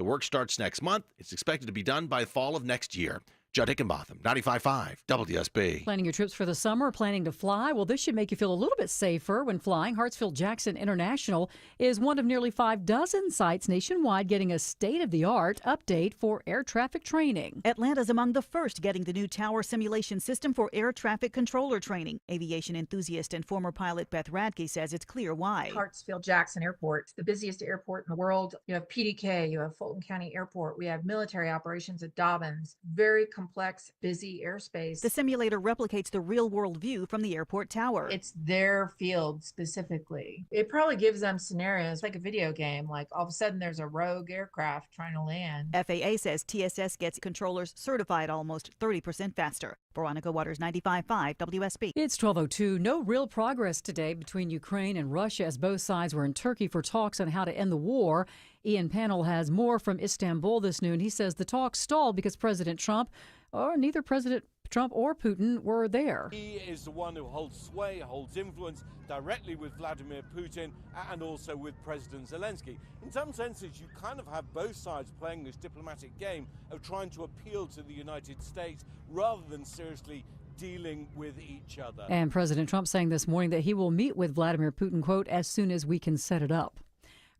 work starts next month. It's expected to be done by fall of next year. Judd Hickenbotham, 95.5 WSB. Planning your trips for the summer, planning to fly? Well, this should make you feel a little bit safer when flying. Hartsfield-Jackson International is one of nearly 6 sites nationwide getting a state-of-the-art update for air traffic training. Atlanta's among the first getting the new tower simulation system for air traffic controller training. Aviation enthusiast and former pilot Beth Radke says it's clear why. Hartsfield-Jackson Airport, the busiest airport in the world. You have PDK, you have Fulton County Airport, we have military operations at Dobbins. Very complex, busy airspace. The simulator replicates the real-world view from the airport tower. It's their field specifically. It probably gives them scenarios like a video game, like all of a sudden there's a rogue aircraft trying to land. FAA says TSS gets controllers certified almost 30% faster. Veronica Waters, 95.5 WSB. It's 12:02. No real progress today between Ukraine and Russia as both sides were in Turkey for talks on how to end the war. Ian Pannell has more from Istanbul this noon. He says the talks stalled because neither President Trump or Putin were there. He is the one who holds sway, holds influence directly with Vladimir Putin and also with President Zelensky. In some senses, you kind of have both sides playing this diplomatic game of trying to appeal to the United States rather than seriously dealing with each other. And President Trump saying this morning that he will meet with Vladimir Putin, quote, as soon as we can set it up.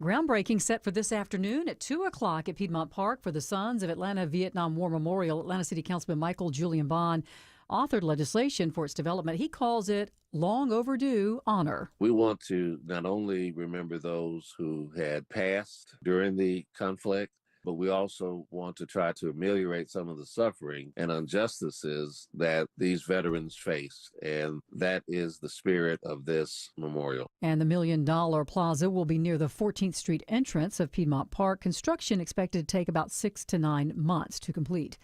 Groundbreaking set for this afternoon at 2 o'clock at Piedmont Park for the Sons of Atlanta Vietnam War Memorial. Atlanta City Councilman Michael Julian Bond authored legislation for its development. He calls it long overdue honor. We want to not only remember those who had passed during the conflict, but we also want to try to ameliorate some of the suffering and injustices that these veterans faced. And that is the spirit of this memorial. And the $1 million plaza will be near the 14th Street entrance of Piedmont Park. Construction expected to take about 6 to 9 months to complete.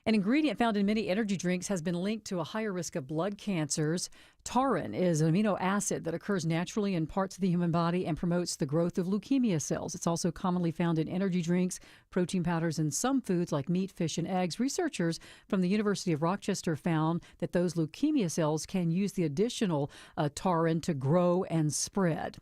An ingredient found in many energy drinks has been linked to a higher risk of blood cancers. Taurine is an amino acid that occurs naturally in parts of the human body and promotes the growth of leukemia cells. It's also commonly found in energy drinks, protein powders, and some foods like meat, fish, and eggs. Researchers from the University of Rochester found that those leukemia cells can use the additional taurine to grow and spread.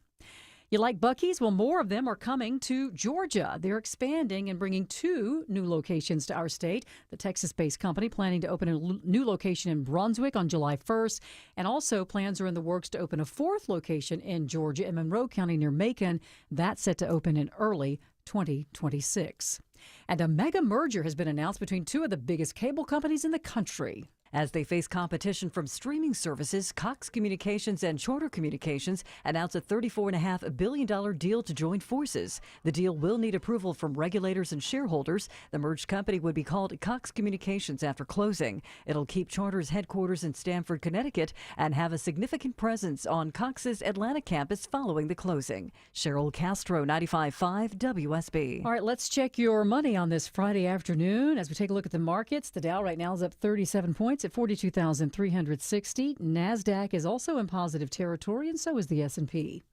You like Buc-ee's? Well, more of them are coming to Georgia. They're expanding and bringing 2 new locations to our state. The Texas-based company planning to open a new location in Brunswick on July 1st. And also plans are in the works to open a 4th location in Georgia in Monroe County near Macon. That's set to open in early 2026. And a mega merger has been announced between 2 of the biggest cable companies in the country. As they face competition from streaming services, Cox Communications and Charter Communications announced a $34.5 billion deal to join forces. The deal will need approval from regulators and shareholders. The merged company would be called Cox Communications after closing. It'll keep Charter's headquarters in Stamford, Connecticut, and have a significant presence on Cox's Atlanta campus following the closing. Cheryl Castro, 95.5 WSB. All right, let's check your money on this Friday afternoon. As we take a look at the markets, the Dow right now is up 37 points at 42,360. NASDAQ is also in positive territory, and so is the S&P.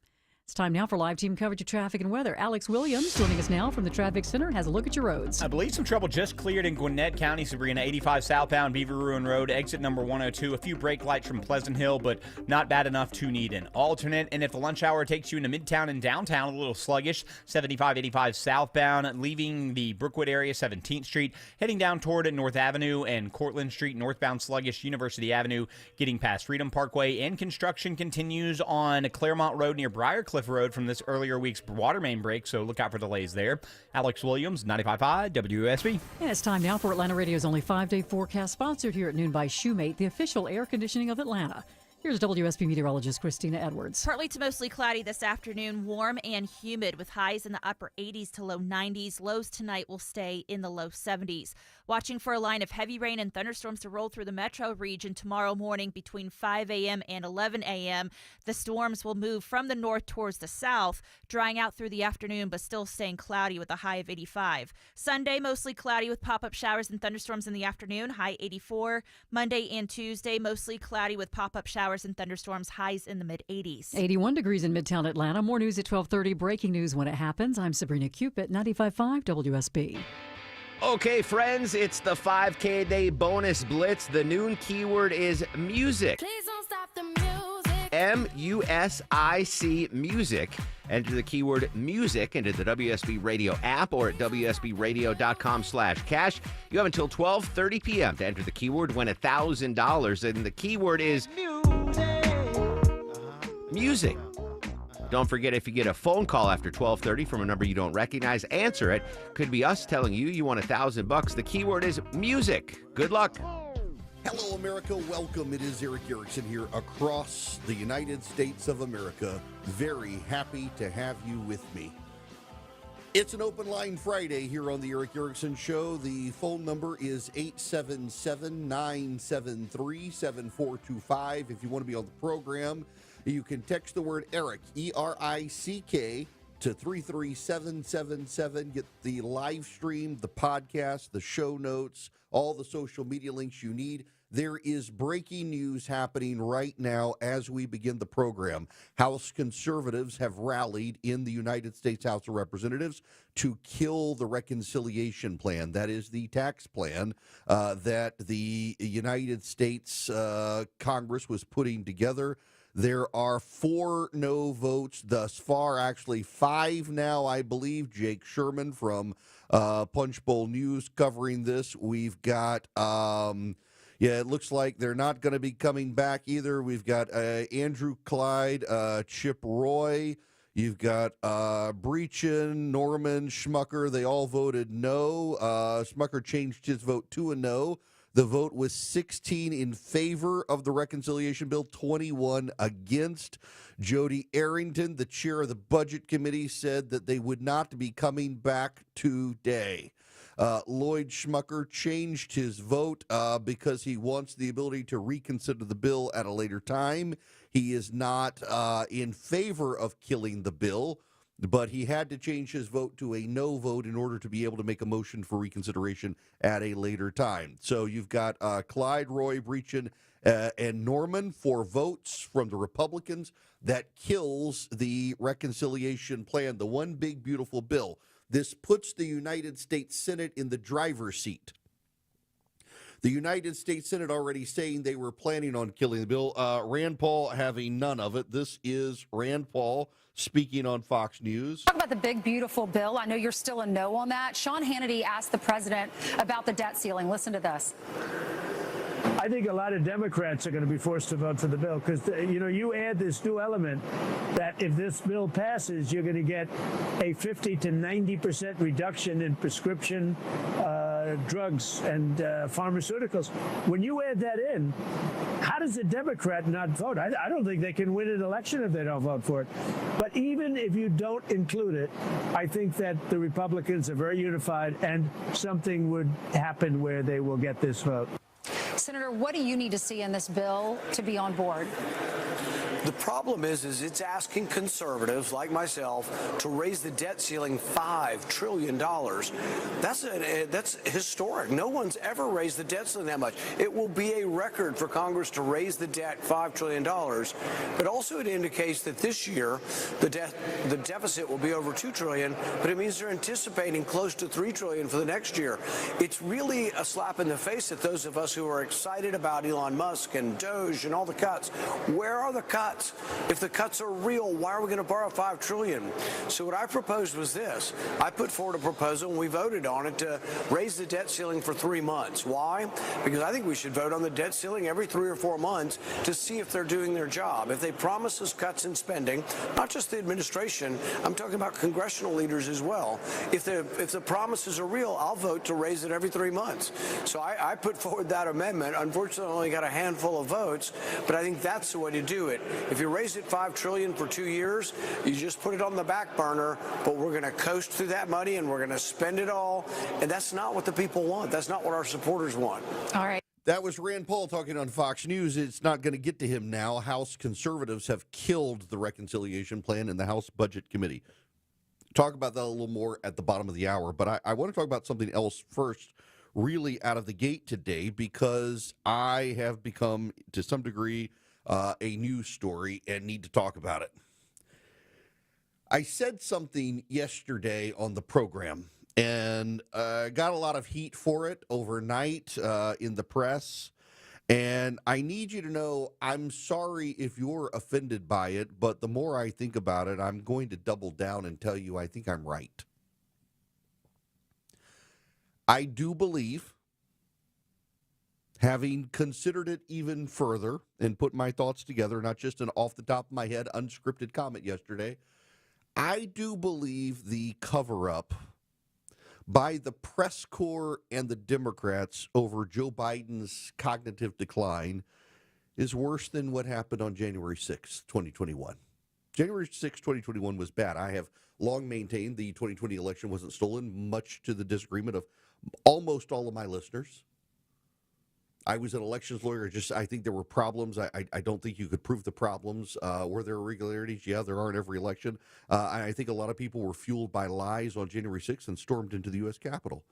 It's time now for live team coverage of traffic and weather. Alex Williams joining us now from the Traffic Center has a look at your roads. I believe some trouble just cleared in Gwinnett County, Sabrina. 85 southbound Beaver Ruin Road, exit number 102. A few brake lights from Pleasant Hill, but not bad enough to need an alternate. And if the lunch hour takes you into Midtown and downtown, a little sluggish. 75, 85 southbound, leaving the Brookwood area, 17th Street, heading down toward North Avenue and Cortlandt Street, northbound sluggish. University Avenue, getting past Freedom Parkway. And construction continues on Claremont Road near Briarcliff Road from this earlier week's water main break, so look out for delays there. Alex Williams, 95.5 WSB. And it's time now for Atlanta Radio's only 5-day forecast, sponsored here at noon by Shoemate, the official air conditioning of Atlanta. Here's WSB meteorologist Christina Edwards. Partly to mostly cloudy this afternoon, warm and humid with highs in the upper 80s to low 90s. Lows tonight will stay in the low 70s. Watching for a line of heavy rain and thunderstorms to roll through the metro region tomorrow morning between 5 a.m. and 11 a.m. The storms will move from the north towards the south, drying out through the afternoon but still staying cloudy with a high of 85. Sunday, mostly cloudy with pop-up showers and thunderstorms in the afternoon, high 84. Monday and Tuesday, mostly cloudy with pop-up showers and thunderstorms, highs in the mid-80s. 81 degrees in Midtown Atlanta. More news at 12:30. Breaking news when it happens. I'm Sabrina Cupid, 95.5 WSB. Okay, friends, it's the 5K a day bonus blitz. The noon keyword is music. Please don't stop the music. MUSIC Music. Enter the keyword music into the WSB Radio app or at WSBradio.com/cash. You have until 12:30 p.m. to enter the keyword, win $1,000. And the keyword is music. Don't forget, if you get a phone call after 12:30 from a number you don't recognize, answer it. Could be us telling you won $1,000. The keyword is music. Good luck. Hello, America. Welcome. It is Eric Erickson here across the United States of America. Very happy to have you with me. It's an open line Friday here on the Eric Erickson Show. The phone number is 877-973-7425. If you want to be on the program, you can text the word Eric, E-R-I-C-K, to 33777. Get the live stream, the podcast, the show notes, all the social media links you need. There is breaking news happening right now as we begin the program. House conservatives have rallied in the United States House of Representatives to kill the reconciliation plan. That is the tax plan that the United States Congress was putting together. There are 4 no votes thus far, actually 5 now, I believe. Jake Sherman from Punchbowl News covering this. We've got, it looks like they're not going to be coming back either. We've got Andrew Clyde, Chip Roy. You've got Breachin, Norman, Schmucker. They all voted no. Schmucker changed his vote to a no. The vote was 16 in favor of the reconciliation bill, 21 against. Jody Arrington, the chair of the Budget Committee, said that they would not be coming back today. Lloyd Schmucker changed his vote because he wants the ability to reconsider the bill at a later time. He is not in favor of killing the bill, but he had to change his vote to a no vote in order to be able to make a motion for reconsideration at a later time. So you've got Clyde, Roy, Breachin, and Norman for votes from the Republicans. That kills the reconciliation plan, the one big, beautiful bill. This puts the United States Senate in the driver's seat. The United States Senate already saying they were planning on killing the bill. Rand Paul having none of it. This is Rand Paul speaking on Fox News. Talk about the big, beautiful bill. I know you're still a no on that. Sean Hannity asked the president about the debt ceiling. Listen to this. I think a lot of Democrats are going to be forced to vote for the bill because, you add this new element that if this bill passes, you're going to get a 50 to 90% reduction in prescription drugs and pharmaceuticals. When you add that in, how does a Democrat not vote? I don't think they can win an election if they don't vote for it. But even if you don't include it, I think that the Republicans are very unified and something would happen where they will get this vote. Senator, what do you need to see in this bill to be on board? The problem is it's asking conservatives like myself to raise the debt ceiling $5 trillion. That's historic. No one's ever raised the debt ceiling that much. It will be a record for Congress to raise the debt $5 trillion. But also it indicates that this year the deficit will be over $2 trillion, but it means they're anticipating close to $3 trillion for the next year. It's really a slap in the face at those of us who are excited about Elon Musk and Doge and all the cuts. Where are the cuts? If the cuts are real, why are we going to borrow $5 trillion? So what I proposed was this. I put forward a proposal, and we voted on it, to raise the debt ceiling for 3 months. Why? Because I think we should vote on the debt ceiling every 3 or 4 months to see if they're doing their job. If they promise us cuts in spending, not just the administration, I'm talking about congressional leaders as well. If the promises are real, I'll vote to raise it every 3 months. So I put forward that amendment. Unfortunately, I only got a handful of votes, but I think that's the way to do it. If you raise it $5 trillion for 2 years, you just put it on the back burner, but we're going to coast through that money and we're going to spend it all. And that's not what the people want. That's not what our supporters want. All right. That was Rand Paul talking on Fox News. It's not going to get to him now. House conservatives have killed the reconciliation plan in the House Budget Committee. Talk about that a little more at the bottom of the hour. But I want to talk about something else first, really out of the gate today, because I have become, to some degree, a news story and need to talk about it. I said something yesterday on the program and got a lot of heat for it overnight in the press. And I need you to know I'm sorry if you're offended by it, but the more I think about it, I'm going to double down and tell you I think I'm right. I do believe, having considered it even further and put my thoughts together, not just an off the top of my head unscripted comment yesterday, I do believe the cover-up by the press corps and the Democrats over Joe Biden's cognitive decline is worse than what happened on January 6, 2021. January 6, 2021 was bad. I have long maintained the 2020 election wasn't stolen, much to the disagreement of almost all of my listeners. I was an elections lawyer. I think there were problems. I don't think you could prove the problems. Were there irregularities? Yeah, there are in every election. I think a lot of people were fueled by lies on January 6th and stormed into the U.S. Capitol.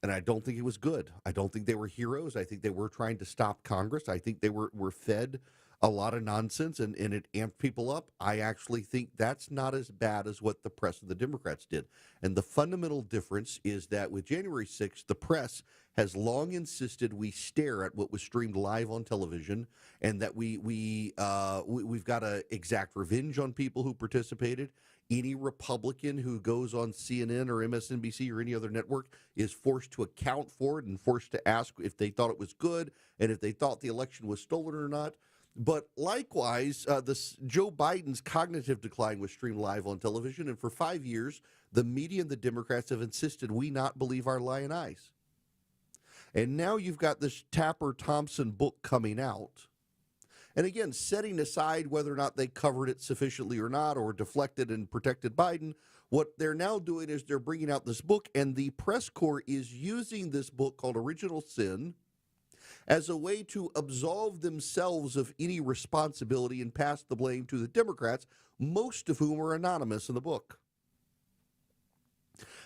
And I don't think it was good. I don't think they were heroes. I think they were trying to stop Congress. I think they were fed a lot of nonsense and it amped people up. I actually think that's not as bad as what the press and the Democrats did. And the fundamental difference is that with January 6th, the press has long insisted we stare at what was streamed live on television and that we've got to exact revenge on people who participated. Any Republican who goes on CNN or MSNBC or any other network is forced to account for it and forced to ask if they thought it was good and if they thought the election was stolen or not. But likewise, Joe Biden's cognitive decline was streamed live on television, and for 5 years, the media and the Democrats have insisted we not believe our lying eyes. And now you've got this Tapper Thompson book coming out. And again, setting aside whether or not they covered it sufficiently or not, or deflected and protected Biden, what they're now doing is they're bringing out this book, and the press corps is using this book called Original Sin as a way to absolve themselves of any responsibility and pass the blame to the Democrats, most of whom are anonymous in the book.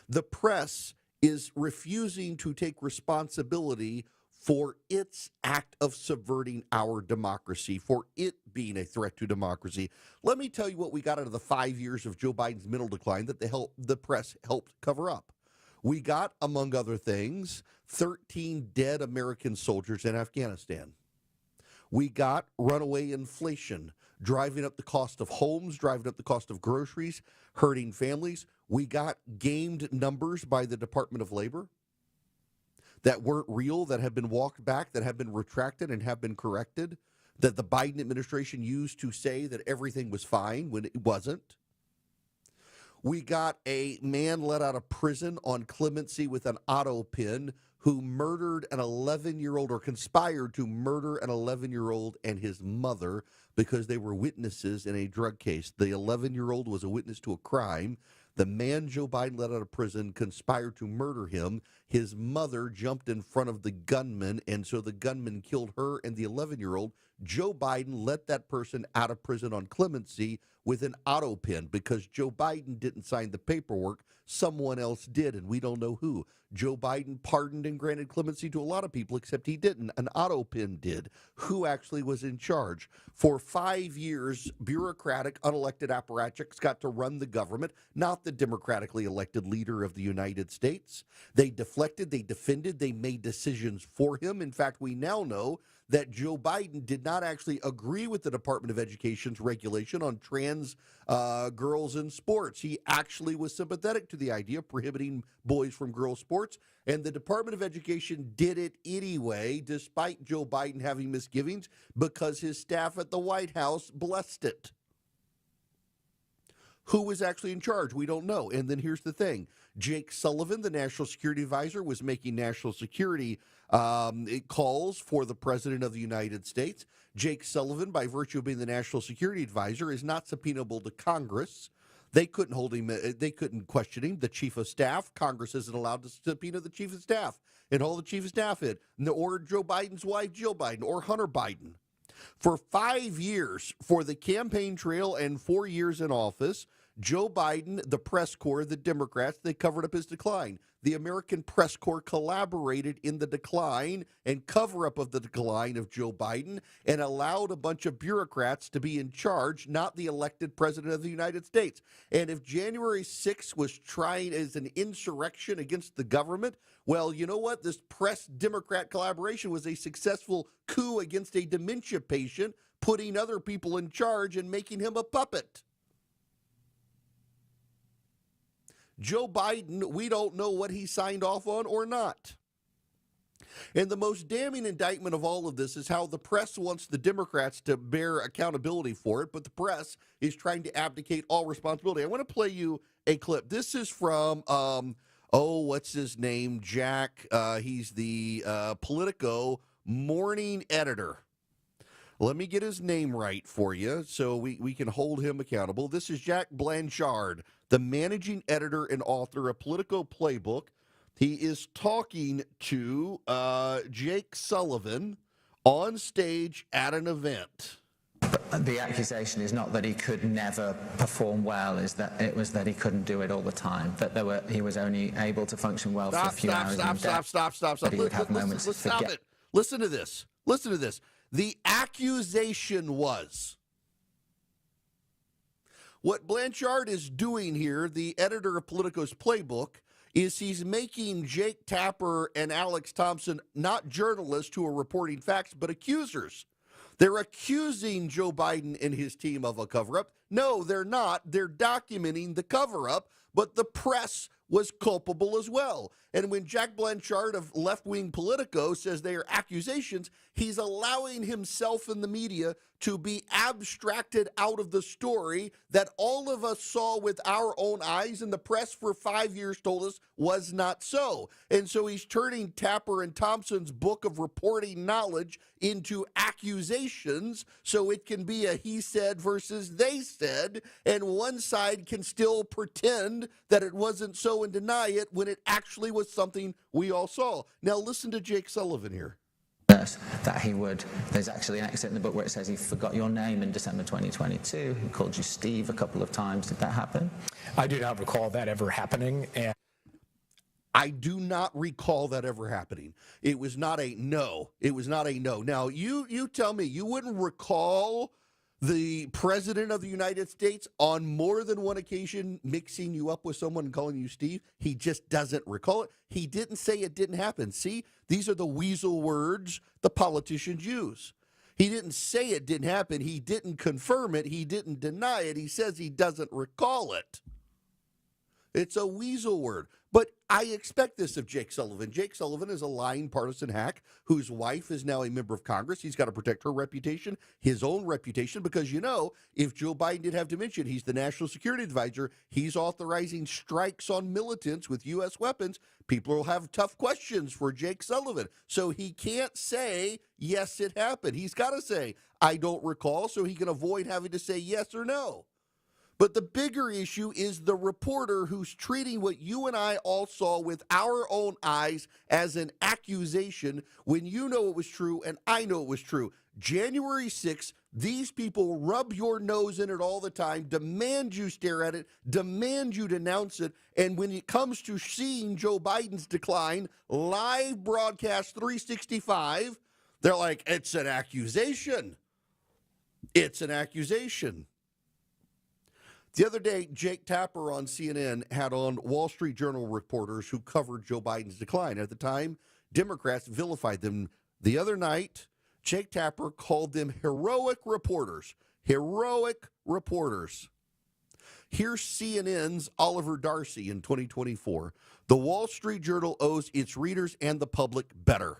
The press is refusing to take responsibility for its act of subverting our democracy, for it being a threat to democracy. Let me tell you what we got out of the 5 years of Joe Biden's mental decline that the press helped cover up. We got, among other things, 13 dead American soldiers in Afghanistan. We got runaway inflation, driving up the cost of homes, driving up the cost of groceries, hurting families. We got gamed numbers by the Department of Labor that weren't real, that have been walked back, that have been retracted and have been corrected, that the Biden administration used to say that everything was fine when it wasn't. We got a man let out of prison on clemency with an auto pin who murdered an 11-year-old or conspired to murder an 11-year-old and his mother because they were witnesses in a drug case. The 11-year-old was a witness to a crime. The man Joe Biden let out of prison conspired to murder him. His mother jumped in front of the gunman, and so the gunman killed her and the 11-year-old. Joe Biden let that person out of prison on clemency with an auto pin because Joe Biden didn't sign the paperwork. Someone else did, and we don't know who. Joe Biden pardoned and granted clemency to a lot of people, except he didn't. An auto pin did. Who actually was in charge? For 5 years, bureaucratic, unelected apparatchiks got to run the government, not the democratically elected leader of the United States. They deflected, they defended, they made decisions for him. In fact, we now know that Joe Biden did not actually agree with the Department of Education's regulation on trans girls in sports. He actually was sympathetic to the idea of prohibiting boys from girls' sports, and the Department of Education did it anyway, despite Joe Biden having misgivings, because his staff at the White House blessed it. Who was actually in charge? We don't know. And then here's the thing. Jake Sullivan, the national security advisor, was making national security calls for the president of the United States. Jake Sullivan, by virtue of being the national security advisor, is not subpoenaable to Congress. They couldn't hold him. They couldn't question him. The chief of staff, Congress isn't allowed to subpoena the chief of staff and hold the chief of staff in, or Joe Biden's wife, Jill Biden, or Hunter Biden. For 5 years, for the campaign trail and 4 years in office, Joe Biden, the press corps, the Democrats, they covered up his decline. The American press corps collaborated in the decline and cover-up of the decline of Joe Biden and allowed a bunch of bureaucrats to be in charge, not the elected president of the United States. And if January 6th was trying as an insurrection against the government, well, you know what? This press-Democrat collaboration was a successful coup against a dementia patient, putting other people in charge and making him a puppet. Joe Biden, we don't know what he signed off on or not. And the most damning indictment of all of this is how the press wants the Democrats to bear accountability for it, but the press is trying to abdicate all responsibility. I want to play you a clip. This is from, what's his name? Jack. He's the Politico morning editor. Let me get his name right for you so we can hold him accountable. This is Jack Blanchard, the managing editor and author of Politico Playbook. He is talking to Jake Sullivan on stage at an event. The accusation is not that he could never perform well, is that it was that he couldn't do it all the time, that he was only able to function well for a few hours. Stop. But he would have moments to stop forget. it. Listen to this. The accusation was, what Blanchard is doing here, the editor of Politico's Playbook, is he's making Jake Tapper and Alex Thompson not journalists who are reporting facts, but accusers. They're accusing Joe Biden and his team of a cover-up. No, they're not. They're documenting the cover-up, but the press was culpable as well. And when Jack Blanchard of left-wing Politico says they are accusations, he's allowing himself and the media to be abstracted out of the story that all of us saw with our own eyes, and the press for 5 years told us was not so. And so he's turning Tapper and Thompson's book of reporting knowledge into accusations so it can be a he said versus they said, and one side can still pretend that it wasn't so and deny it when it actually was something we all saw. Now listen to Jake Sullivan here. That he would, there's actually an excerpt in the book where it says he forgot your name in December 2022. He called you Steve a couple of times. Did that happen? I do not recall that ever happening. And I do not recall that ever happening. It was not a no. Now, you tell me, you wouldn't recall the president of the United States on more than one occasion mixing you up with someone and calling you Steve? He just doesn't recall it. He didn't say it didn't happen. See, these are the weasel words the politicians use. He didn't say it didn't happen. He didn't confirm it. He didn't deny it. He says he doesn't recall it. It's a weasel word. But I expect this of Jake Sullivan. Jake Sullivan is a lying partisan hack whose wife is now a member of Congress. He's got to protect her reputation, his own reputation, because, you know, if Joe Biden did have dementia, he's the national security advisor. He's authorizing strikes on militants with U.S. weapons. People will have tough questions for Jake Sullivan. So he can't say, yes, it happened. He's got to say, I don't recall, so he can avoid having to say yes or no. But the bigger issue is the reporter who's treating what you and I all saw with our own eyes as an accusation when you know it was true and I know it was true. January 6th, these people rub your nose in it all the time, demand you stare at it, demand you denounce it, and when it comes to seeing Joe Biden's decline, live broadcast 365, they're like, it's an accusation. It's an accusation. The other day, Jake Tapper on CNN had on Wall Street Journal reporters who covered Joe Biden's decline. At the time, Democrats vilified them. The other night, Jake Tapper called them heroic reporters. Heroic reporters. Here's CNN's Oliver Darcy in 2024. The Wall Street Journal owes its readers and the public better.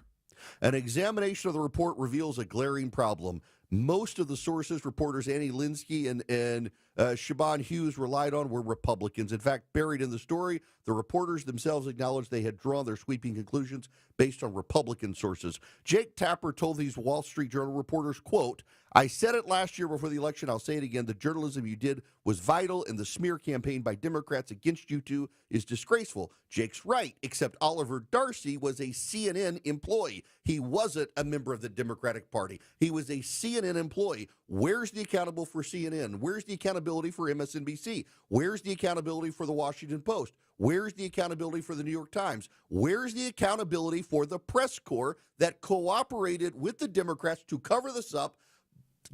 An examination of the report reveals a glaring problem. Most of the sources reporters Annie Linsky and Siobhan Hughes relied on were Republicans. In fact, buried in the story, the reporters themselves acknowledged they had drawn their sweeping conclusions based on Republican sources. Jake Tapper told these Wall Street Journal reporters, quote, I said it last year before the election, I'll say it again, the journalism you did was vital, and the smear campaign by Democrats against you two is disgraceful. Jake's right, except Oliver Darcy was a CNN employee. He wasn't a member of the Democratic Party. He was a CNN employee. Where's the accountable for CNN? Where's the accountability accountability for MSNBC? Where's the accountability for the Washington Post? Where's the accountability for the New York Times? Where's the accountability for the press corps that cooperated with the Democrats to cover this up,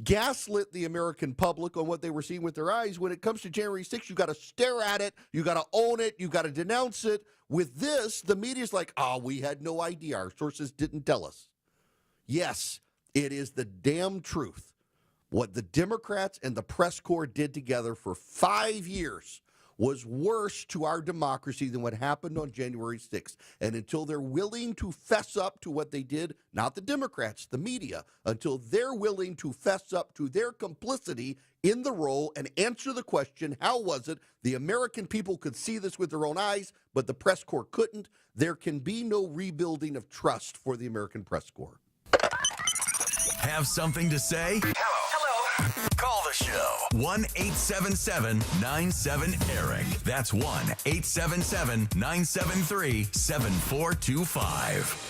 gaslit the American public on what they were seeing with their eyes? When it comes to January 6th, you got to stare at it, you got to own it, you got to denounce it. With this, the media's like, we had no idea. Our sources didn't tell us. Yes, it is the damn truth. What the Democrats and the press corps did together for 5 years was worse to our democracy than what happened on January 6th. And until they're willing to fess up to what they did, not the Democrats, the media, until they're willing to fess up to their complicity in the role and answer the question, how was it the American people could see this with their own eyes, but the press corps couldn't, there can be no rebuilding of trust for the American press corps. Have something to say? Hello. Call the show. 1-877-97-ERIC. That's 1-877-973-7425.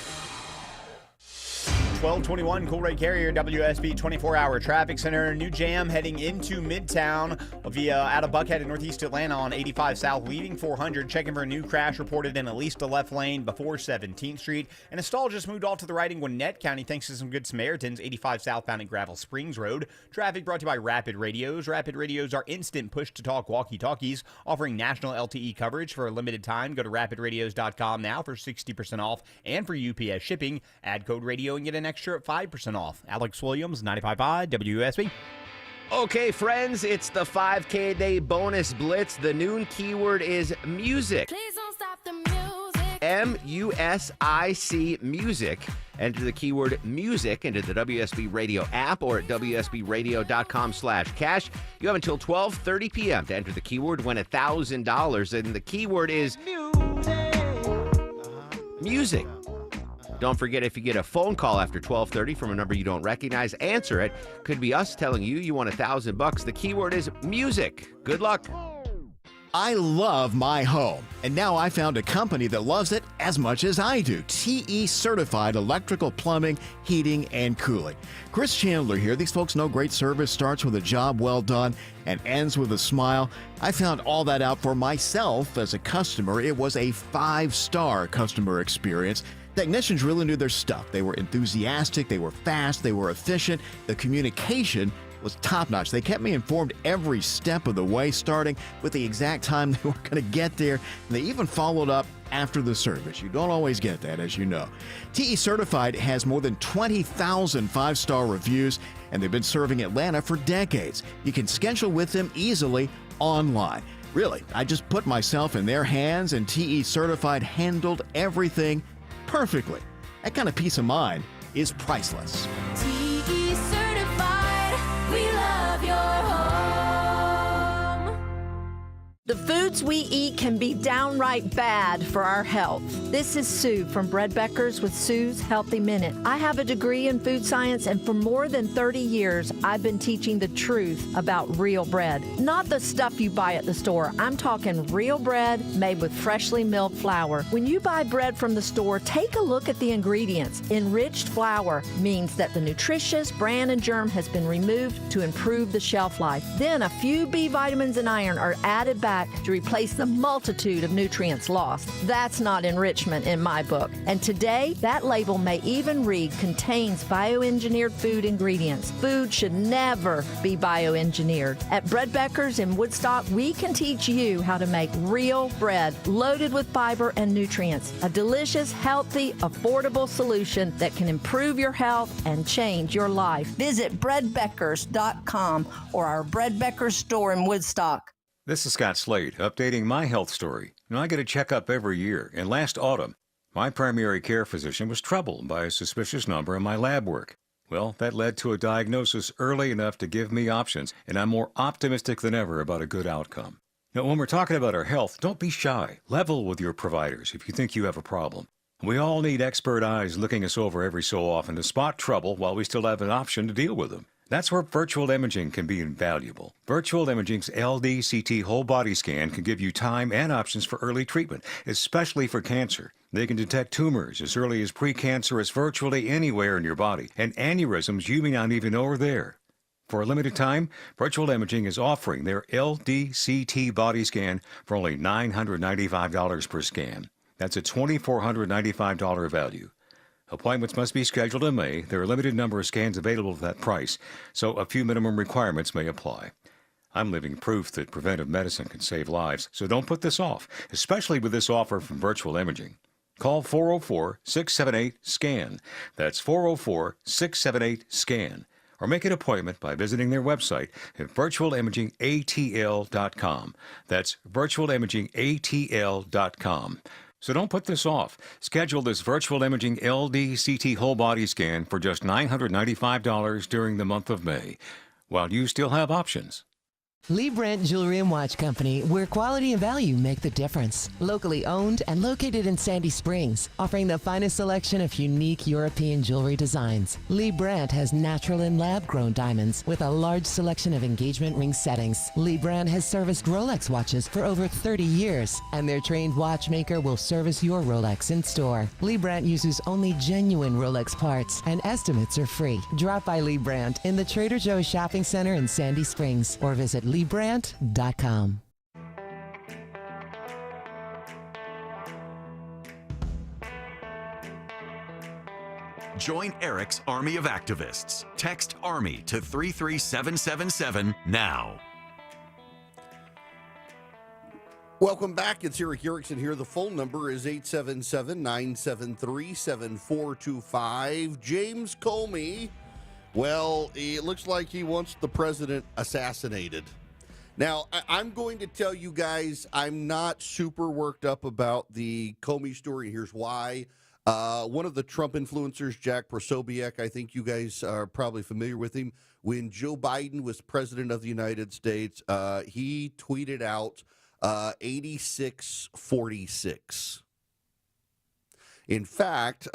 1221 Cool Ray Carrier, WSB 24-hour traffic center. New jam heading into Midtown via out of Buckhead in northeast Atlanta on 85 South, leaving 400. Checking for a new crash reported in at least the left lane before 17th Street. And a stall just moved off to the right in Gwinnett County thanks to some good Samaritans. 85 southbound at Gravel Springs Road. Traffic brought to you by Rapid Radios. Rapid Radios are instant push-to-talk walkie-talkies offering national LTE coverage for a limited time. Go to rapidradios.com now for 60% off. And for UPS shipping, add code radio and get an extra 5% off. Alex Williams, 95.5 WSB. Okay, friends, it's the 5K Day Bonus Blitz. The noon keyword is music. Please don't stop the music. M-U-S-I-C, music. Enter the keyword music into the WSB Radio app or at WSBradio.com/cash. You have until 12:30 p.m. to enter the keyword, win $1,000, and the keyword is music. Don't forget, if you get a phone call after 12:30 from a number you don't recognize, answer it. Could be us telling you you want $1,000. The keyword is music. Good luck. I love my home, and now I found a company that loves it as much as I do. TE Certified Electrical Plumbing, Heating, and Cooling. Chris Chandler here. These folks know great service starts with a job well done and ends with a smile. I found all that out for myself as a customer. It was a 5-star customer experience. Technicians really knew their stuff. They were enthusiastic, they were fast, they were efficient. The communication was top-notch. They kept me informed every step of the way, starting with the exact time they were going to get there. And they even followed up after the service. You don't always get that, as you know. TE Certified has more than 20,000 5-star reviews, and they've been serving Atlanta for decades. You can schedule with them easily online. Really, I just put myself in their hands, and TE Certified handled everything perfectly. That kind of peace of mind is priceless. TE Certified, we love your home. The foods we eat can be downright bad for our health. This is Sue from Bread Beckers with Sue's Healthy Minute. I have a degree in food science, and for more than 30 years, I've been teaching the truth about real bread. Not the stuff you buy at the store. I'm talking real bread made with freshly milled flour. When you buy bread from the store, take a look at the ingredients. Enriched flour means that the nutritious bran and germ has been removed to improve the shelf life. Then a few B vitamins and iron are added back to replace the multitude of nutrients lost. That's not enrichment in my book. And today, that label may even read contains bioengineered food ingredients. Food should never be bioengineered. At Bread Beckers in Woodstock, we can teach you how to make real bread loaded with fiber and nutrients. A delicious, healthy, affordable solution that can improve your health and change your life. Visit breadbeckers.com or our Bread Beckers store in Woodstock. This is Scott Slade, updating my health story. I get a checkup every year, and last autumn, my primary care physician was troubled by a suspicious number in my lab work. Well, that led to a diagnosis early enough to give me options, and I'm more optimistic than ever about a good outcome. Now, when we're talking about our health, don't be shy. Level with your providers if you think you have a problem. We all need expert eyes looking us over every so often to spot trouble while we still have an option to deal with them. That's where virtual imaging can be invaluable. Virtual imaging's LDCT whole body scan can give you time and options for early treatment, especially for cancer. They can detect tumors as early as precancerous virtually anywhere in your body, and aneurysms you may not even know are there. For a limited time, Virtual Imaging is offering their LDCT body scan for only $995 per scan. That's a $2,495 value. Appointments must be scheduled in May. There are a limited number of scans available at that price, so a few minimum requirements may apply. I'm living proof that preventive medicine can save lives, so don't put this off, especially with this offer from Virtual Imaging. Call 404-678-SCAN. That's 404-678-SCAN. Or make an appointment by visiting their website at virtualimagingatl.com. That's virtualimagingatl.com. So don't put this off. Schedule this Virtual Imaging LDCT whole body scan for just $995 during the month of May, while you still have options. Lee Brandt Jewelry and Watch Company, where quality and value make the difference. Locally owned and located in Sandy Springs, offering the finest selection of unique European jewelry designs. Lee Brandt has natural and lab-grown diamonds with a large selection of engagement ring settings. Lee Brandt has serviced Rolex watches for over 30 years, and their trained watchmaker will service your Rolex in store. Lee Brandt uses only genuine Rolex parts, and estimates are free. Drop by Lee Brandt in the Trader Joe's Shopping Center in Sandy Springs, or visit LeeBrandt.com. Join Eric's Army of Activists. Text ARMY to 33777 now. Welcome back. It's Eric Erickson here. The phone number is 877-973-7425. James Comey, well, it looks like he wants the president assassinated. Now, I'm going to tell you guys, I'm not super worked up about the Comey story. Here's why. One of the Trump influencers, Jack Posobiec, I think you guys are probably familiar with him. When Joe Biden was president of the United States, he tweeted out 8646. In fact,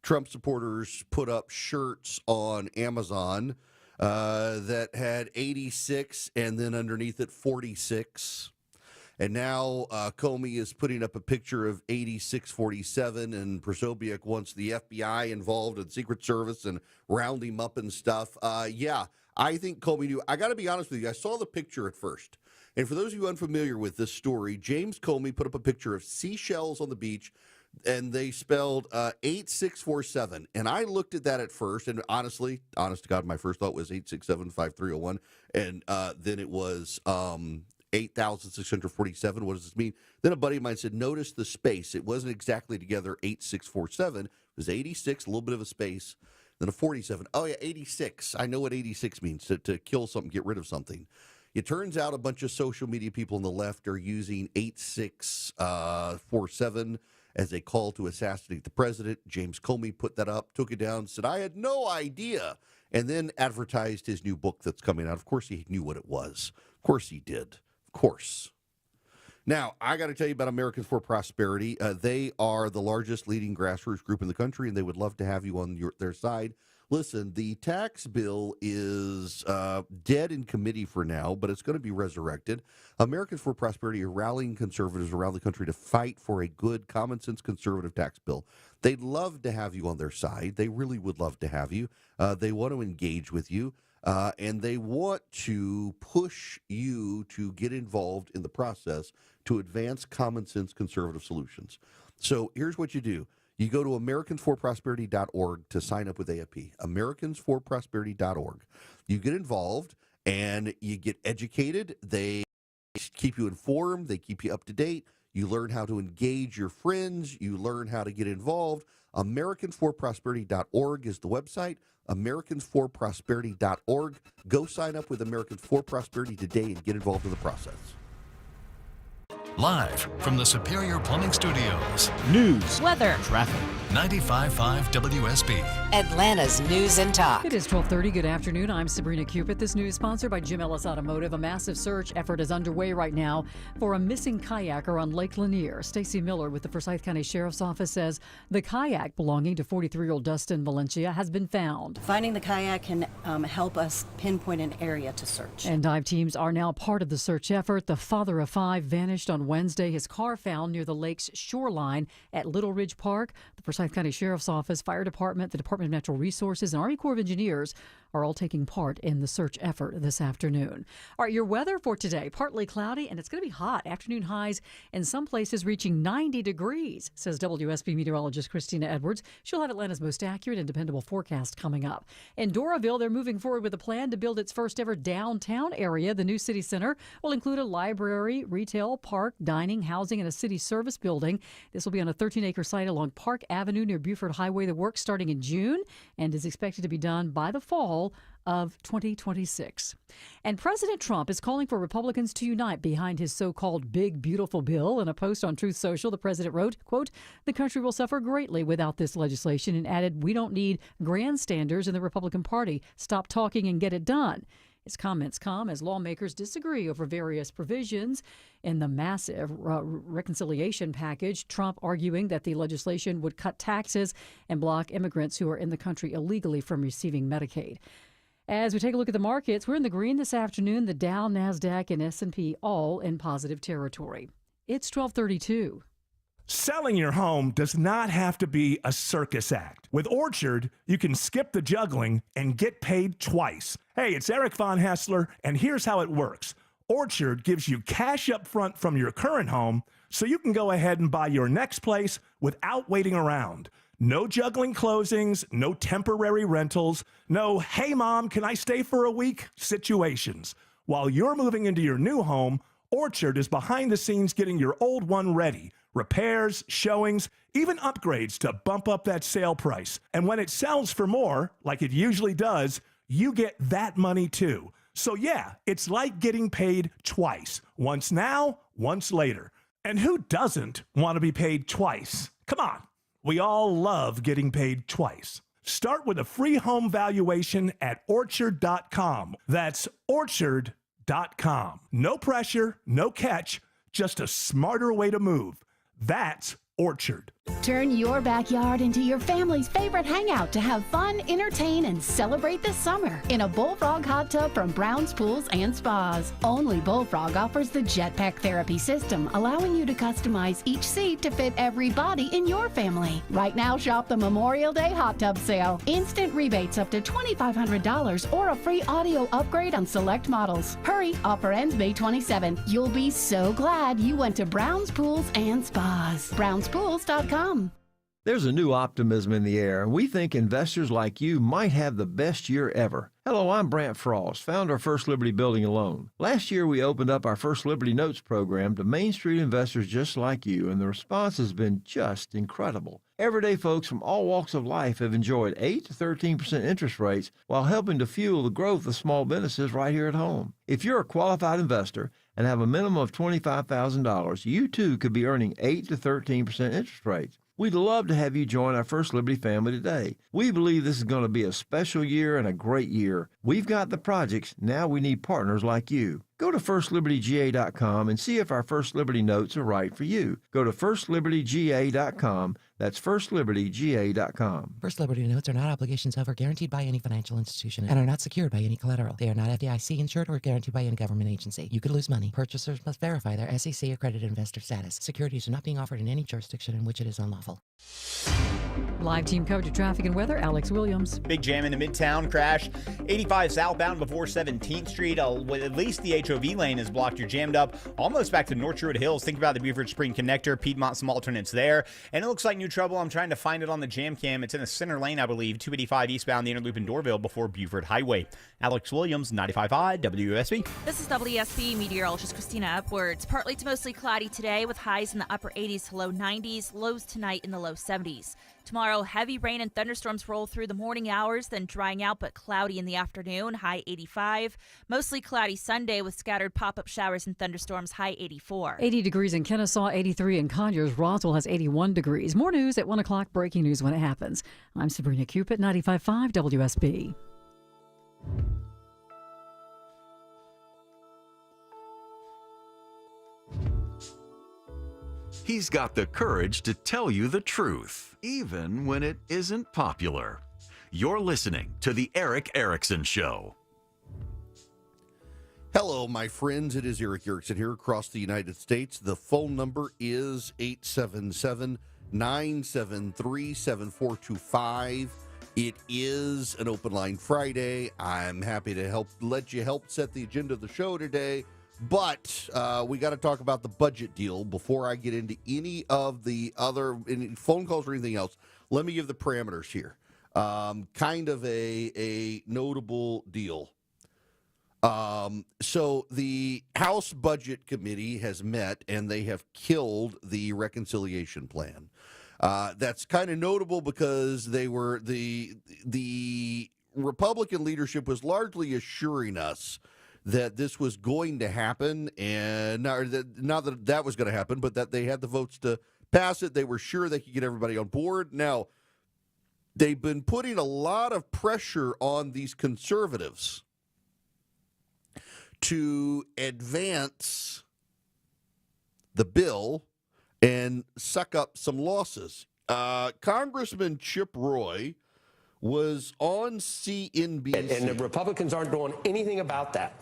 Trump supporters put up shirts on Amazon that had 86 and then underneath it 46. And now Comey is putting up a picture of 8647, and Posobiec wants the FBI involved and Secret Service and round him up and stuff. Yeah, I think Comey knew. I got to be honest with you. I saw the picture at first. And for those of you unfamiliar with this story, James Comey put up a picture of seashells on the beach, and they spelled 8647. And I looked at that at first, and honestly, honest to God, my first thought was 867-5301. And then it was 8,647. What does this mean? Then a buddy of mine said, notice the space. It wasn't exactly together 8647. It was 86, a little bit of a space, then a 47. Oh, yeah, 86. I know what 86 means, to kill something, get rid of something. It turns out a bunch of social media people on the left are using 8647 as a call to assassinate the president. James Comey put that up, took it down, said, I had no idea, and then advertised his new book that's coming out. Of course, he knew what it was. Of course he did. Of course. Now, I got to tell you about Americans for Prosperity. They are the largest leading grassroots group in the country, and they would love to have you on their side. Listen, the tax bill is dead in committee for now, but it's going to be resurrected. Americans for Prosperity are rallying conservatives around the country to fight for a good, common-sense conservative tax bill. They'd love to have you on their side. They really would love to have you. They want to engage with you, and they want to push you to get involved in the process to advance common-sense conservative solutions. So here's what you do. You go to americansforprosperity.org to sign up with AFP, americansforprosperity.org. You get involved, and you get educated. They keep you informed. They keep you up to date. You learn how to engage your friends. You learn how to get involved. americansforprosperity.org is the website, americansforprosperity.org. Go sign up with Americans for Prosperity today and get involved in the process. Live from the Superior Plumbing Studios. News, weather, traffic. 95.5 WSB. Atlanta's News and Talk. It is 12:30. Good afternoon. I'm Sabrina Cupid. This news sponsored by Jim Ellis Automotive. A massive search effort is underway right now for a missing kayaker on Lake Lanier. Stacy Miller with the Forsyth County Sheriff's Office says the kayak belonging to 43-year-old Dustin Valencia has been found. Finding the kayak can help us pinpoint an area to search. And dive teams are now part of the search effort. The father of 5 vanished on Wednesday. His car found near the lake's shoreline at Little Ridge Park. The Forsyth County Sheriff's Office, Fire Department, the Department of Natural Resources, and Army Corps of Engineers are all taking part in the search effort this afternoon. All right, your weather for today, partly cloudy, and it's going to be hot. Afternoon highs in some places reaching 90 degrees, says WSB meteorologist Christina Edwards. She'll have Atlanta's most accurate and dependable forecast coming up. In Doraville, they're moving forward with a plan to build its first ever downtown area. The new city center will include a library, retail, park, dining, housing, and a city service building. This will be on a 13-acre site along Park Avenue near Buford Highway. The work starting in June and is expected to be done by the fall of 2026. And President Trump is calling for Republicans to unite behind his so-called big, beautiful bill. In a post on Truth Social, the president wrote, quote, "The country will suffer greatly without this legislation," and added, "We don't need grandstanders in the Republican Party. Stop talking and get it done." His comments come as lawmakers disagree over various provisions in the massive reconciliation package. Trump arguing that the legislation would cut taxes and block immigrants who are in the country illegally from receiving Medicaid. As we take a look at the markets, we're in the green this afternoon. The Dow, NASDAQ, and S&P all in positive territory. It's 12:32. Selling your home does not have to be a circus act. With Orchard, you can skip the juggling and get paid twice. Hey, it's Eric Von Hassler, and here's how it works. Orchard gives you cash up front from your current home so you can go ahead and buy your next place without waiting around. No juggling closings, no temporary rentals, no, "Hey, Mom, can I stay for a week?" situations. While you're moving into your new home, Orchard is behind the scenes getting your old one ready. Repairs, showings, even upgrades to bump up that sale price. And when it sells for more, like it usually does, you get that money too. So yeah, it's like getting paid twice. Once now, once later. And who doesn't want to be paid twice? Come on. We all love getting paid twice. Start with a free home valuation at Orchard.com. That's Orchard.com. No pressure, no catch, just a smarter way to move. That's Orchard. Turn your backyard into your family's favorite hangout to have fun, entertain, and celebrate the summer in a Bullfrog hot tub from Brown's Pools and Spas. Only Bullfrog offers the Jetpack Therapy system, allowing you to customize each seat to fit every body in your family. Right now, shop the Memorial Day hot tub sale. Instant rebates up to $2,500 or a free audio upgrade on select models. Hurry, offer ends May 27th. You'll be so glad you went to Brown's Pools and Spas. BrownsPools.com. There's a new optimism in the air, and we think investors like you might have the best year ever. Hello, I'm Brant Frost, founder of First Liberty Building and Loan. Last year, we opened up our First Liberty Notes program to Main Street investors just like you, and the response has been just incredible. Everyday folks from all walks of life have enjoyed 8 to 13% interest rates while helping to fuel the growth of small businesses right here at home. If you're a qualified investor and have a minimum of $25,000, you too could be earning 8 to 13% interest rates. We'd love to have you join our First Liberty family today. We believe this is going to be a special year and a great year. We've got the projects. Now we need partners like you. Go to FirstLibertyGA.com and see if our First Liberty notes are right for you. Go to FirstLibertyGA.com. That's FirstLibertyGA.com. First Liberty notes are not obligations of or guaranteed by any financial institution and are not secured by any collateral. They are not FDIC insured or guaranteed by any government agency. You could lose money. Purchasers must verify their SEC accredited investor status. Securities are not being offered in any jurisdiction in which it is unlawful. Live team coverage of traffic and weather, Alex Williams. Big jam in the Midtown crash. 85 southbound before 17th Street. At least the HOV lane is blocked. You're jammed up almost back to North Druid Hills. Think about the Buford Spring Connector. Piedmont, some alternates there. And it looks like new trouble. I'm trying to find it on the jam cam. It's in the center lane, I believe. 285 eastbound, the inner loop in Dorville before Buford Highway. Alex Williams, 95.5 WSB. This is WSB meteorologist Christina Edwards. Partly to mostly cloudy today with highs in the upper 80s to low 90s, lows tonight in the low 70s. Tomorrow, heavy rain and thunderstorms roll through the morning hours, then drying out but cloudy in the afternoon, high 85. Mostly cloudy Sunday with scattered pop-up showers and thunderstorms, high 84. 80 degrees in Kennesaw, 83 in Conyers. Roswell has 81 degrees. More news at 1 o'clock, breaking news when it happens. I'm Sabrina Cupid, 95.5 WSB. He's got the courage to tell you the truth, even when it isn't popular. You're listening to The Erick Erickson Show. Hello, my friends. It is Erick Erickson here across the United States. The phone number is 877-973-7425. It is an Open Line Friday. I'm happy to let you help set the agenda of the show today. But we got to talk about the budget deal before I get into any of the other phone calls or anything else. Let me give the parameters here. Kind of a notable deal. So the House Budget Committee has met and they have killed the reconciliation plan. That's kind of notable because they were the Republican leadership was largely assuring us that this was going to happen, and not that was going to happen, but that they had the votes to pass it. They were sure they could get everybody on board. Now, they've been putting a lot of pressure on these conservatives to advance the bill and suck up some losses. Congressman Chip Roy was on CNBC. And the Republicans aren't doing anything about that.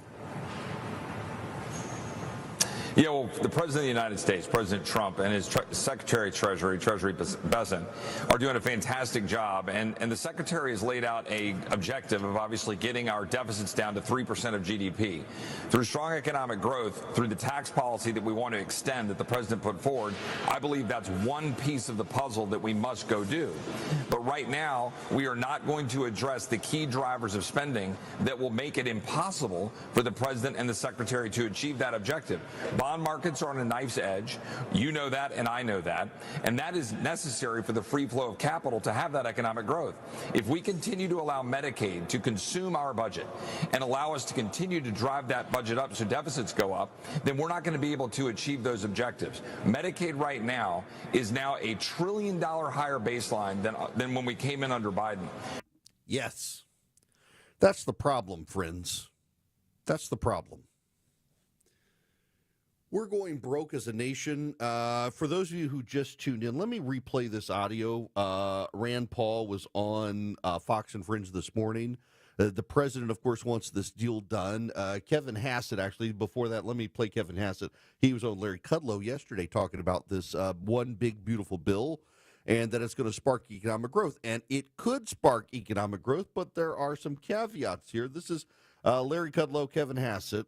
Yeah, well, the President of the United States, President Trump, and his Secretary of Treasury Bessent, are doing a fantastic job. And the Secretary has laid out an objective of obviously getting our deficits down to 3% of GDP. Through strong economic growth, through the tax policy that we want to extend that the President put forward, I believe that's one piece of the puzzle that we must go do. But right now, we are not going to address the key drivers of spending that will make it impossible for the President and the Secretary to achieve that objective. Bond markets are on a knife's edge. You know that, and I know that. And that is necessary for the free flow of capital to have that economic growth. If we continue to allow Medicaid to consume our budget and allow us to continue to drive that budget up so deficits go up, then we're not going to be able to achieve those objectives. Medicaid right now is now $1 trillion higher baseline than when we came in under Biden. Yes. That's the problem, friends. That's the problem. We're going broke as a nation. For those of you who just tuned in, let me replay this audio. Rand Paul was on Fox and Friends this morning. The president, of course, wants this deal done. Kevin Hassett, actually, before that, let me play Kevin Hassett. He was on Larry Kudlow yesterday talking about this one big, beautiful bill and that it's going to spark economic growth. And it could spark economic growth, but there are some caveats here. This is Larry Kudlow, Kevin Hassett.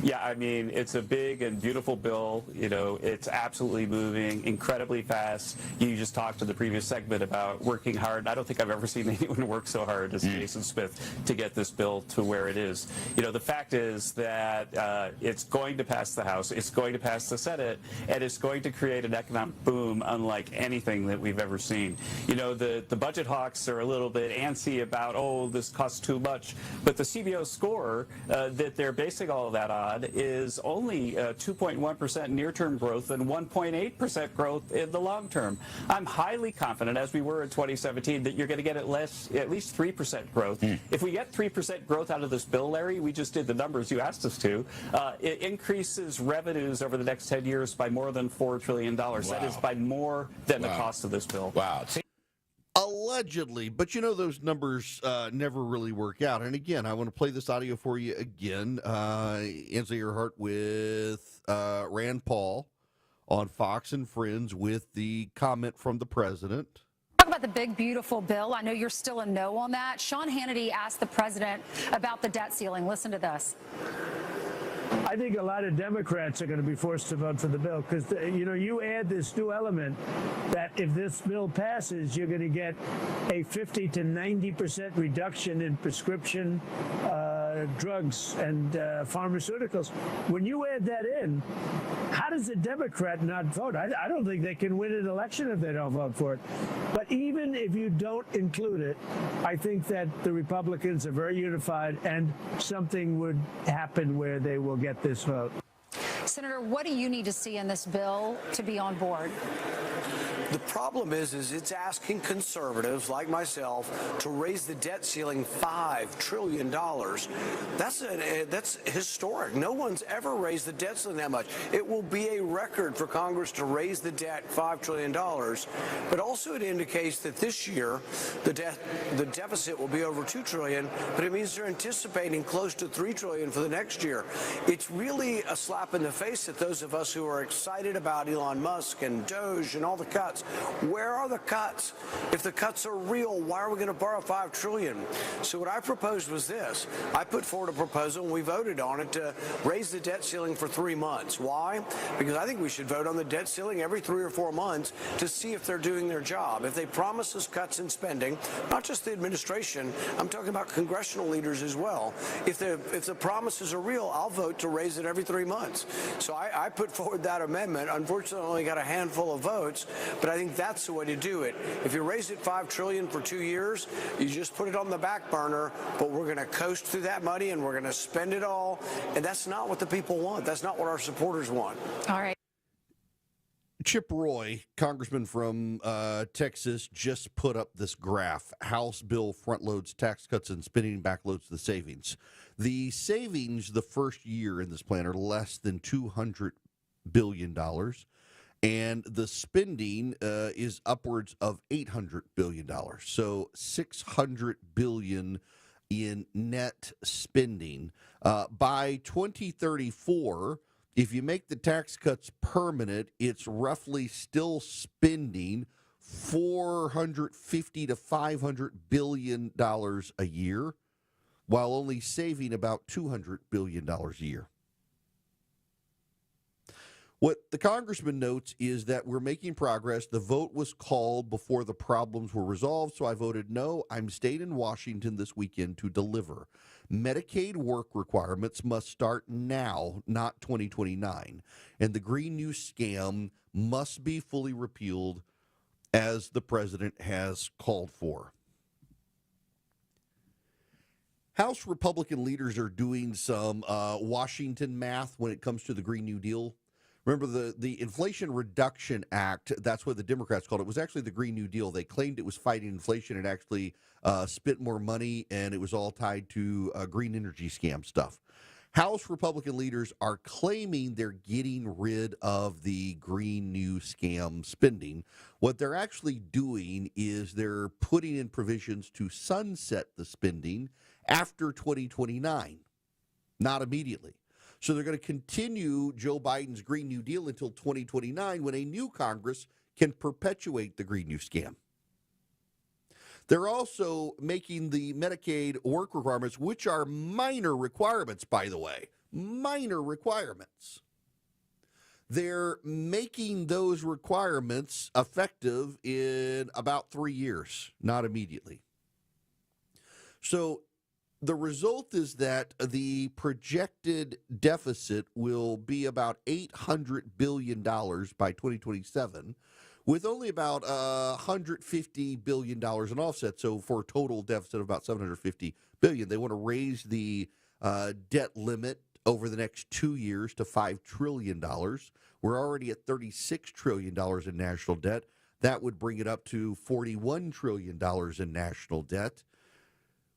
Yeah, I mean, it's a big and beautiful bill. You know, it's absolutely moving incredibly fast. You just talked to the previous segment about working hard. I don't think I've ever seen anyone work so hard as Jason Smith to get this bill to where it is. You know, the fact is that it's going to pass the House, it's going to pass the Senate, and it's going to create an economic boom unlike anything that we've ever seen. You know, the budget hawks are a little bit antsy about, oh, this costs too much. But the CBO score that they're basing all of that on is only 2.1% near-term growth and 1.8% growth in the long term. I'm highly confident, as we were in 2017, that you're going to get at least 3% growth. If we get 3% growth out of this bill, Larry, we just did the numbers you asked us to, it increases revenues over the next 10 years by more than $4 trillion. Wow. That is by more than the cost of this bill. Wow. Allegedly, but you know those numbers never really work out. And again, I want to play this audio for you again. Ansel Earhart with Rand Paul on Fox and Friends with the comment from the president. Talk about the big, beautiful bill. I know you're still a no on that. Sean Hannity asked the president about the debt ceiling. Listen to this. I think a lot of Democrats are going to be forced to vote for the bill because, you know, you add this new element that if this bill passes, you're going to get a 50 to 90% reduction in prescription drugs and pharmaceuticals. When you add that in, how does a Democrat not vote? I don't think they can win an election if they don't vote for it. But even if you don't include it, I think that the Republicans are very unified and something would happen where they will get this vote. Senator, what do you need to see in this bill to be on board? The problem is it's asking conservatives like myself to raise the debt ceiling $5 trillion. That's historic. No one's ever raised the debt ceiling that much. It will be a record for Congress to raise the debt $5 trillion. But also it indicates that this year the deficit will be over $2 trillion, but it means they're anticipating close to $3 trillion for the next year. It's really a slap in the face that those of us who are excited about Elon Musk and Doge and all the cuts cuts. Where are the cuts? If the cuts are real, why are we going to borrow $5 trillion? So what I proposed was this. I put forward a proposal, and we voted on it, to raise the debt ceiling for 3 months. Why? Because I think we should vote on the debt ceiling every 3 or 4 months to see if they're doing their job. If they promise us cuts in spending, not just the administration, I'm talking about congressional leaders as well. If the promises are real, I'll vote to raise it every 3 months. So I put forward that amendment. Unfortunately, I only got a handful of votes, but I think that's the way to do it. If you raise it $5 trillion for 2 years, you just put it on the back burner, but we're going to coast through that money and we're going to spend it all. And that's not what the people want. That's not what our supporters want. All right. Chip Roy, congressman from Texas, just put up this graph. House bill front loads tax cuts and spending, backloads the savings. The savings the first year in this plan are less than $200 billion, and the spending is upwards of $800 billion. So $600 billion in net spending. By 2034, if you make the tax cuts permanent, it's roughly still spending $450 to $500 billion a year, while only saving about $200 billion a year. What the congressman notes is that we're making progress. The vote was called before the problems were resolved, so I voted no. I'm staying in Washington this weekend to deliver. Medicaid work requirements must start now, not 2029. And the Green New Scam must be fully repealed, as the president has called for. House Republican leaders are doing some Washington math when it comes to the Green New Deal. Remember, the Inflation Reduction Act, that's what the Democrats called it, was actually the Green New Deal. They claimed it was fighting inflation and actually spent more money, and it was all tied to green energy scam stuff. House Republican leaders are claiming they're getting rid of the Green New Scam spending. What they're actually doing is they're putting in provisions to sunset the spending after 2029, not immediately. So they're going to continue Joe Biden's Green New Deal until 2029, when a new Congress can perpetuate the Green New Scam. They're also making the Medicaid work requirements, which are minor requirements, by the way, minor requirements. They're making those requirements effective in about 3 years, not immediately. So the result is that the projected deficit will be about $800 billion by 2027, with only about $150 billion in offset. So for a total deficit of about $750 billion, they want to raise the debt limit over the next 2 years to $5 trillion. We're already at $36 trillion in national debt. That would bring it up to $41 trillion in national debt,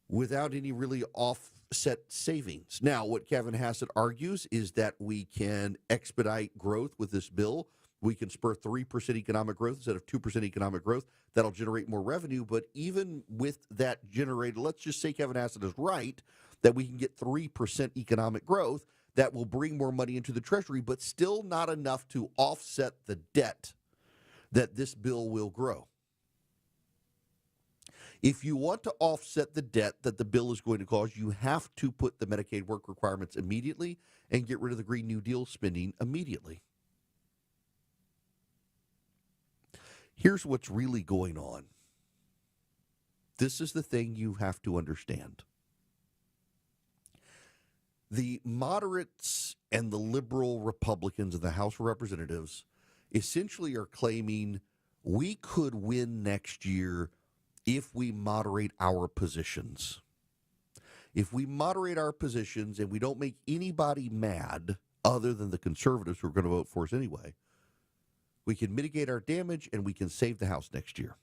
without any really offset savings. Now, what Kevin Hassett argues is that we can expedite growth with this bill. We can spur 3% economic growth instead of 2% economic growth. That'll generate more revenue. But even with that generated, let's just say Kevin Hassett is right, that we can get 3% economic growth. That will bring more money into the Treasury, but still not enough to offset the debt that this bill will grow. If you want to offset the debt that the bill is going to cause, you have to put the Medicaid work requirements immediately and get rid of the Green New Deal spending immediately. Here's what's really going on. This is the thing you have to understand. The moderates and the liberal Republicans in the House of Representatives essentially are claiming we could win next year if we moderate our positions. If we moderate our positions and we don't make anybody mad other than the conservatives who are going to vote for us anyway, we can mitigate our damage and we can save the House next year.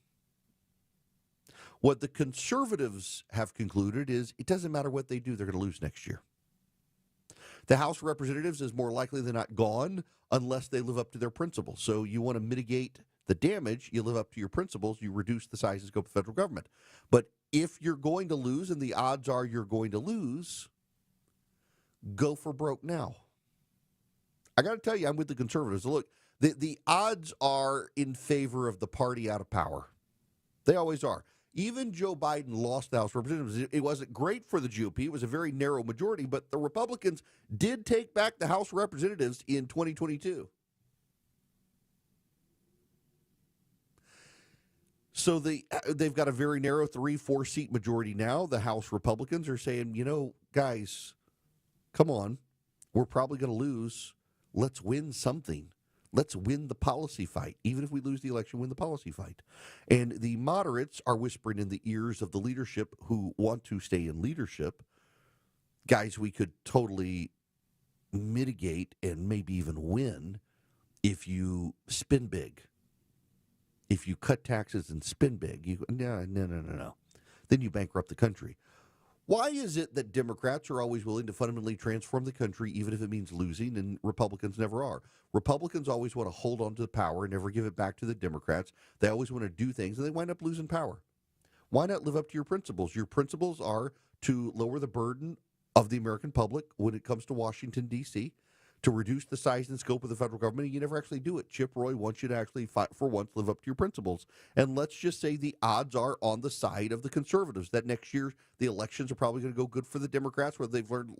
What the conservatives have concluded is it doesn't matter what they do, they're going to lose next year. The House of Representatives is more likely than not gone unless they live up to their principles. So you want to mitigate the damage, you live up to your principles, you reduce the size and scope of federal government. But if you're going to lose, and the odds are you're going to lose, go for broke now. I got to tell you, I'm with the conservatives. Look, The odds are in favor of the party out of power. They always are. Even Joe Biden lost the House of Representatives. It wasn't great for the GOP. It was a very narrow majority, but the Republicans did take back the House of Representatives in 2022. So they've got a very narrow 3-4 seat majority now. The House Republicans are saying, guys, come on. We're probably going to lose. Let's win something. Let's win the policy fight. Even if we lose the election, win the policy fight. And the moderates are whispering in the ears of the leadership who want to stay in leadership. Guys, we could totally mitigate and maybe even win if you spin big. If you cut taxes and spin big. No. Then you bankrupt the country. Why is it that Democrats are always willing to fundamentally transform the country, even if it means losing, and Republicans never are? Republicans always want to hold on to the power and never give it back to the Democrats. They always want to do things, and they wind up losing power. Why not live up to your principles? Your principles are to lower the burden of the American public when it comes to Washington, D.C., to reduce the size and scope of the federal government, and you never actually do it. Chip Roy wants you to actually, for once, live up to your principles. And let's just say the odds are on the side of the conservatives, that next year the elections are probably going to go good for the Democrats, whether they've learned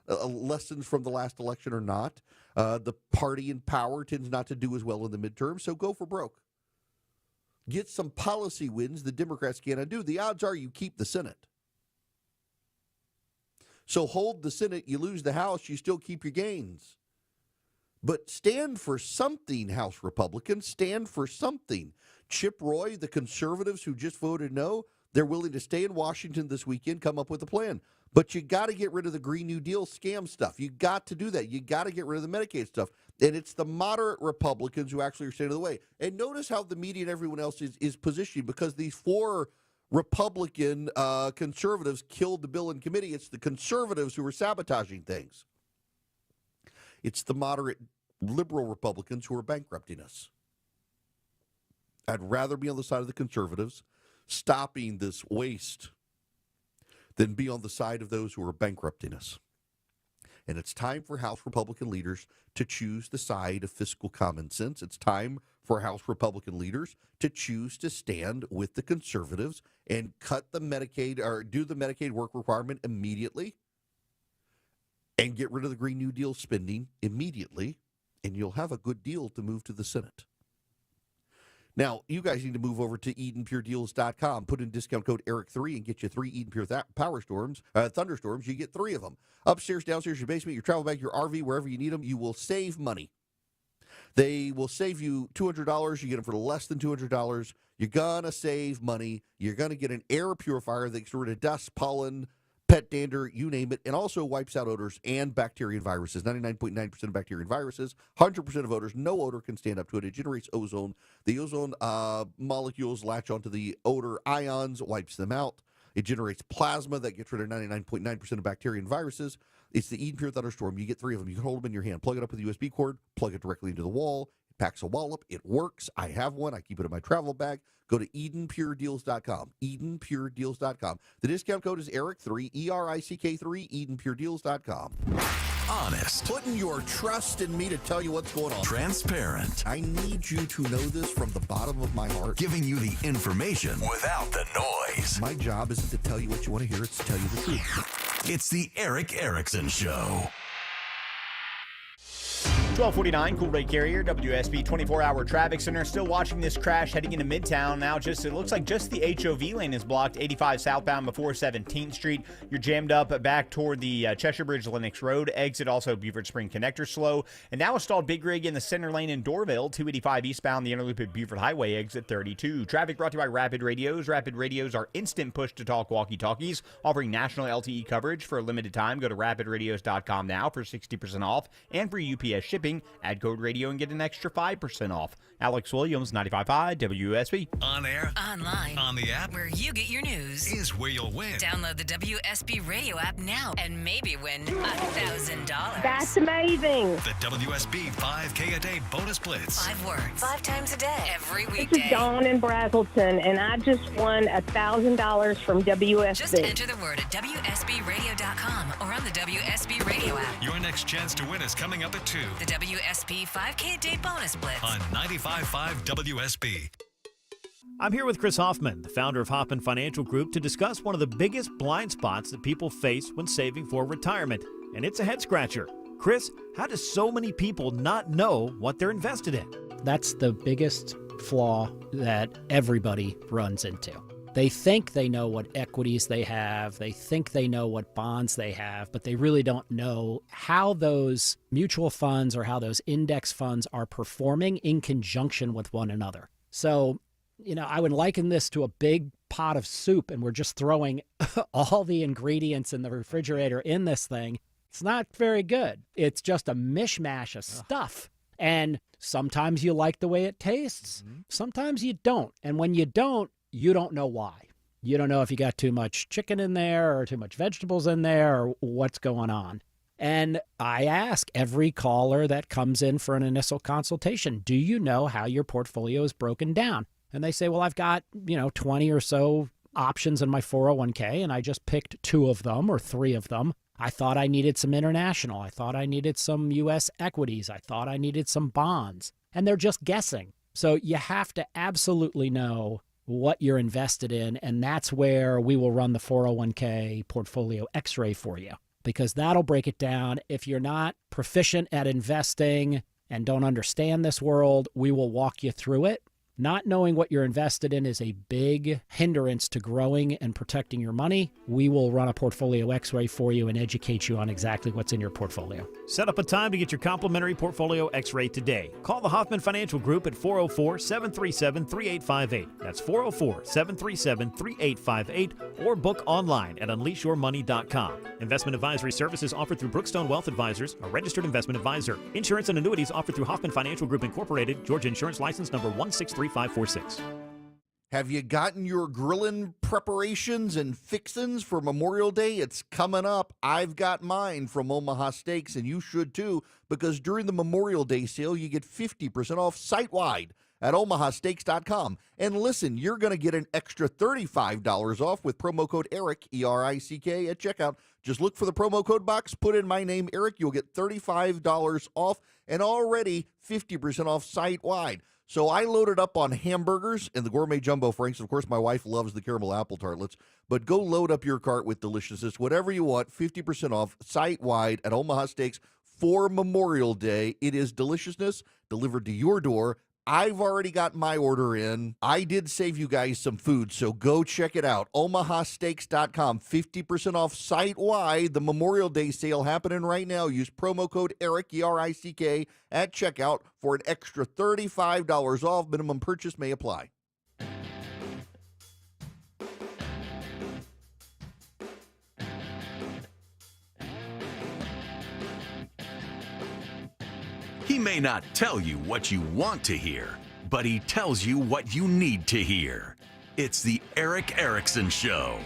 lessons from the last election or not. The party in power tends not to do as well in the midterms, so go for broke. Get some policy wins the Democrats cannot do. The odds are you keep the Senate. So hold the Senate, you lose the House, you still keep your gains. But stand for something, House Republicans. Stand for something. Chip Roy, the conservatives who just voted no, they're willing to stay in Washington this weekend, come up with a plan. But you got to get rid of the Green New Deal scam stuff. You got to do that. You got to get rid of the Medicaid stuff. And it's the moderate Republicans who actually are standing in the way. And notice how the media and everyone else is positioning, because these 4 Republican conservatives killed the bill in committee. It's the conservatives who are sabotaging things. It's the moderate liberal Republicans who are bankrupting us. I'd rather be on the side of the conservatives stopping this waste than be on the side of those who are bankrupting us. And it's time for House Republican leaders to choose the side of fiscal common sense. It's time for House Republican leaders to choose to stand with the conservatives and cut the Medicaid, or do the Medicaid work requirement immediately, and get rid of the Green New Deal spending immediately, and you'll have a good deal to move to the Senate. Now, you guys need to move over to EdenPureDeals.com. Put in discount code ERIC3 and get you 3 Eden Pure thunderstorms. You get 3 of them. Upstairs, downstairs, your basement, your travel bag, your RV, wherever you need them, you will save money. They will save you $200. You get them for less than $200. You're going to save money. You're going to get an air purifier that gets rid of dust, pollen, pet dander, you name it, and also wipes out odors and bacteria and viruses. 99.9% of bacteria and viruses, 100% of odors. No odor can stand up to it. It generates ozone. The ozone molecules latch onto the odor ions, wipes them out. It generates plasma that gets rid of 99.9% of bacteria and viruses. It's the Eden Pure Thunderstorm. You get 3 of them. You can hold them in your hand. Plug it up with a USB cord. Plug it directly into the wall. It packs a wallop. It works. I have one. I keep it in my travel bag. Go to EdenPureDeals.com. EdenPureDeals.com. The discount code is ERIC3, ERICK3, EdenPureDeals.com. Honest. Putting your trust in me to tell you what's going on. Transparent. I need you to know this from the bottom of my heart. Giving you the information without the noise. My job isn't to tell you what you want to hear, it's to tell you the truth. It's the Eric Erickson Show. 1249, Cool Ray Carrier, WSB 24-hour traffic center. Still watching this crash heading into Midtown. Now it looks like just the HOV lane is blocked. 85 southbound before 17th Street. You're jammed up back toward the Cheshire Bridge, Lennox Road exit. Also, Beaufort Spring connector slow. And now a stalled Big Rig in the center lane in Dorville. 285 eastbound, the inner loop at Beaufort Highway, exit 32. Traffic brought to you by Rapid Radios. Rapid Radios are instant push-to-talk walkie-talkies, offering national LTE coverage for a limited time. Go to RapidRadios.com now for 60% off and free UPS shipping. Add code radio and get an extra 5% off. Alex Williams, 95.5 WSB. On air, online, on the app, where you get your news, is where you'll win. Download the WSB radio app now and maybe win $1,000. That's amazing. The WSB 5K a day bonus blitz. 5 words, 5 times a day, every weekday. This is Dawn in Brazelton, and I just won $1,000 from WSB. Just enter the word at WSBradio.com or on the WSB radio app. Your next chance to win is coming up at 2. The WSB 5K a Day Bonus Blitz on 95.5 WSB. I'm here with Chris Hoffman, the founder of Hoffman Financial Group, to discuss one of the biggest blind spots that people face when saving for retirement, and it's a head-scratcher. Chris, how do so many people not know what they're invested in? That's the biggest flaw that everybody runs into. They think they know what equities they have, they think they know what bonds they have, but they really don't know how those mutual funds or how those index funds are performing in conjunction with one another. So, I would liken this to a big pot of soup, and we're just throwing all the ingredients in the refrigerator in this thing. It's not very good. It's just a mishmash of stuff. And sometimes you like the way it tastes. Sometimes you don't. And when you don't know why. You don't know if you got too much chicken in there or too much vegetables in there or what's going on. And I ask every caller that comes in for an initial consultation, do you know how your portfolio is broken down? And they say, well, I've got, 20 or so options in my 401k, and I just picked 2 of them or 3 of them. I thought I needed some international. I thought I needed some U.S. equities. I thought I needed some bonds. And they're just guessing. So you have to absolutely know what you're invested in, and that's where we will run the 401k portfolio x-ray for you, because that'll break it down. If you're not proficient at investing and don't understand this world, we will walk you through it. Not knowing what you're invested in is a big hindrance to growing and protecting your money. We will run a portfolio x-ray for you and educate you on exactly what's in your portfolio. Set up a time to get your complimentary portfolio x-ray today. Call the Hoffman Financial Group at 404-737-3858. That's 404-737-3858, or book online at unleashyourmoney.com. Investment advisory services offered through Brookstone Wealth Advisors, a registered investment advisor. Insurance and annuities offered through Hoffman Financial Group Incorporated, Georgia Insurance License number 163546. Have you gotten your grilling preparations and fixins for Memorial Day? It's coming up. I've got mine from Omaha Steaks, and you should too, because during the Memorial Day sale, you get 50% off site-wide at omahasteaks.com. And listen, you're going to get an extra $35 off with promo code ERIC, E-R-I-C-K, at checkout. Just look for the promo code box, put in my name, Eric. You'll get $35 off and already 50% off site-wide. So I loaded up on hamburgers and the gourmet jumbo franks. Of course, my wife loves the caramel apple tartlets. But go load up your cart with deliciousness, whatever you want, 50% off site-wide at Omaha Steaks for Memorial Day. It is deliciousness delivered to your door. I've already got my order in. I did save you guys some food, so go check it out. omahasteaks.com, 50% off site-wide. The Memorial Day sale happening right now. Use promo code ERIC, E-R-I-C-K, at checkout for an extra $35 off. Minimum purchase may apply. He may not tell you what you want to hear, but he tells you what you need to hear. It's the Eric Erickson Show.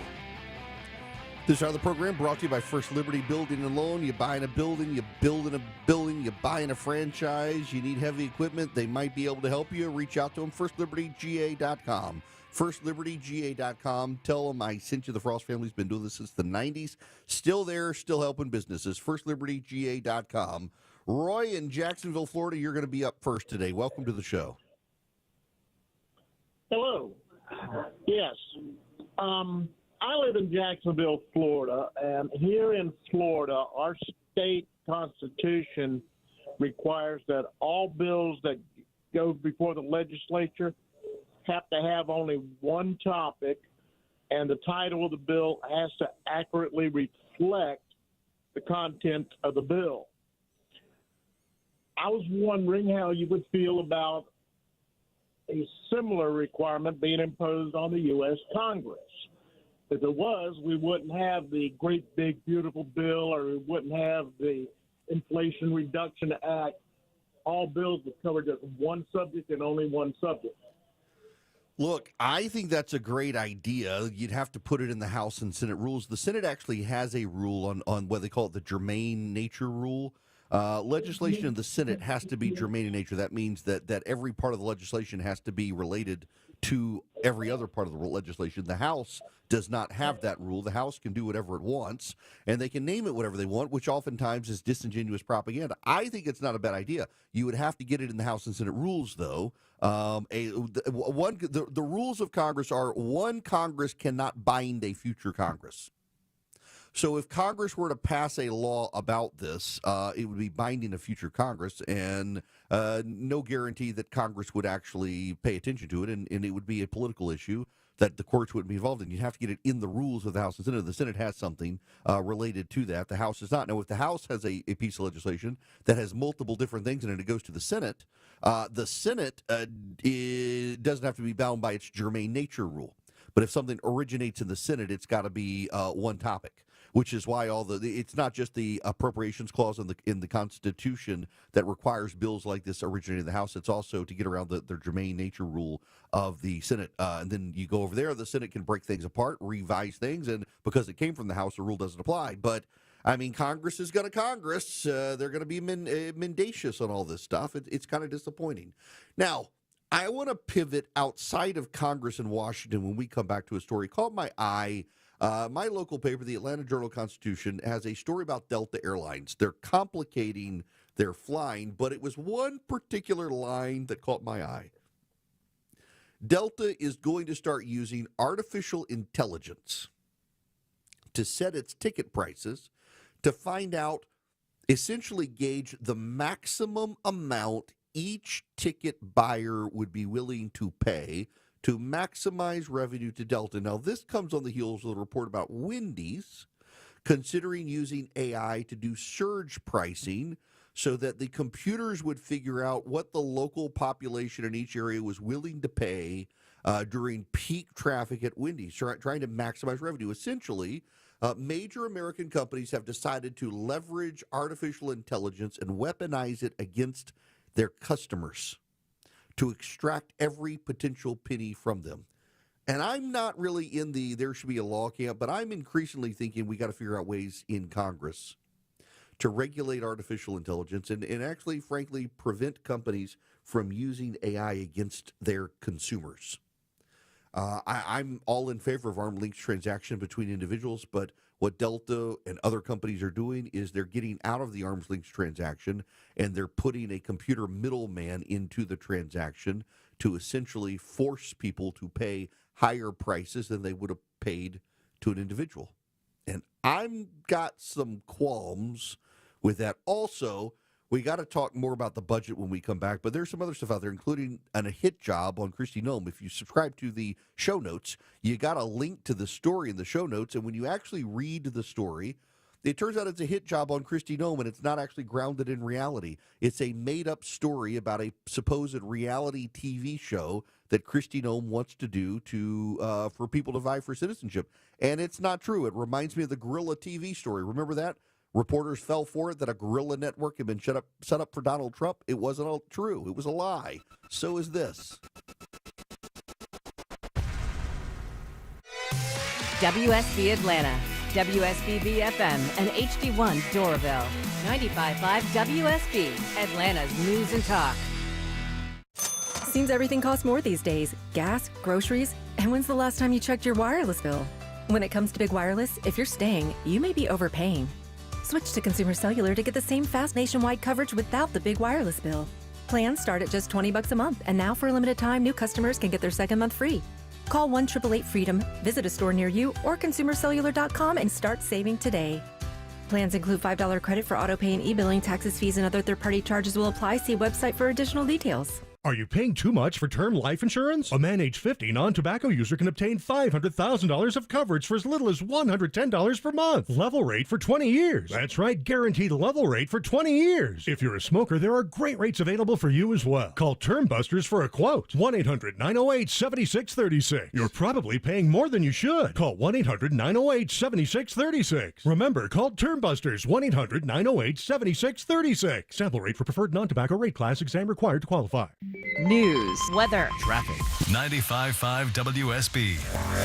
This hour of the program brought to you by First Liberty Building and Loan. You buying a building, you building a building, you buying a franchise, you need heavy equipment, they might be able to help you. Reach out to them, FirstLibertyGA.com. FirstLibertyGA.com. Tell them I sent you. The Frost family's been doing this since the 90s. Still there, still helping businesses. FirstLibertyGA.com. Roy in Jacksonville, Florida, you're going to be up first today. Welcome to the show. Hello. Yes. I live in Jacksonville, Florida, and here in Florida, our state constitution requires that all bills that go before the legislature have to have only one topic, and the title of the bill has to accurately reflect the content of the bill. I was wondering how you would feel about a similar requirement being imposed on the U.S. Congress. If it was, we wouldn't have the great big beautiful bill, or we wouldn't have the Inflation Reduction Act. All bills would cover just one subject and only one subject. Look, I think that's a great idea. You'd have to put it in the House and Senate rules. The Senate actually has a rule on what they call it the germane nature rule. Legislation in the Senate has to be germane in nature. That means that every part of the legislation has to be related to every other part of the legislation. The House does not have that rule. The House can do whatever it wants, and they can name it whatever they want, which oftentimes is disingenuous propaganda. I think it's not a bad idea. You would have to get it in the House and Senate rules, though. The rules of Congress are one Congress cannot bind a future Congress. So if Congress were to pass a law about this, it would be binding a future Congress, and no guarantee that Congress would actually pay attention to it, and it would be a political issue that the courts wouldn't be involved in. You'd have to get it in the rules of the House and Senate. The Senate has something related to that. The House does not. Now, if the House has a piece of legislation that has multiple different things in it, it goes to the Senate. The Senate doesn't have to be bound by its germane nature rule. But if something originates in the Senate, it's got to be one topic, which is why it's not just the appropriations clause in the Constitution that requires bills like this originating in the House. It's also to get around the germane nature rule of the Senate. And then you go over there, the Senate can break things apart, revise things, and because it came from the House, the rule doesn't apply. But I mean, Congress is going to Congress. They're going to be mendacious on all this stuff. It's kind of disappointing. Now, I want to pivot outside of Congress in Washington when we come back to a story caught my eye. My local paper, the Atlanta Journal-Constitution, has a story about Delta Airlines. They're complicating their flying, but it was one particular line that caught my eye. Delta is going to start using artificial intelligence to set its ticket prices to find out, essentially gauge the maximum amount each ticket buyer would be willing to pay to maximize revenue to Delta. Now, this comes on the heels of the report about Wendy's considering using AI to do surge pricing so that the computers would figure out what the local population in each area was willing to pay during peak traffic at Wendy's, trying to maximize revenue. Essentially, major American companies have decided to leverage artificial intelligence and weaponize it against their customers to extract every potential penny from them. And I'm not really in there should be a law camp, but I'm increasingly thinking we got to figure out ways in Congress to regulate artificial intelligence and actually, frankly, prevent companies from using AI against their consumers. I'm all in favor of arm's length transaction between individuals, but what Delta and other companies are doing is they're getting out of the arm's length transaction and they're putting a computer middleman into the transaction to essentially force people to pay higher prices than they would have paid to an individual. And I've got some qualms with that. Also, we got to talk more about the budget when we come back, but there's some other stuff out there, including a hit job on Kristi Noem. If you subscribe to the show notes, you got a link to the story in the show notes, and when you actually read the story, it turns out it's a hit job on Kristi Noem, and it's not actually grounded in reality. It's a made-up story about a supposed reality TV show that Kristi Noem wants to do for people to vie for citizenship, and it's not true. It reminds me of the Guerrilla TV story. Remember that? Reporters fell for it that a guerrilla network had been set up for Donald Trump. It wasn't all true. It was a lie. So is this. WSB Atlanta, WSBB FM, and HD1 Doraville. 95.5 WSB, Atlanta's news and talk. Seems everything costs more these days. Gas, groceries, and when's the last time you checked your wireless bill? When it comes to big wireless, if you're staying, you may be overpaying. Switch to Consumer Cellular to get the same fast nationwide coverage without the big wireless bill. Plans start at just $20 a month, and now for a limited time, new customers can get their second month free. Call 1-888-FREEDOM, visit a store near you, or consumercellular.com and start saving today. Plans include $5 credit for auto pay and e-billing. Taxes, fees, and other third-party charges will apply. See website for additional details. Are you paying too much for term life insurance? A man age 50 non-tobacco user can obtain $500,000 of coverage for as little as $110 per month. Level rate for 20 years. That's right, guaranteed level rate for 20 years. If you're a smoker, there are great rates available for you as well. Call Term Busters for a quote. 1-800-908-7636. You're probably paying more than you should. Call 1-800-908-7636. Remember, call Term Busters. 1-800-908-7636. Sample rate for preferred non-tobacco rate class. Exam required to qualify. News, weather, traffic. 95.5 WSB,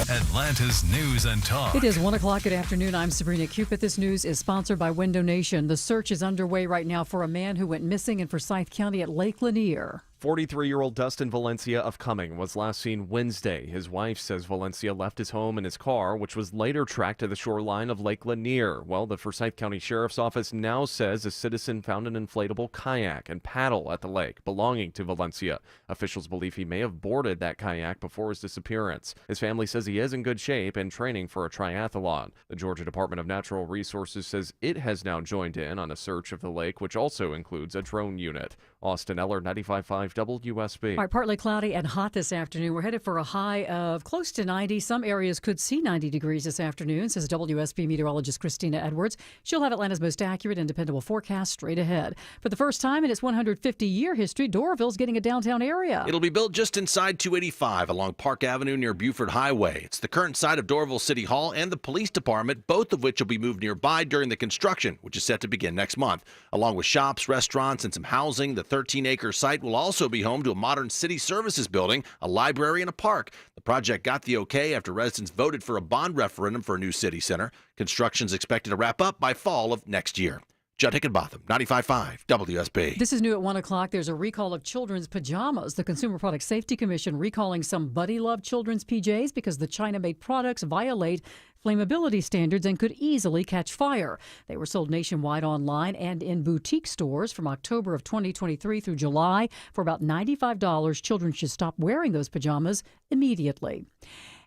Atlanta's news and talk. It is 1 o'clock good afternoon. I'm Sabrina Cupid. This news is sponsored by Window Nation. The search is underway right now for a man who went missing in Forsyth County at Lake Lanier. 43-year-old Dustin Valencia of Cumming was last seen Wednesday. His wife says Valencia left his home in his car, which was later tracked to the shoreline of Lake Lanier. Well, the Forsyth County Sheriff's Office now says a citizen found an inflatable kayak and paddle at the lake belonging to Valencia. Officials believe he may have boarded that kayak before his disappearance. His family says he is in good shape and training for a triathlon. The Georgia Department of Natural Resources says it has now joined in on a search of the lake, which also includes a drone unit. Austin Eller, 95.5 WSB. All right, partly cloudy and hot this afternoon. We're headed for a high of close to 90. Some areas could see 90 degrees this afternoon, says WSB meteorologist Christina Edwards. She'll have Atlanta's most accurate and dependable forecast straight ahead. For the first time in its 150-year history, Doraville's getting a downtown area. It'll be built just inside 285 along Park Avenue near Buford Highway. It's the current site of Doraville City Hall and the police department, both of which will be moved nearby during the construction, which is set to begin next month. Along with shops, restaurants, and some housing, the 13-acre site will also be home to a modern city services building, a library, and a park. The project got the okay after residents voted for a bond referendum for a new city center. Construction's expected to wrap up by fall of next year. Judd Hickenbotham, 95.5 WSB. This is new at 1 o'clock. There's a recall of children's pajamas. The Consumer Product Safety Commission recalling some Buddy Love children's PJs because the China-made products violate flammability standards and could easily catch fire. They were sold nationwide online and in boutique stores from October of 2023 through July. For about $95, children should stop wearing those pajamas immediately.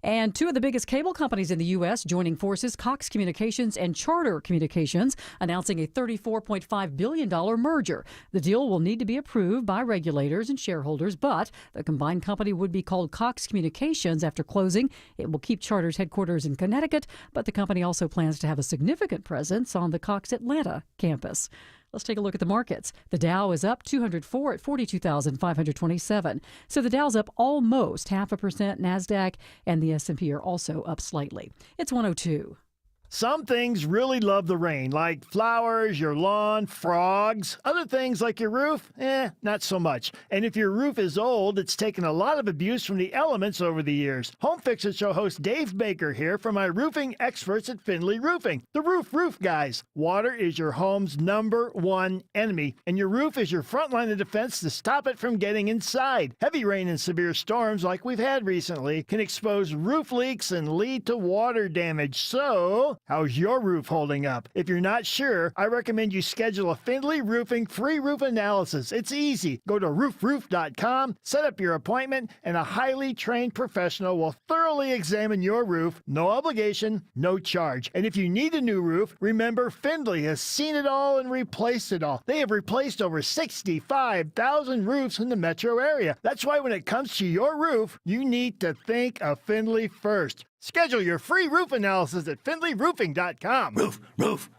And two of the biggest cable companies in the U.S. joining forces, Cox Communications and Charter Communications, announcing a $34.5 billion merger. The deal will need to be approved by regulators and shareholders, but the combined company would be called Cox Communications after closing. It will keep Charter's headquarters in Connecticut, but the company also plans to have a significant presence on the Cox Atlanta campus. Let's take a look at the markets. The Dow is up 204 at 42,527. So the Dow's up almost 0.5%. NASDAQ and the S&P are also up slightly. It's 102. Some things really love the rain, like flowers, your lawn, frogs. Other things like your roof, not so much. And if your roof is old, it's taken a lot of abuse from the elements over the years. Home Fixer Show host Dave Baker here from my roofing experts at Findlay Roofing, the roof guys. Water is your home's #1 enemy, and your roof is your front line of defense to stop it from getting inside. Heavy rain and severe storms like we've had recently can expose roof leaks and lead to water damage. So, how's your roof holding up? If you're not sure, I recommend you schedule a Findlay Roofing free roof analysis. It's easy. Go to roofroof.com, set up your appointment, and a highly trained professional will thoroughly examine your roof. No obligation, no charge. And if you need a new roof, remember Findlay has seen it all and replaced it all. They have replaced over 65,000 roofs in the metro area. That's why when it comes to your roof, you need to think of Findlay first. Schedule your free roof analysis at FindlayRoofing.com. Roof.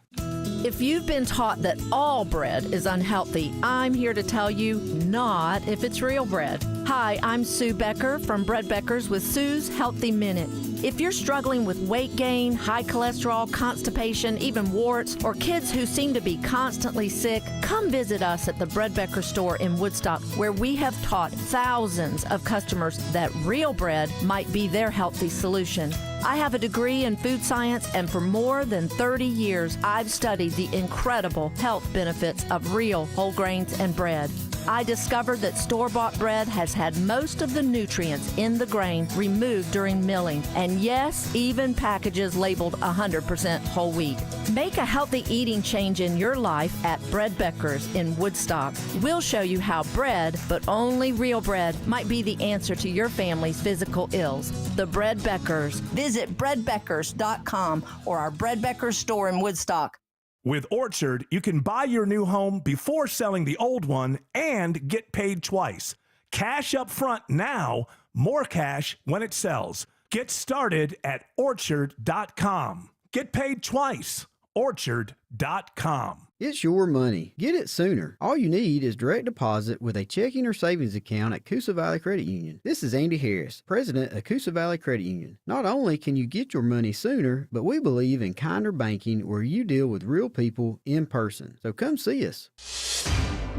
If you've been taught that all bread is unhealthy, I'm here to tell you not if it's real bread. Hi, I'm Sue Becker from Bread Beckers with Sue's Healthy Minute. If you're struggling with weight gain, high cholesterol, constipation, even warts, or kids who seem to be constantly sick, come visit us at the Bread Becker store in Woodstock, where we have taught thousands of customers that real bread might be their healthy solution. I have a degree in food science, and for more than 30 years, I've studied the incredible health benefits of real whole grains and bread. I discovered that store-bought bread has had most of the nutrients in the grain removed during milling, and yes, even packages labeled 100% whole wheat. Make a healthy eating change in your life at Bread Beckers in Woodstock. We'll show you how bread, but only real bread, might be the answer to your family's physical ills. The Bread Beckers. Visit breadbeckers.com or our Bread Beckers store in Woodstock. With Orchard, you can buy your new home before selling the old one and get paid twice. Cash up front now, more cash when it sells. Get started at Orchard.com. Get paid twice. Orchard.com. It's your money. Get it sooner. All you need is direct deposit with a checking or savings account at Coosa Valley Credit Union. This is Andy Harris, president of Coosa Valley Credit Union. Not only can you get your money sooner, but we believe in kinder banking where you deal with real people in person. So come see us.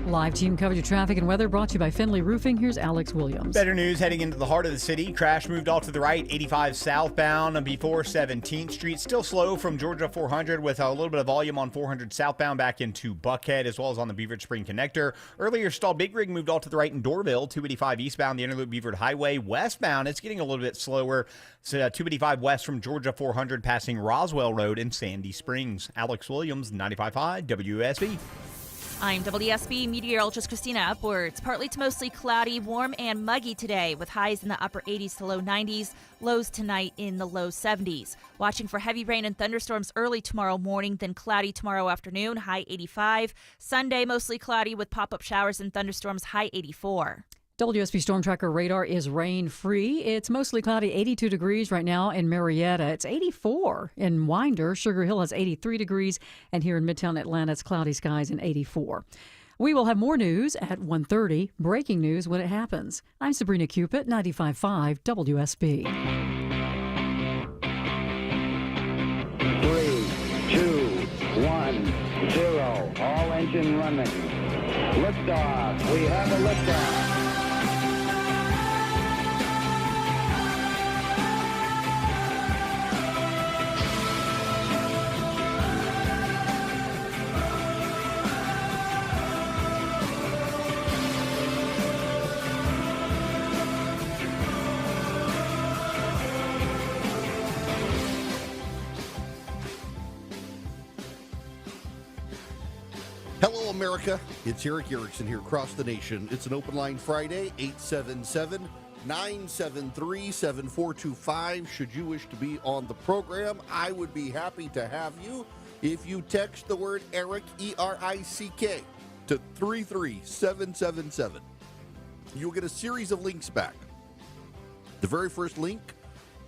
Live team coverage of traffic and weather brought to you by Finley Roofing. Here's Alex Williams. Better news heading into the heart of the city. Crash moved off to the right, 85 southbound before 17th Street. Still slow from Georgia 400 with a little bit of volume on 400 southbound back into Buckhead as well as on the Beaver Spring Connector. Earlier stalled Big Rig moved off to the right in Doraville, 285 eastbound, the Interloop Beaver Highway. Westbound, it's getting a little bit slower. So 285 west from Georgia 400 passing Roswell Road in Sandy Springs. Alex Williams, 95.5 WSB. I'm WSB meteorologist Christina Upwards. Partly to mostly cloudy, warm and muggy today with highs in the upper 80s to low 90s, lows tonight in the low 70s. Watching for heavy rain and thunderstorms early tomorrow morning, then cloudy tomorrow afternoon, high 85. Sunday, mostly cloudy with pop-up showers and thunderstorms, high 84. WSB Storm Tracker radar is rain-free. It's mostly cloudy, 82 degrees right now in Marietta. It's 84 in Winder. Sugar Hill has 83 degrees. And here in Midtown Atlanta, it's cloudy skies and 84. We will have more news at 1:30. Breaking news when it happens. I'm Sabrina Cupid, 95.5 WSB. 3, 2, 1, 0. All engine running. Liftoff. We have a liftoff. Hello, America. It's Eric Erickson here across the nation. It's an open line Friday, 877-973-7425. Should you wish to be on the program, I would be happy to have you if you text the word Eric, E-R-I-C-K, to 33777. You'll get a series of links back. The very first link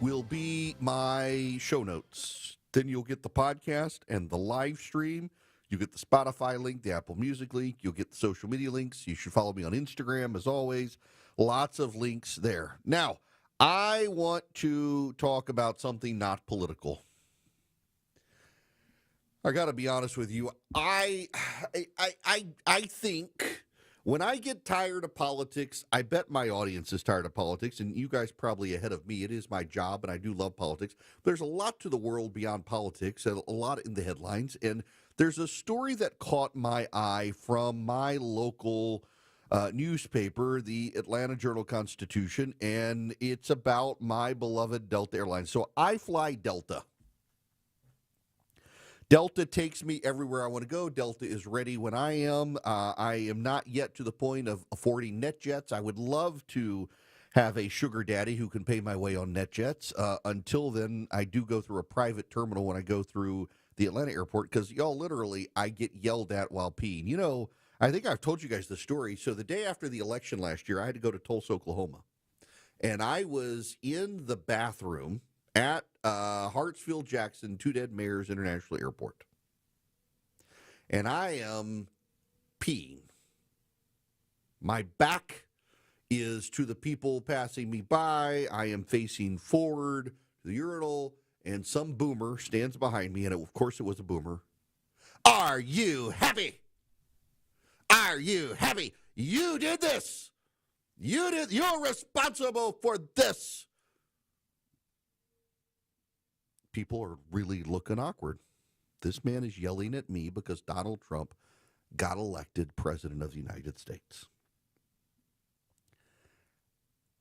will be my show notes. Then you'll get the podcast and the live stream. You get the Spotify link, the Apple Music link. You'll get the social media links. You should follow me on Instagram, as always. Lots of links there. Now, I want to talk about something not political. I got to be honest with you. I think when I get tired of politics, I bet my audience is tired of politics, and you guys probably ahead of me. It is my job, and I do love politics. There's a lot to the world beyond politics, and a lot in the headlines, and there's a story that caught my eye from my local newspaper, the Atlanta Journal-Constitution, and it's about my beloved Delta Airlines. So I fly Delta. Delta takes me everywhere I want to go. Delta is ready when I am. I am not yet to the point of affording NetJets. I would love to have a sugar daddy who can pay my way on NetJets. Until then, I do go through a private terminal when I go through the Atlanta airport, because y'all, literally, I get yelled at while peeing. You know, I think I've told you guys the story. So the day after the election last year, I had to go to Tulsa, Oklahoma. And I was in the bathroom at Hartsfield-Jackson, Two Dead Mayors International Airport. And I am peeing. My back is to the people passing me by. I am facing forward to the urinal. And some boomer stands behind me, and of course it was a boomer. Are you happy? Are you happy? You did this. You're responsible for this. People are really looking awkward. This man is yelling at me because Donald Trump got elected president of the United States.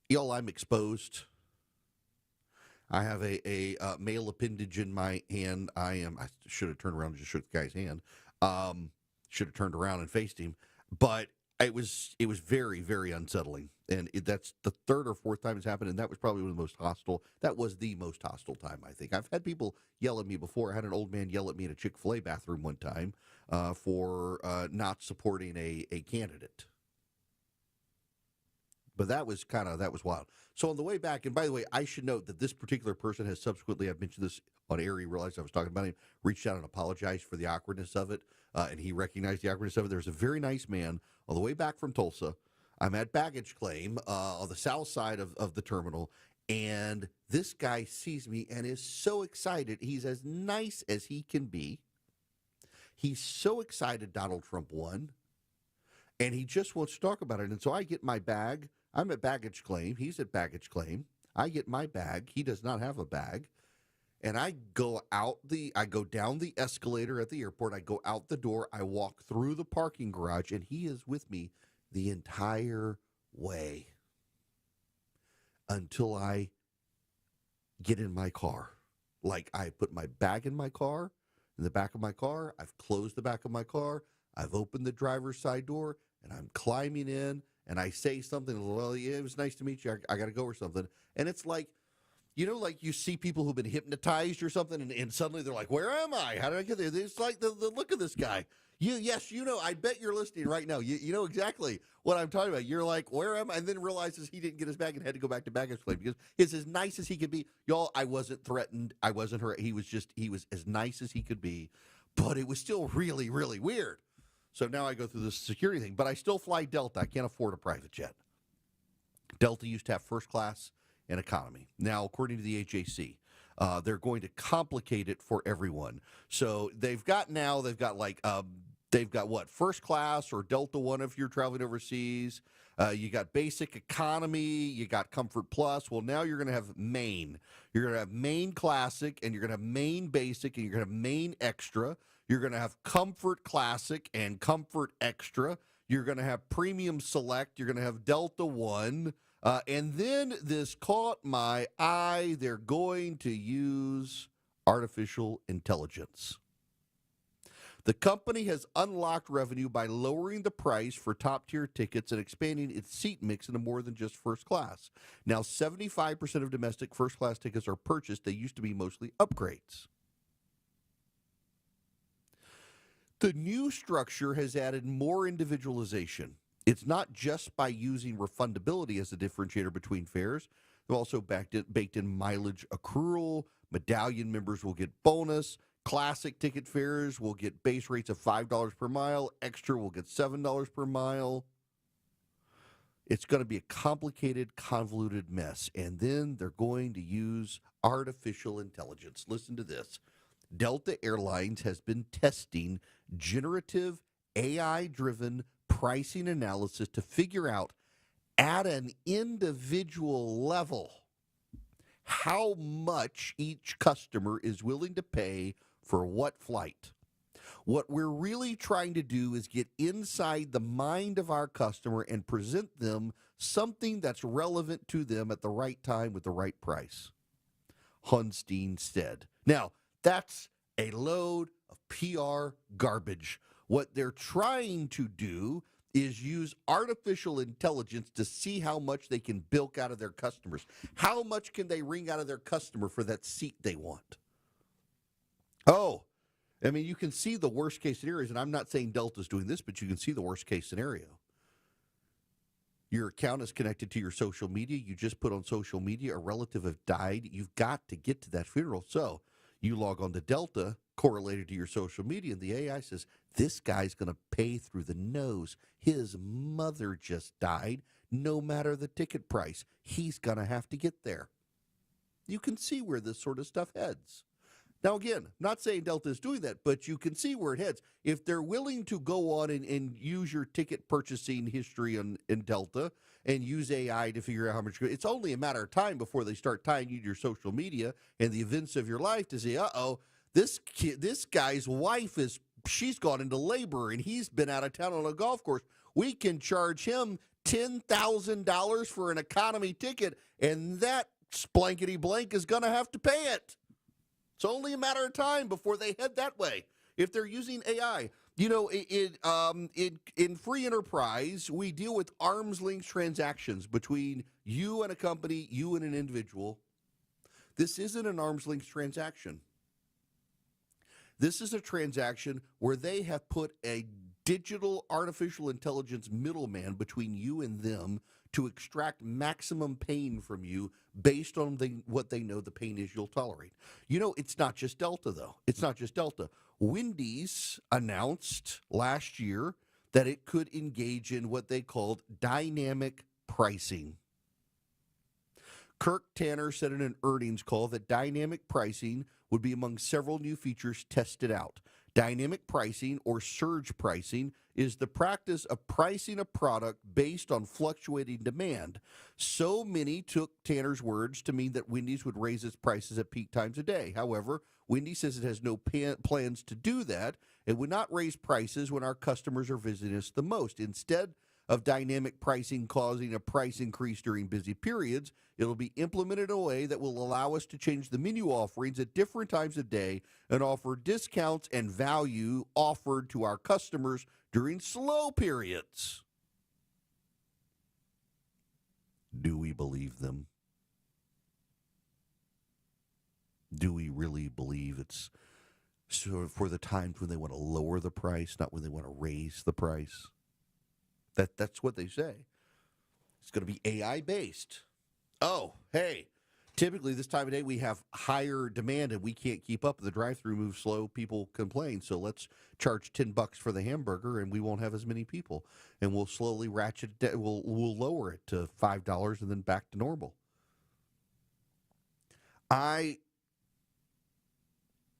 Y'all, I'm exposed. I have a male appendage in my hand. I should have turned around and just shook the guy's hand. Should have turned around and faced him. But it was very, very unsettling. And that's the third or fourth time it's happened, and that was probably one of the most hostile. That was the most hostile time, I think. I've had people yell at me before. I had an old man yell at me in a Chick-fil-A bathroom one time for not supporting a candidate. But that was wild. So on the way back, and by the way, I should note that this particular person has subsequently, I've mentioned this on air, he realized I was talking about him, reached out and apologized for the awkwardness of it, and he recognized the awkwardness of it. There's a very nice man on the way back from Tulsa. I'm at baggage claim on the south side of the terminal, and this guy sees me and is so excited. He's as nice as he can be. He's so excited Donald Trump won. And he just wants to talk about it. And so I get my bag. I'm at baggage claim. He's at baggage claim. I get my bag. He does not have a bag. And I go down the escalator at the airport. I go out the door. I walk through the parking garage, and he is with me the entire way until I get in my car. Like, I put my bag in my car, in the back of my car. I've closed the back of my car. I've opened the driver's side door, and I'm climbing in, and I say something, well, yeah, it was nice to meet you. I got to go or something. And it's like, like you see people who've been hypnotized or something, and suddenly they're like, where am I? How did I get there? It's like the look of this guy. I bet you're listening right now. You know exactly what I'm talking about. You're like, where am I? And then realizes he didn't get his bag and had to go back to baggage claim because it's as nice as he could be. Y'all, I wasn't threatened. I wasn't hurt. He was as nice as he could be, but it was still really, really weird. So now I go through this security thing, but I still fly Delta. I can't afford a private jet. Delta used to have first class and economy. Now, according to the HAC, they're going to complicate it for everyone. So they've got what, first class or Delta One if you're traveling overseas. You got basic economy, you got comfort plus. Well, now you're going to have main. You're going to have main classic, and you're going to have main basic, and you're going to have main extra. You're going to have comfort classic and comfort extra. You're going to have premium select. You're going to have Delta One. And then this caught my eye. They're going to use artificial intelligence. The company has unlocked revenue by lowering the price for top-tier tickets and expanding its seat mix into more than just first class. Now, 75% of domestic first-class tickets are purchased. They used to be mostly upgrades. The new structure has added more individualization. It's not just by using refundability as a differentiator between fares. They've also baked in mileage accrual. Medallion members will get bonus. Classic ticket fares will get base rates of $5 per mile. Extra will get $7 per mile. It's going to be a complicated, convoluted mess. And then they're going to use artificial intelligence. Listen to this. Delta Airlines has been testing generative AI-driven pricing analysis to figure out at an individual level how much each customer is willing to pay for what flight. What we're really trying to do is get inside the mind of our customer and present them something that's relevant to them at the right time with the right price, Hunstein said. Now, that's a load of PR garbage. What they're trying to do is use artificial intelligence to see how much they can bilk out of their customers. How much can they wring out of their customer for that seat they want? Oh, I mean, you can see the worst case scenarios, and I'm not saying Delta's doing this, but you can see the worst case scenario. Your account is connected to your social media. You just put on social media a relative have died. You've got to get to that funeral. So you log on to Delta, correlated to your social media, and the AI says, this guy's going to pay through the nose. His mother just died. No matter the ticket price, he's going to have to get there. You can see where this sort of stuff heads. Now, again, not saying Delta is doing that, but you can see where it heads. If they're willing to go on and use your ticket purchasing history in Delta and use AI to figure out how much, it's only a matter of time before they start tying you to your social media and the events of your life to say, this guy's wife she's gone into labor and he's been out of town on a golf course. We can charge him $10,000 for an economy ticket, and that blankety blank is going to have to pay it. It's only a matter of time before they head that way. If they're using AI, in free enterprise, we deal with arm's length transactions between you and a company, you and an individual. This isn't an arm's length transaction. This is a transaction where they have put a digital artificial intelligence middleman between you and them to extract maximum pain from you based on what they know the pain is you'll tolerate. It's not just Delta, though. It's not just Delta. Wendy's announced last year that it could engage in what they called dynamic pricing. Kirk Tanner said in an earnings call that dynamic pricing would be among several new features tested out. Dynamic pricing or surge pricing is the practice of pricing a product based on fluctuating demand. So many took Tanner's words to mean that Wendy's would raise its prices at peak times a day. However, Wendy's says it has no plans to do that. It would not raise prices when our customers are visiting us the most. Instead of dynamic pricing causing a price increase during busy periods, it'll be implemented in a way that will allow us to change the menu offerings at different times of day and offer discounts and value offered to our customers during slow periods. Do we believe them? Do we really believe it's sort of for the times when they want to lower the price, not when they want to raise the price? That's what they say. It's going to be AI based. Oh, hey, typically this time of day we have higher demand and we can't keep up. The drive-through moves slow. People complain. So let's charge $10 for the hamburger and we won't have as many people. And we'll slowly ratchet it. We'll lower it to $5 and then back to normal.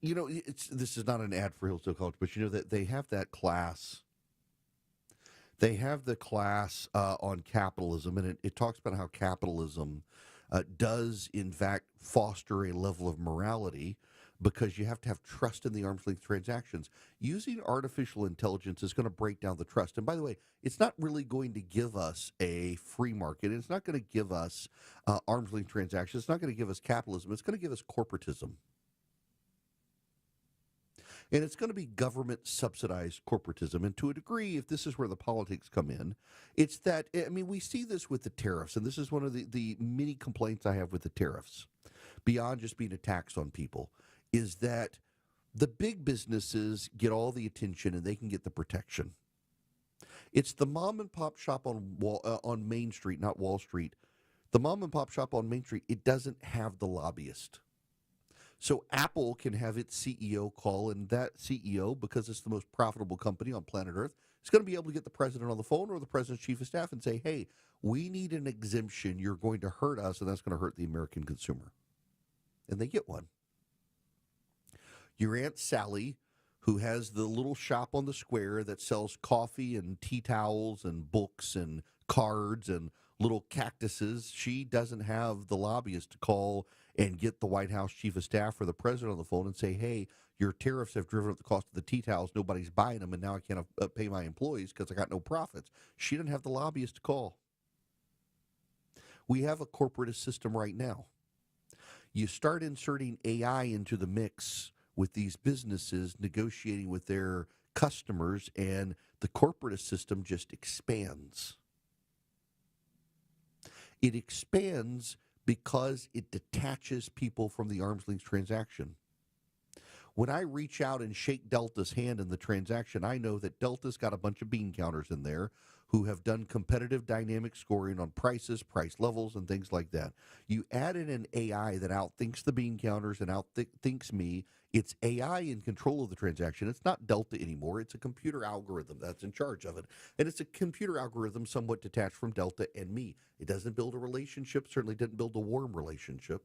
This is not an ad for Hillsdale College, but you know that they have that class. They have the class on capitalism, and it talks about how capitalism does, in fact, foster a level of morality because you have to have trust in the arm's length transactions. Using artificial intelligence is going to break down the trust. And by the way, it's not really going to give us a free market. It's not going to give us arm's length transactions. It's not going to give us capitalism. It's going to give us corporatism. And it's going to be government-subsidized corporatism. And to a degree, if this is where the politics come in, it's that, I mean, we see this with the tariffs, and this is one of the many complaints I have with the tariffs, beyond just being a tax on people, is that the big businesses get all the attention and they can get the protection. It's the mom-and-pop shop on Main Street, not Wall Street. The mom-and-pop shop on Main Street, it doesn't have the lobbyist. So Apple can have its CEO call, and that CEO, because it's the most profitable company on planet Earth, is going to be able to get the president on the phone or the president's chief of staff and say, hey, we need an exemption. You're going to hurt us, and that's going to hurt the American consumer. And they get one. Your Aunt Sally, who has the little shop on the square that sells coffee and tea towels and books and cards and little cactuses, she doesn't have the lobbyist to call and get the White House chief of staff or the president on the phone and say, hey, your tariffs have driven up the cost of the tea towels. Nobody's buying them, and now I can't pay my employees because I got no profits. She didn't have the lobbyist to call. We have a corporatist system right now. You start inserting AI into the mix with these businesses negotiating with their customers, and the corporatist system just expands. It expands because it detaches people from the arm's length transaction. When I reach out and shake Delta's hand in the transaction, I know that Delta's got a bunch of bean counters in there who have done competitive dynamic scoring on prices, price levels, and things like that. You add in an AI that outthinks the bean counters and outthinks me. It's AI in control of the transaction. It's not Delta anymore. It's a computer algorithm that's in charge of it. And it's a computer algorithm somewhat detached from Delta and me. It doesn't build a relationship, certainly didn't build a warm relationship.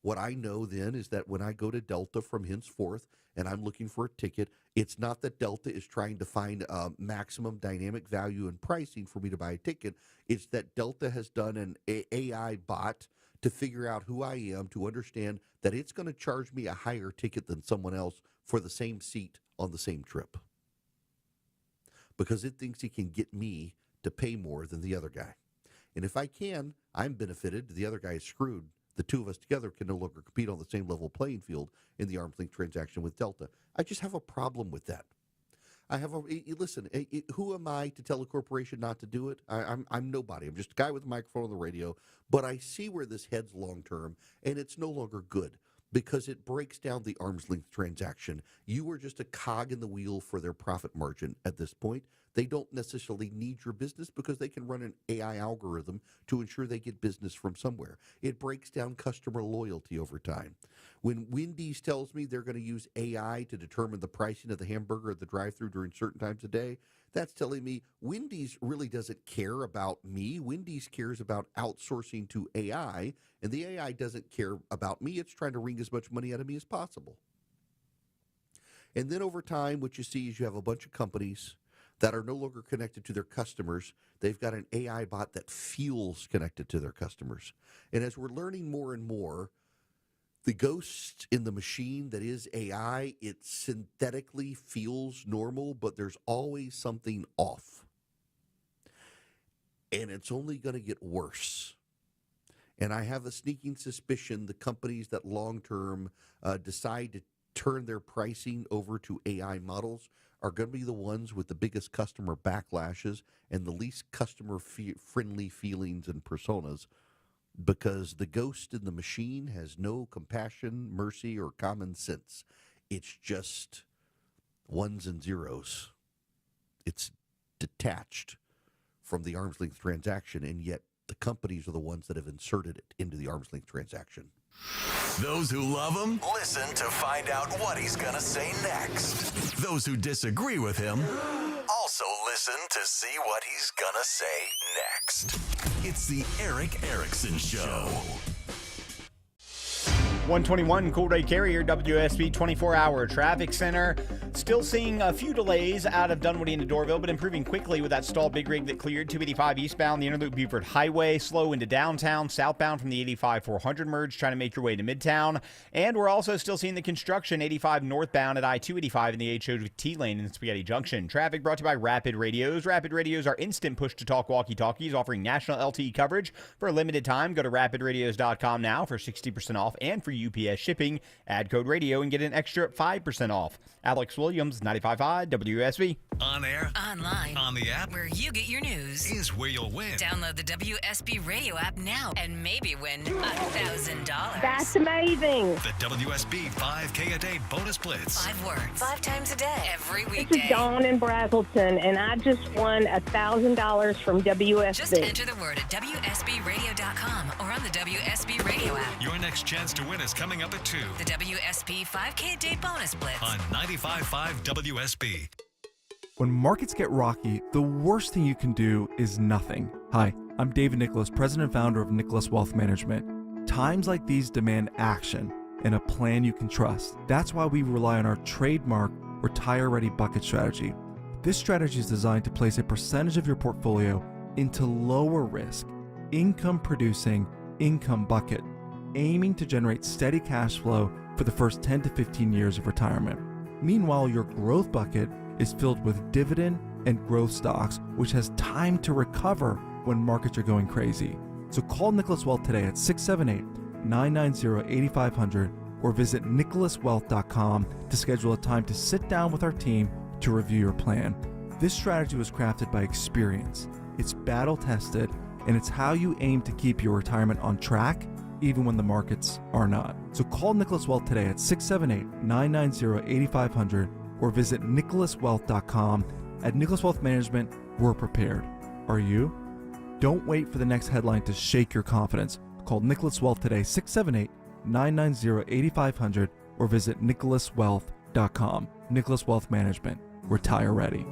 What I know then is that when I go to Delta from henceforth and I'm looking for a ticket, it's not that Delta is trying to find maximum dynamic value and pricing for me to buy a ticket. It's that Delta has done an AI bot to figure out who I am, to understand that it's going to charge me a higher ticket than someone else for the same seat on the same trip. Because it thinks it can get me to pay more than the other guy. And if I can, I'm benefited. The other guy is screwed. The two of us together can no longer compete on the same level playing field in the arm's length transaction with Delta. I just have a problem with that. Who am I to tell a corporation not to do it? I'm nobody. I'm just a guy with a microphone on the radio. But I see where this heads long term, and it's no longer good because it breaks down the arm's length transaction. You are just a cog in the wheel for their profit margin at this point. They don't necessarily need your business because they can run an AI algorithm to ensure they get business from somewhere. It breaks down customer loyalty over time. When Wendy's tells me they're going to use AI to determine the pricing of the hamburger at the drive-thru during certain times of day, that's telling me Wendy's really doesn't care about me. Wendy's cares about outsourcing to AI, and the AI doesn't care about me. It's trying to wring as much money out of me as possible. And then over time, what you see is you have a bunch of companies that are no longer connected to their customers. They've got an AI bot that feels connected to their customers. And as we're learning more and more, the ghost in the machine that is AI, it synthetically feels normal, but there's always something off. And it's only going to get worse. And I have a sneaking suspicion the companies that long-term decide to turn their pricing over to AI models are going to be the ones with the biggest customer backlashes and the least customer-friendly feelings and personas, because the ghost in the machine has no compassion, mercy, or common sense. It's just ones and zeros. It's detached from the arm's length transaction, and yet the companies are the ones that have inserted it into the arm's length transaction. Those who love him, listen to find out what he's going to say next. Those who disagree with him, also listen to see what he's going to say next. It's the Eric Erickson Show. 121 Cool Day Carrier, WSB 24-hour traffic center. Still seeing a few delays out of Dunwoody into Doraville, but improving quickly with that stalled big rig that cleared 285 eastbound, the Interloop Buford Highway, slow into downtown, southbound from the 85-400 merge, trying to make your way to Midtown. And we're also still seeing the construction 85 northbound at I-285 in the HOT lane in Spaghetti Junction. Traffic brought to you by Rapid Radios. Rapid Radios are instant push-to-talk walkie-talkies offering national LTE coverage for a limited time. Go to rapidradios.com now for 60% off and for UPS shipping. Add code radio and get an extra 5% off. Alex Williams, 95.5 WSB. On air, online, on the app, where you get your news, is where you'll win. Download the WSB radio app now and maybe win $1,000. That's amazing. The WSB 5K a day bonus blitz. 5 words, 5 times a day, every This weekday. is Dawn in Brazelton, and I just won $1,000 from WSB. Just enter the word at WSBradio.com or on the WSB radio app. Your next chance to win is coming up at 2. The WSB 5K a day bonus blitz. On 95.5 WSB. When markets get rocky, the worst thing you can do is nothing. Hi, I'm David Nicholas, president and founder of Nicholas Wealth Management. Times like these demand action and a plan you can trust. That's why we rely on our trademark Retire Ready Bucket strategy. This strategy is designed to place a percentage of your portfolio into lower risk, income producing income bucket, aiming to generate steady cash flow for the first 10 to 15 years of retirement. Meanwhile, your growth bucket is filled with dividend and growth stocks, which has time to recover when markets are going crazy. So call Nicholas Wealth today at 678-990-8500 or visit nicholaswealth.com to schedule a time to sit down with our team to review your plan. This strategy was crafted by experience. It's battle tested, and it's how you aim to keep your retirement on track even when the markets are not. So call Nicholas Wealth today at 678-990-8500 or visit nicholaswealth.com. At Nicholas Wealth Management, we're prepared. Are you? Don't wait for the next headline to shake your confidence. Call Nicholas Wealth today, 678-990-8500 or visit nicholaswealth.com. Nicholas Wealth Management. Retire ready.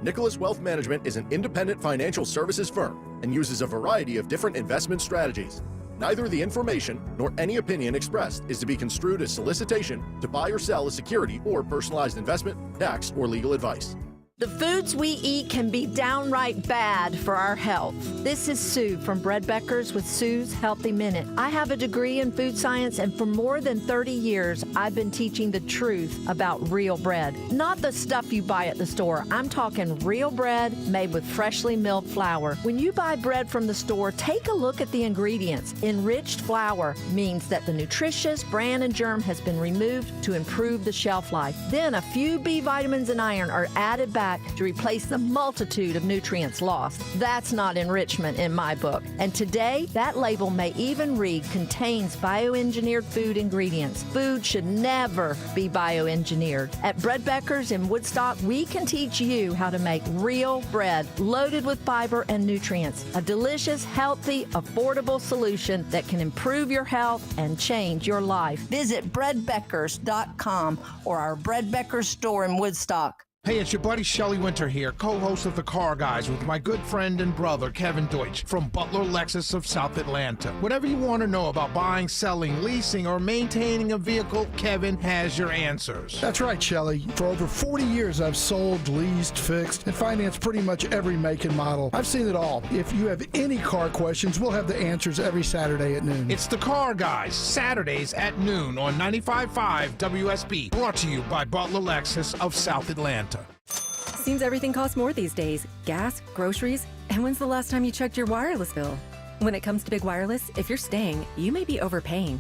Nicholas Wealth Management is an independent financial services firm and uses a variety of different investment strategies. Neither the information nor any opinion expressed is to be construed as solicitation to buy or sell a security or personalized investment, tax, or legal advice. The foods we eat can be downright bad for our health. This is Sue from Bread Beckers with Sue's Healthy Minute. I have a degree in food science, and for more than 30 years, I've been teaching the truth about real bread. Not the stuff you buy at the store. I'm talking real bread made with freshly milled flour. When you buy bread from the store, take a look at the ingredients. Enriched flour means that the nutritious bran and germ has been removed to improve the shelf life. Then a few B vitamins and iron are added back to replace the multitude of nutrients lost. That's not enrichment in my book. And today, that label may even read contains bioengineered food ingredients. Food should never be bioengineered. At Bread Beckers in Woodstock, we can teach you how to make real bread loaded with fiber and nutrients. A delicious, healthy, affordable solution that can improve your health and change your life. Visit breadbeckers.com or our Bread Beckers store in Woodstock. Hey, it's your buddy Shelley Winter here, co-host of The Car Guys with my good friend and brother, Kevin Deutsch, from Butler Lexus of South Atlanta. Whatever you want to know about buying, selling, leasing, or maintaining a vehicle, Kevin has your answers. That's right, Shelley. For over 40 years, I've sold, leased, fixed, and financed pretty much every make and model. I've seen it all. If you have any car questions, we'll have the answers every Saturday at noon. It's The Car Guys, Saturdays at noon on 95.5 WSB, brought to you by Butler Lexus of South Atlanta. Seems everything costs more these days. Gas, groceries, and when's the last time you checked your wireless bill? When it comes to Big Wireless, if you're staying, you may be overpaying.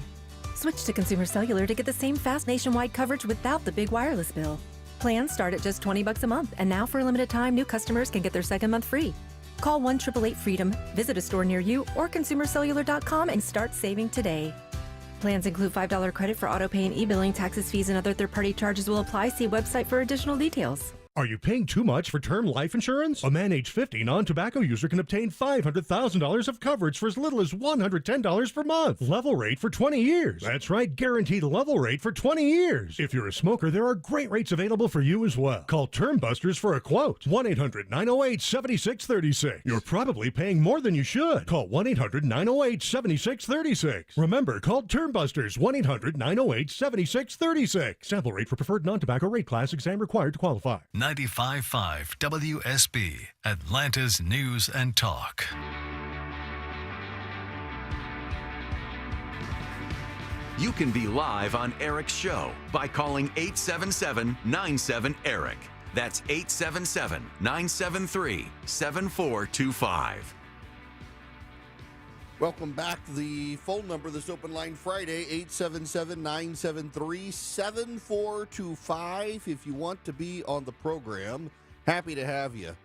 Switch to Consumer Cellular to get the same fast nationwide coverage without the big wireless bill. Plans start at just $20 a month, and now for a limited time, new customers can get their second month free. Call 1-888-FREEDOM, visit a store near you, or consumercellular.com and start saving today. Plans include $5 credit for auto pay and e-billing. Taxes, fees, and other third-party charges will apply. See website for additional details. Are you paying too much for term life insurance? A man age 50 non-tobacco user can obtain $500,000 of coverage for as little as $110 per month. Level rate for 20 years. That's right, guaranteed level rate for 20 years. If you're a smoker, there are great rates available for you as well. Call Term Busters for a quote. 1-800-908-7636. You're probably paying more than you should. Call 1-800-908-7636. Remember, call Term Busters. 1-800-908-7636. Sample rate for preferred non-tobacco rate class. Exam required to qualify. 95.5 WSB, Atlanta's News and Talk. You can be live on Eric's show by calling 877-97-ERIC. That's 877-973-7425. Welcome back. The phone number this Open Line Friday, 877-973-7425. If you want to be on the program, happy to have you.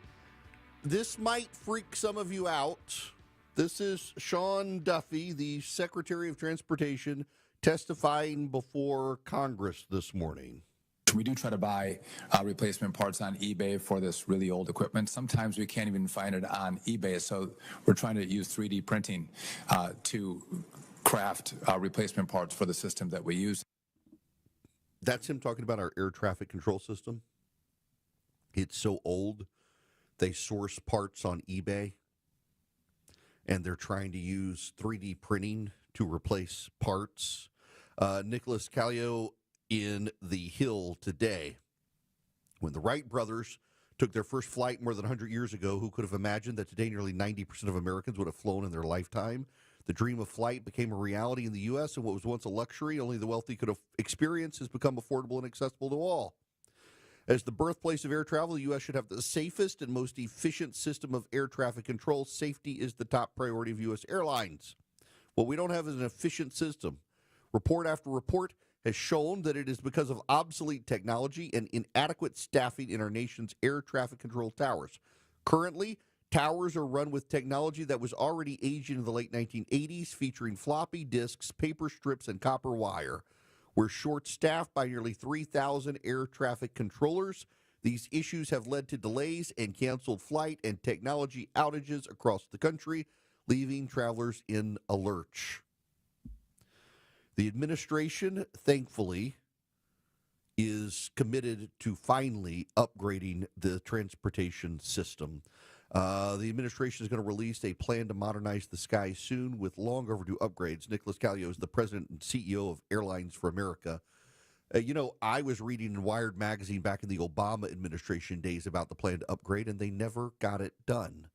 This might freak some of you out. This is Sean Duffy, the Secretary of Transportation, testifying before Congress this morning. We do try to buy replacement parts on eBay for this really old equipment. Sometimes we can't even find it on eBay, so we're trying to use 3D printing to craft replacement parts for the system that we use. That's him talking about our air traffic control system. It's so old, they source parts on eBay, and they're trying to use 3D printing to replace parts. Nicholas Calio in the Hill today. When the Wright brothers took their first flight more than 100 years ago, who could have imagined that today nearly 90% of Americans would have flown in their lifetime? The dream of flight became a reality in the U.S., and what was once a luxury only the wealthy could have experienced has become affordable and accessible to all. As the birthplace of air travel, the U.S. should have the safest and most efficient system of air traffic control. Safety is the top priority of U.S. airlines. What we don't have is an efficient system. Report after report has shown that it is because of obsolete technology and inadequate staffing in our nation's air traffic control towers. Currently, towers are run with technology that was already aging in the late 1980s, featuring floppy disks, paper strips, and copper wire. We're short-staffed by nearly 3,000 air traffic controllers. These issues have led to delays and canceled flight and technology outages across the country, leaving travelers in a lurch. The administration, thankfully, is committed to finally upgrading the transportation system. The administration is going to release a plan to modernize the sky soon with long overdue upgrades. Nicholas Calio is the president and CEO of Airlines for America. I was reading in Wired magazine back in the Obama administration days about the plan to upgrade, and they never got it done.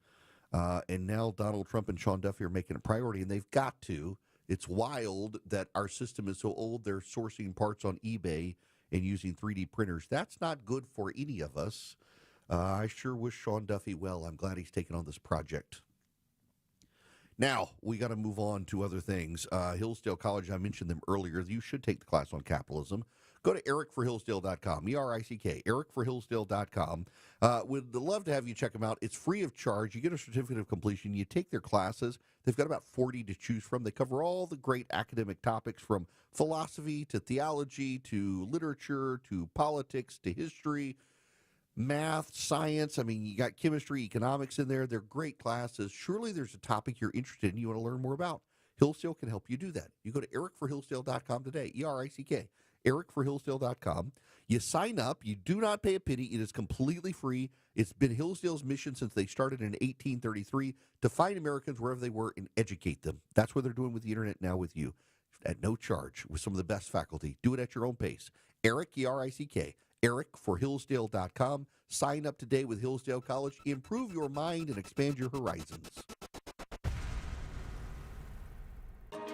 And now Donald Trump and Sean Duffy are making a priority, and they've got to. It's wild that our system is so old, they're sourcing parts on eBay and using 3D printers. That's not good for any of us. I sure wish Sean Duffy well. I'm glad he's taken on this project. Now, we got to move on to other things. Hillsdale College, I mentioned them earlier. You should take the class on capitalism. Go to ericforhillsdale.com, E-R-I-C-K, ericforhillsdale.com. Would love to have you check them out. It's free of charge. You get a certificate of completion. You take their classes. They've got about 40 to choose from. They cover all the great academic topics from philosophy to theology to literature to politics to history, math, science. I mean, you got chemistry, economics in there. They're great classes. Surely there's a topic you're interested in you want to learn more about. Hillsdale can help you do that. You go to ericforhillsdale.com today, E-R-I-C-K, ericforhillsdale.com. You sign up. You do not pay a penny. It is completely free. It's been Hillsdale's mission since they started in 1833 to find Americans wherever they were and educate them. That's what they're doing with the internet now with you at no charge with some of the best faculty. Do it at your own pace. Eric, E-R-I-C-K, ericforhillsdale.com. Sign up today with Hillsdale College. Improve your mind and expand your horizons.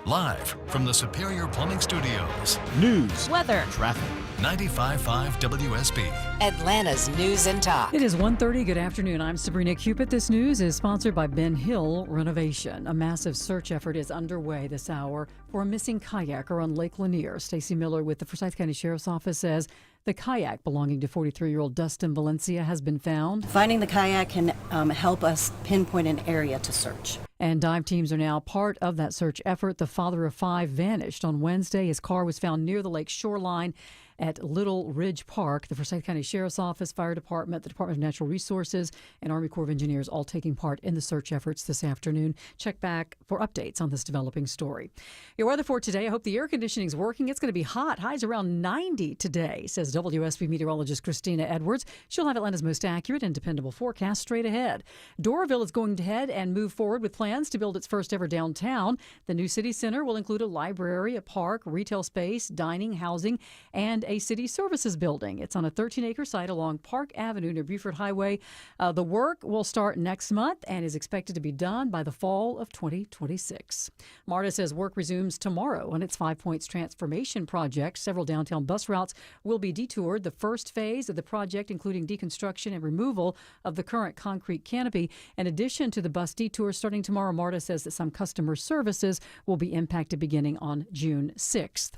Live from the Superior Plumbing Studios. News, weather, traffic. 95.5 WSB. Atlanta's News and Talk. It is 1:30. Good afternoon. I'm Sabrina Cupid. This news is sponsored by Ben Hill Renovation. A massive search effort is underway this hour for a missing kayaker on Lake Lanier. Stacey Miller with the Forsyth County Sheriff's Office says the kayak belonging to 43-year-old Dustin Valencia has been found. Finding the kayak can help us pinpoint an area to search. And dive teams are now part of that search effort. The father of 5 vanished on Wednesday. His car was found near the lake shoreline at Little Ridge Park. The Forsyth County Sheriff's Office, Fire Department, the Department of Natural Resources, and Army Corps of Engineers all taking part in the search efforts this afternoon. Check back for updates on this developing story. Your weather for today, I hope the air conditioning is working. It's going to be hot. Highs around 90 today, says WSB meteorologist Christina Edwards. She'll have Atlanta's most accurate and dependable forecast straight ahead. Doraville is going ahead and move forward with plans to build its first ever downtown. The new city center will include a library, a park, retail space, dining, housing, and a city services building. It's on a 13-acre site along Park Avenue near Buford Highway. The work will start next month and is expected to be done by the fall of 2026. MARTA says work resumes tomorrow on its 5 Points transformation project. Several downtown bus routes will be detoured. The first phase of the project, including deconstruction and removal of the current concrete canopy. In addition to the bus detours starting tomorrow, MARTA says that some customer services will be impacted beginning on June 6th.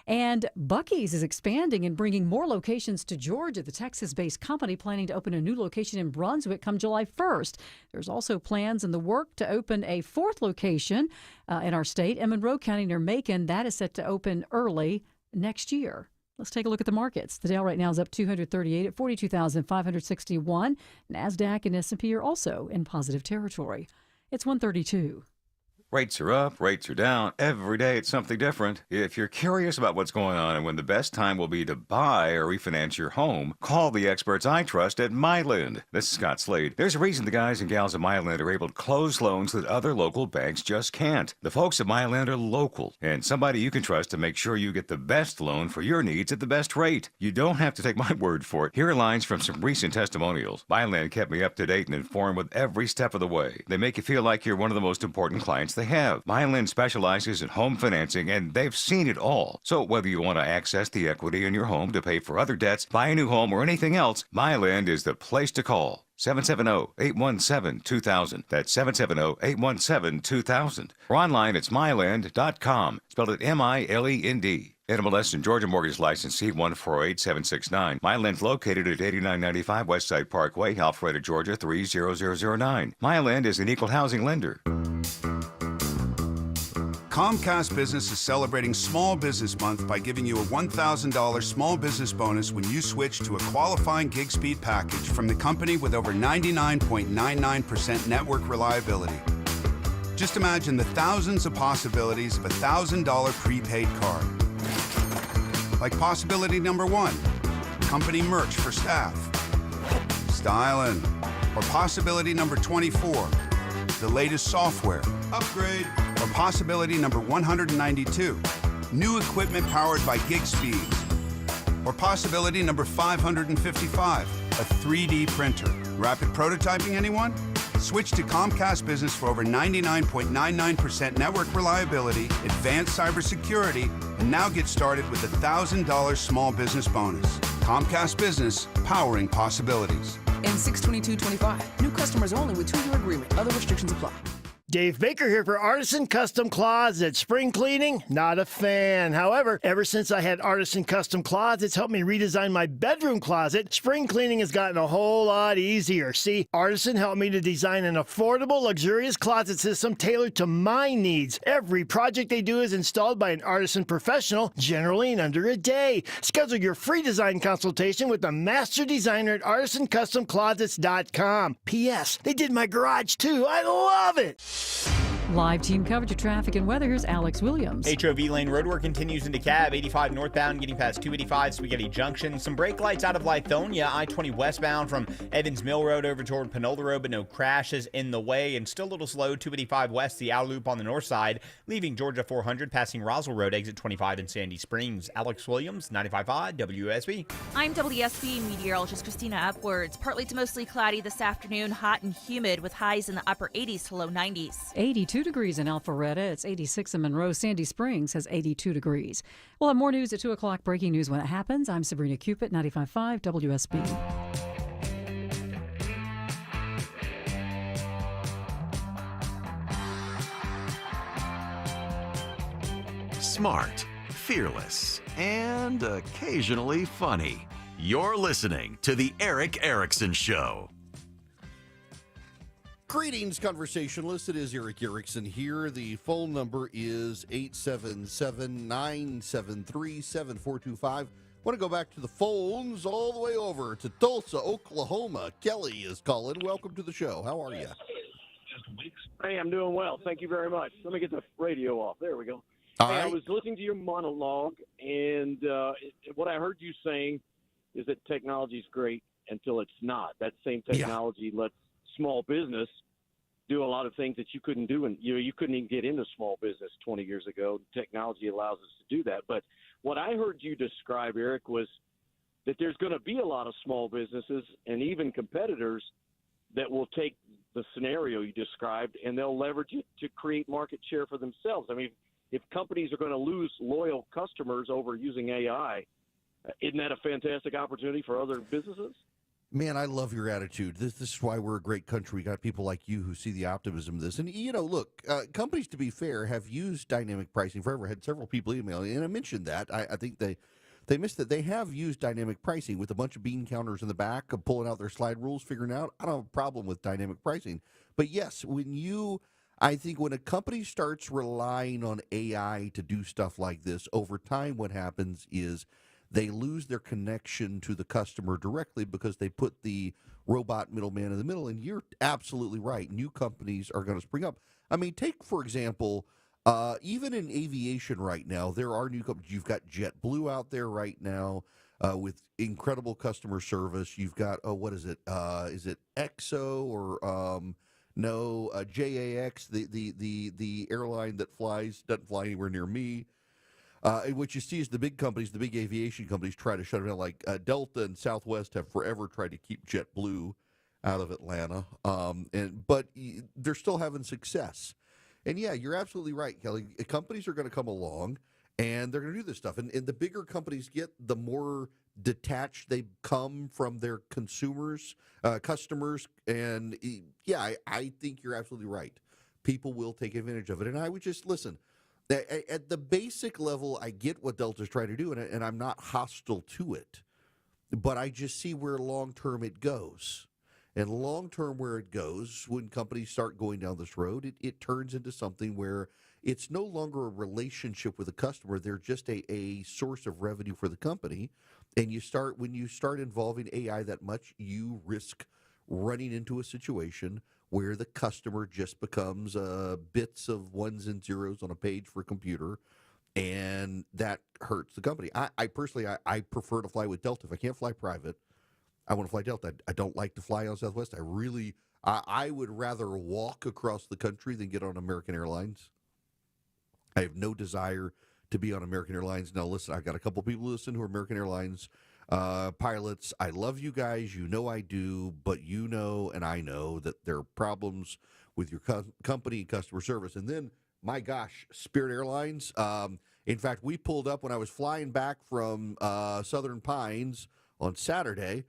And Buc-ee's is expanding and bringing more locations to Georgia. The Texas-based company planning to open a new location in Brunswick come July 1st. There's also plans in the work to open a 4th location in our state, in Monroe County near Macon. That is set to open early next year. Let's take a look at the markets. The Dow right now is up 238 at 42,561. NASDAQ and S&P are also in positive territory. It's 132. Rates are up, rates are down. Every day it's something different. If you're curious about what's going on and when the best time will be to buy or refinance your home, call the experts I trust at Myland. This is Scott Slade. There's a reason the guys and gals at Myland are able to close loans that other local banks just can't. The folks at Myland are local and somebody you can trust to make sure you get the best loan for your needs at the best rate. You don't have to take my word for it. Here are lines from some recent testimonials. Myland kept me up to date and informed with every step of the way. They make you feel like you're one of the most important clients they have. Myland specializes in home financing, and they've seen it all. So whether you want to access the equity in your home to pay for other debts, buy a new home, or anything else, Myland is the place to call. 770-817-2000. That's 770-817-2000. Or online, it's myland.com. Spelled it M-I-L-E-N-D. NMLS and Georgia Mortgage License C148769. Myland's located at 8995 Westside Parkway, Alpharetta, Georgia 30009. Myland is an equal housing lender. Comcast Business is celebrating Small Business Month by giving you a $1,000 small business bonus when you switch to a qualifying gig speed package from the company with over 99.99% network reliability. Just imagine the thousands of possibilities of a $1,000 prepaid card. Like possibility number 1, company merch for staff. Styling. Or possibility number 24, the latest software. Upgrade. Or possibility number 192, new equipment powered by gig speeds. Or possibility number 555, a 3D printer. Rapid prototyping, anyone? Switch to Comcast Business for over 99.99% network reliability, advanced cybersecurity, and now get started with a $1,000 small business bonus. Comcast Business, powering possibilities. And 62225. New customers only with 2-year agreement. Other restrictions apply. Dave Baker here for Artisan Custom Closets. Spring cleaning? Not a fan. However, ever since I had Artisan Custom Closets help me redesign my bedroom closet, spring cleaning has gotten a whole lot easier. See, Artisan helped me to design an affordable, luxurious closet system tailored to my needs. Every project they do is installed by an Artisan professional, generally in under a day. Schedule your free design consultation with the master designer at artisancustomclosets.com. P.S. They did my garage too. I love it. Live team coverage of traffic and weather. Here's Alex Williams. HOV lane roadwork continues into Cab, 85 northbound, getting past 285 Spaghetti Junction. Some brake lights out of Lithonia, I-20 westbound from Evans Mill Road over toward Panola Road, but no crashes in the way. And still a little slow, 285 west, the outer loop on the north side, leaving Georgia 400, passing Roswell Road, exit 25 in Sandy Springs. Alex Williams, 95.5 WSB. I'm WSB meteorologist Christina Upwards. Partly to mostly cloudy this afternoon, hot and humid with highs in the upper 80s to low 90s. 82 degrees in Alpharetta. It's 86 in Monroe. Sandy Springs has 82 degrees. We'll have more news at 2 o'clock. Breaking news when it happens. I'm Sabrina Cupid, 95.5 WSB. Smart, fearless, and occasionally funny. You're listening to The Eric Erickson Show. Greetings, conversationalists. It is Eric Erickson here. The phone number is 877-973-7425. Want to go back to the phones all the way over to Tulsa, Oklahoma. Kelly is calling. Welcome to the show. How are you? Hey, I'm doing well. Thank you very much. Let me get the radio off. There we go. All hey, right. I was listening to your monologue, and what I heard you saying is that technology is great until it's not. That same technology lets small business do a lot of things that you couldn't do, and you couldn't even get into small business 20 years ago. Technology allows us to do that. But what I heard you describe, Eric, was that there's going to be a lot of small businesses and even competitors that will take the scenario you described and they'll leverage it to create market share for themselves. I mean, if companies are going to lose loyal customers over using AI, isn't that a fantastic opportunity for other businesses? Man, I love your attitude. This is why we're a great country. We got people like you who see the optimism of this. And, look, companies, to be fair, have used dynamic pricing forever. I had several people email, and I mentioned that. I think they missed that. They have used dynamic pricing with a bunch of bean counters in the back, pulling out their slide rules, figuring out. I don't have a problem with dynamic pricing. But, yes, I think when a company starts relying on AI to do stuff like this, over time what happens is they lose their connection to the customer directly because they put the robot middleman in the middle. And you're absolutely right. New companies are going to spring up. I mean, take, for example, even in aviation right now, there are new companies. You've got JetBlue out there right now with incredible customer service. You've got, is it XO or JAX, the airline that doesn't fly anywhere near me. What you see is the big companies, the big aviation companies, try to shut it down. Like Delta and Southwest have forever tried to keep JetBlue out of Atlanta, but they're still having success. And yeah, you're absolutely right, Kelly. Companies are going to come along, and they're going to do this stuff. And the bigger companies get, the more detached they come from their customers. And yeah, I think you're absolutely right. People will take advantage of it. And I would just listen. At the basic level, I get what Delta's trying to do, and I'm not hostile to it. But I just see where long-term it goes. And long-term where it goes, when companies start going down this road, it turns into something where it's no longer a relationship with a customer. They're just a source of revenue for the company. And when you start involving AI that much, you risk running into a situation where the customer just becomes bits of ones and zeros on a page for a computer, and that hurts the company. I personally prefer to fly with Delta. If I can't fly private, I want to fly Delta. I don't like to fly on Southwest. I would rather walk across the country than get on American Airlines. I have no desire to be on American Airlines. Now, listen, I've got a couple people listen who are American Airlines pilots. I love you guys. You know I do. But you know and I know that there are problems with your company and customer service. And then, my gosh, Spirit Airlines. In fact, we pulled up when I was flying back from Southern Pines on Saturday.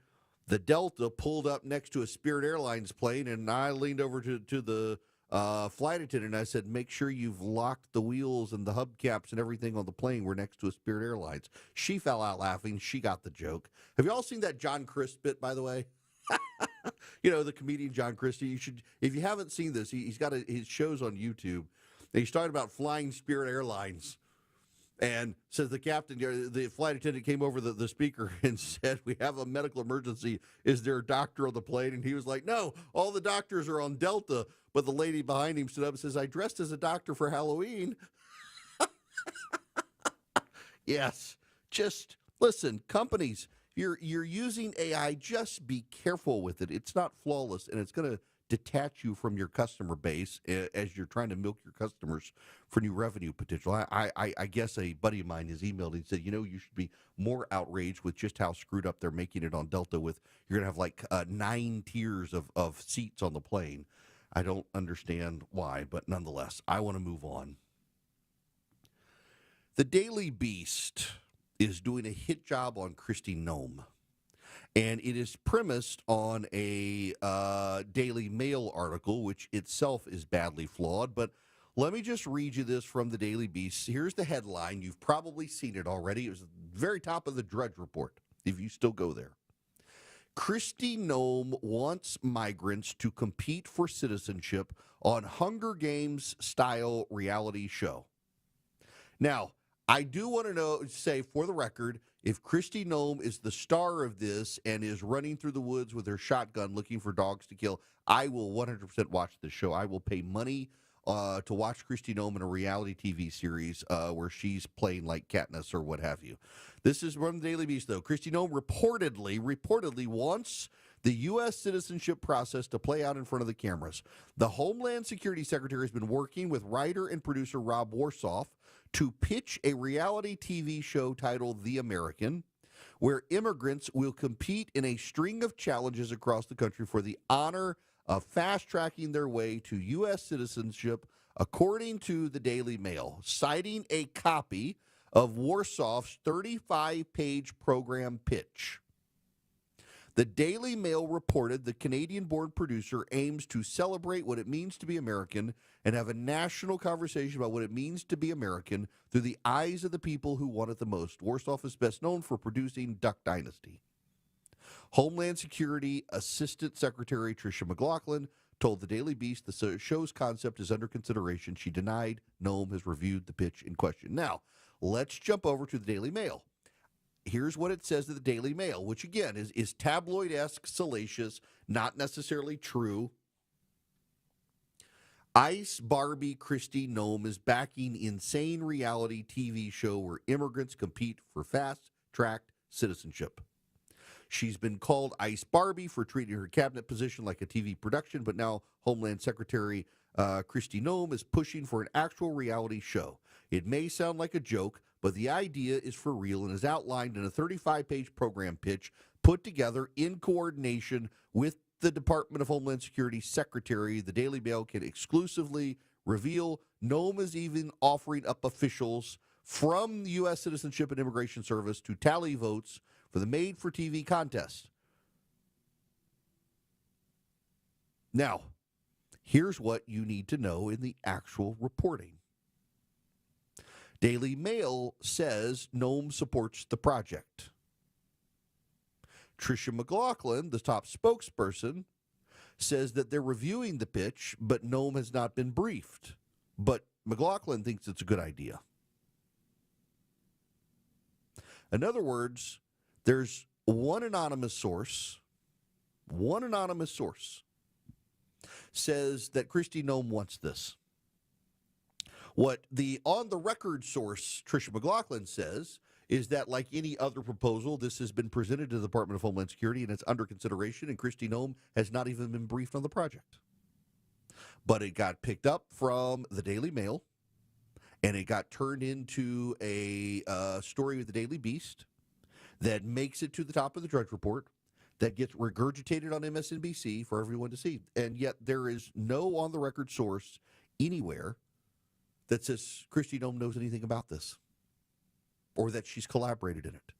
The Delta pulled up next to a Spirit Airlines plane, and I leaned over to the flight attendant, and I said, make sure you've locked the wheels and the hubcaps and everything on the plane. We're next to a Spirit Airlines. She fell out laughing. She got the joke. Have you all seen that John Crist bit, by the way? The comedian John Crist. You should, if you haven't seen this, he's got his shows on YouTube. And he's talking about flying Spirit Airlines. And says the captain, the flight attendant came over the speaker and said, "We have a medical emergency. Is there a doctor on the plane?" And he was like, "No, all the doctors are on Delta." But the lady behind him stood up and says, "I dressed as a doctor for Halloween." Yes, just listen, companies, you're using AI, just be careful with it. It's not flawless, and it's going to detach you from your customer base as you're trying to milk your customers for new revenue potential. I guess a buddy of mine has emailed and said, you should be more outraged with just how screwed up they're making it on Delta with you're going to have like 9 tiers of seats on the plane. I don't understand why, but nonetheless, I want to move on. The Daily Beast is doing a hit job on Kristi Noem. And it is premised on a Daily Mail article, which itself is badly flawed. But let me just read you this from the Daily Beast. Here's the headline. You've probably seen it already. It was at the very top of the Drudge Report, if you still go there. Kristi Noem wants migrants to compete for citizenship on Hunger Games-style reality show. Now, I do want to say for the record, if Kristi Noem is the star of this and is running through the woods with her shotgun looking for dogs to kill, I will 100% watch this show. I will pay money to watch Kristi Noem in a reality TV series where she's playing like Katniss or what have you. This is from the Daily Beast, though. Kristi Noem reportedly wants the U.S. citizenship process to play out in front of the cameras. The Homeland Security Secretary has been working with writer and producer Rob Warsoff to pitch a reality TV show titled The American, where immigrants will compete in a string of challenges across the country for the honor of fast-tracking their way to U.S. citizenship, according to the Daily Mail, citing a copy of Warsoff's 35-page program pitch. The Daily Mail reported the Canadian-born producer aims to celebrate what it means to be American and have a national conversation about what it means to be American through the eyes of the people who want it the most. Warsoff is best known for producing Duck Dynasty. Homeland Security Assistant Secretary Tricia McLaughlin told the Daily Beast the show's concept is under consideration. She denied Noem has reviewed the pitch in question. Now, let's jump over to the Daily Mail. Here's what it says to the Daily Mail, which, again, is tabloid-esque, salacious, not necessarily true. Ice Barbie Kristi Noem is backing insane reality TV show where immigrants compete for fast-tracked citizenship. She's been called Ice Barbie for treating her cabinet position like a TV production, but now Homeland Secretary Kristi Noem is pushing for an actual reality show. It may sound like a joke, but the idea is for real and is outlined in a 35-page program pitch put together in coordination with the Department of Homeland Security Secretary. The Daily Mail can exclusively reveal Noem is even offering up officials from the U.S. Citizenship and Immigration Service to tally votes for the made-for-TV contest. Now, here's what you need to know in the actual reporting. Daily Mail says Noem supports the project. Tricia McLaughlin, the top spokesperson, says that they're reviewing the pitch, but Noem has not been briefed. But McLaughlin thinks it's a good idea. In other words, there's one anonymous source says that Kristi Noem wants this. What the on-the-record source, Tricia McLaughlin, says is that, like any other proposal, this has been presented to the Department of Homeland Security and it's under consideration, and Kristi Noem has not even been briefed on the project. But it got picked up from the Daily Mail, and it got turned into a story with the Daily Beast that makes it to the top of the Drudge Report, that gets regurgitated on MSNBC for everyone to see. And yet there is no on-the-record source anywhere that says Kristi Noem knows anything about this or that she's collaborated in it.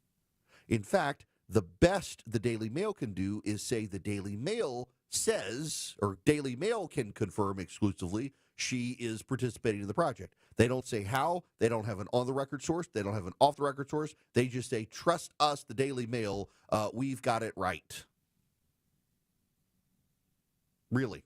In fact, the best the Daily Mail can do is say the Daily Mail says, or Daily Mail can confirm exclusively, she is participating in the project. They don't say how. They don't have an on-the-record source. They don't have an off-the-record source. They just say, trust us, the Daily Mail. We've got it right. Really.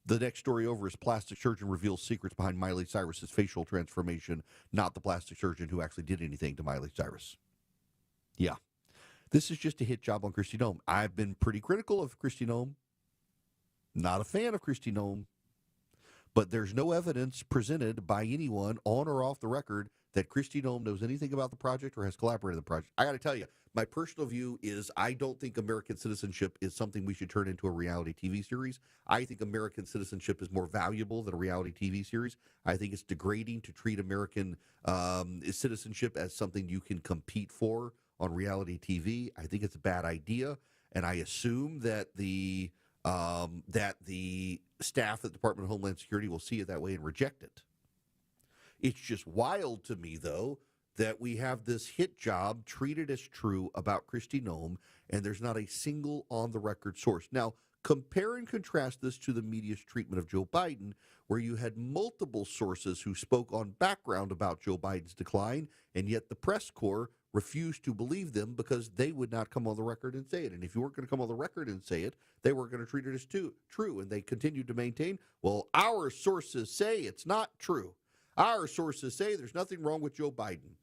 The next story over is plastic surgeon reveals secrets behind Miley Cyrus's facial transformation, not the plastic surgeon who actually did anything to Miley Cyrus. Yeah. This is just a hit job on Kristi Noem. I've been pretty critical of Kristi Noem. Not a fan of Kristi Noem. But there's no evidence presented by anyone on or off the record that Kristi Noem knows anything about the project or has collaborated on the project. I got to tell you, my personal view is I don't think American citizenship is something we should turn into a reality TV series. I think American citizenship is more valuable than a reality TV series. I think it's degrading to treat American citizenship as something you can compete for on reality TV. I think it's a bad idea, and I assume that the staff at the Department of Homeland Security will see it that way and reject it. It's just wild to me, though, that we have this hit job treated as true about Kristi Noem, and there's not a single on-the-record source. Now, compare and contrast this to the media's treatment of Joe Biden, where you had multiple sources who spoke on background about Joe Biden's decline, and yet the press corps refused to believe them because they would not come on the record and say it. And if you weren't going to come on the record and say it, they weren't going to treat it as true. And they continued to maintain, well, our sources say it's not true. Our sources say there's nothing wrong with Joe Biden.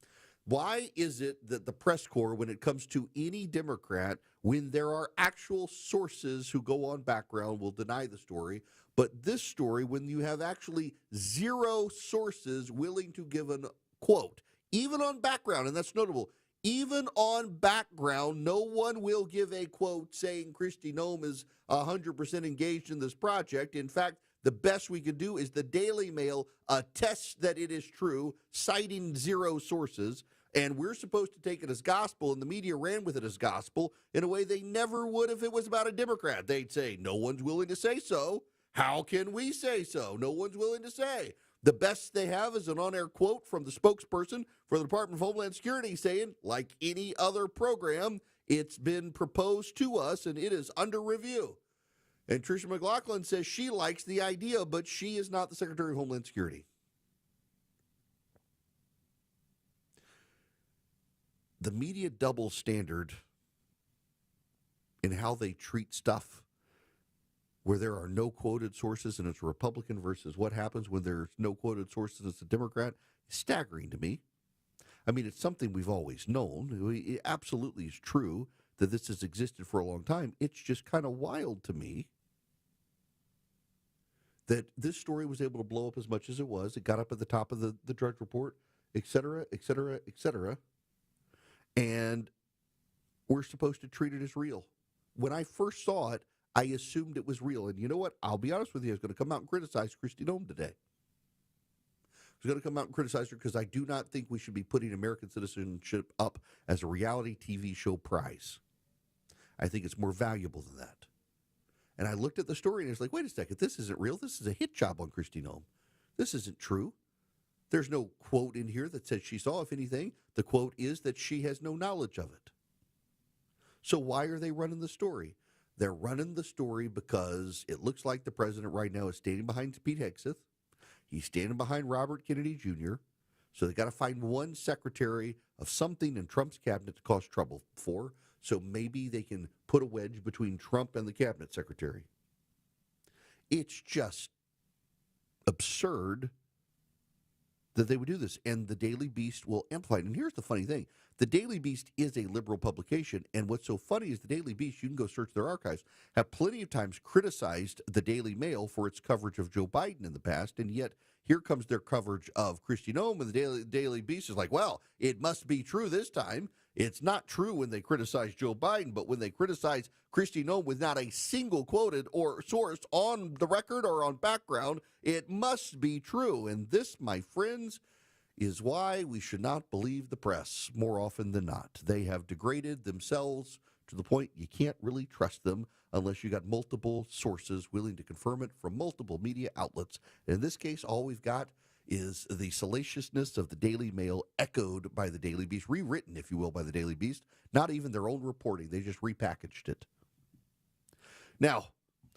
Why is it that the press corps, when it comes to any Democrat, when there are actual sources who go on background, will deny the story, but this story, when you have actually zero sources willing to give an quote, even on background, and that's notable, even on background, no one will give a quote saying Kristi Noem is 100% engaged in this project. In fact, the best we could do is the Daily Mail attests that it is true, citing zero sources, and we're supposed to take it as gospel, and the media ran with it as gospel in a way they never would if it was about a Democrat. They'd say, no one's willing to say so. How can we say so? No one's willing to say. The best they have is an on-air quote from the spokesperson for the Department of Homeland Security saying, like any other program, it's been proposed to us and it is under review. And Tricia McLaughlin says she likes the idea, but she is not the Secretary of Homeland Security. The media double standard in how they treat stuff, where there are no quoted sources and it's Republican versus what happens when there's no quoted sources and it's a Democrat, is staggering to me. I mean, it's something we've always known. It absolutely is true that this has existed for a long time. It's just kind of wild to me that this story was able to blow up as much as it was. It got up at the top of the Drudge Report, et cetera, et cetera, et cetera. And we're supposed to treat it as real. When I first saw it, I assumed it was real. And you know what? I'll be honest with you. I was going to come out and criticize Kristi Noem today. I was going to come out and criticize her because I do not think we should be putting American citizenship up as a reality TV show prize. I think it's more valuable than that. And I looked at the story and I was like, wait a second, this isn't real. This is a hit job on Kristi Noem. This isn't true. There's no quote in here that says she saw. If anything, the quote is that she has no knowledge of it. So why are they running the story? They're running the story because it looks like the president right now is standing behind Pete Hegseth. He's standing behind Robert Kennedy Jr. So they got to find one secretary of something in Trump's cabinet to cause trouble for. So maybe they can put a wedge between Trump and the cabinet secretary. It's just absurd that they would do this, and the Daily Beast will amplify it. And here's the funny thing. The Daily Beast is a liberal publication, and what's so funny is the Daily Beast, you can go search their archives, have plenty of times criticized the Daily Mail for its coverage of Joe Biden in the past, and yet here comes their coverage of Kristi Noem, and the Daily Beast is like, well, it must be true this time. It's not true when they criticize Joe Biden, but when they criticize Kristi Noem with not a single quoted or source on the record or on background, it must be true. And this, my friends, is why we should not believe the press more often than not. They have degraded themselves to the point you can't really trust them unless you got multiple sources willing to confirm it from multiple media outlets. And in this case, all we've got is the salaciousness of the Daily Mail echoed by the Daily Beast, rewritten, if you will, by the Daily Beast. Not even their own reporting. They just repackaged it. Now,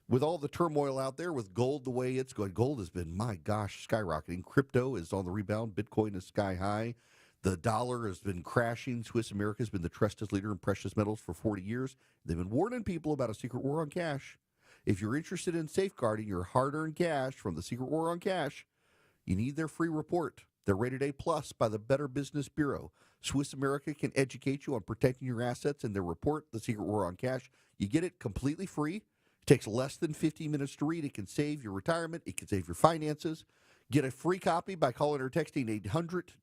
with all the turmoil out there, with gold the way it's going, gold has been, my gosh, skyrocketing. Crypto is on the rebound. Bitcoin is sky high. The dollar has been crashing. Swiss America has been the trusted leader in precious metals for 40 years. They've been warning people about a secret war on cash. If you're interested in safeguarding your hard-earned cash from the Secret War on Cash, you need their free report. They're rated A+ by the Better Business Bureau. Swiss America can educate you on protecting your assets in their report, The Secret War on Cash. You get it completely free. It takes less than 15 minutes to read. It can save your retirement. It can save your finances. Get a free copy by calling or texting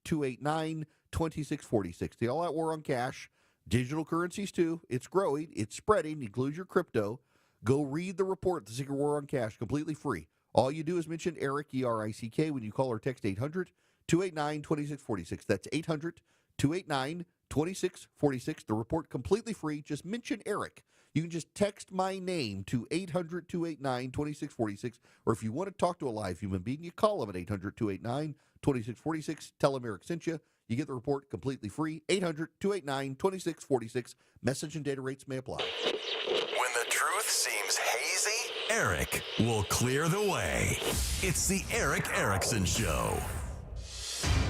800-289-2646. The All Out War on Cash, digital currencies too. It's growing. It's spreading. Includes your crypto. Go read the report, The Secret War on Cash, completely free. All you do is mention Eric, E-R-I-C-K, when you call or text 800-289-2646. That's 800-289-2646. The report completely free. Just mention Eric. You can just text my name to 800-289-2646. Or if you want to talk to a live human being, you call them at 800-289-2646. Tell them Eric sent you. You get the report completely free. 800-289-2646. Message and data rates may apply. When the truth seems hazy, Eric will clear the way. It's the Eric Erickson Show.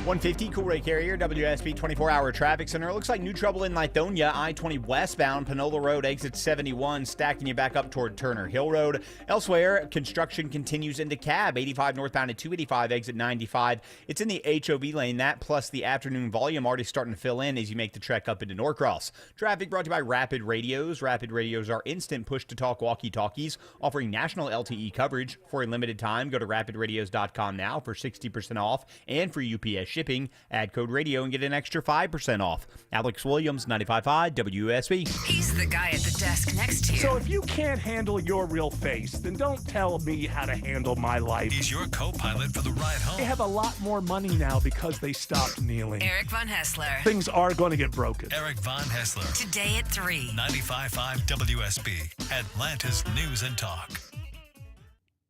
150, Cool Ray Carrier, WSB 24-hour traffic center. Looks like new trouble in Lithonia, I-20 westbound, Panola Road, exit 71, stacking you back up toward Turner Hill Road. Elsewhere, construction continues into Cab, 85 northbound at 285, exit 95. It's in the HOV lane, that plus the afternoon volume already starting to fill in as you make the trek up into Norcross. Traffic brought to you by Rapid Radios. Rapid Radios are instant push-to-talk walkie-talkies, offering national LTE coverage. For a limited time, go to rapidradios.com now for 60% off and for UPS shipping. Add code radio and get an extra 5% off. Alex Williams, 95.5 WSB. He's the guy at the desk next to you. So if you can't handle your real face, then don't tell me how to handle my life. He's your co-pilot for the ride home. They have a lot more money now because they stopped kneeling. Eric Von Hessler. Things are going to get broken. Eric Von Hessler. Today at 3. 95.5 WSB. Atlanta's News and Talk.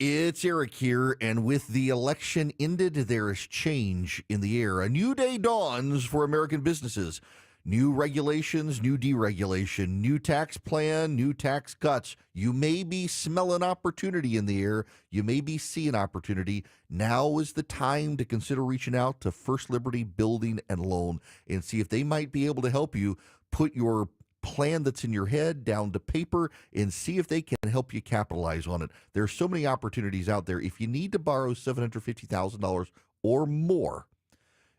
It's Eric here, and with the election ended, there is change in the air. A new day dawns for American businesses. New regulations, new deregulation, new tax plan, new tax cuts. You may be smelling opportunity in the air. You may be seeing opportunity. Now is the time to consider reaching out to First Liberty Building and Loan and see if they might be able to help you put your plan that's in your head down to paper and see if they can help you capitalize on it. There are so many opportunities out there. If you need to borrow $750,000 or more,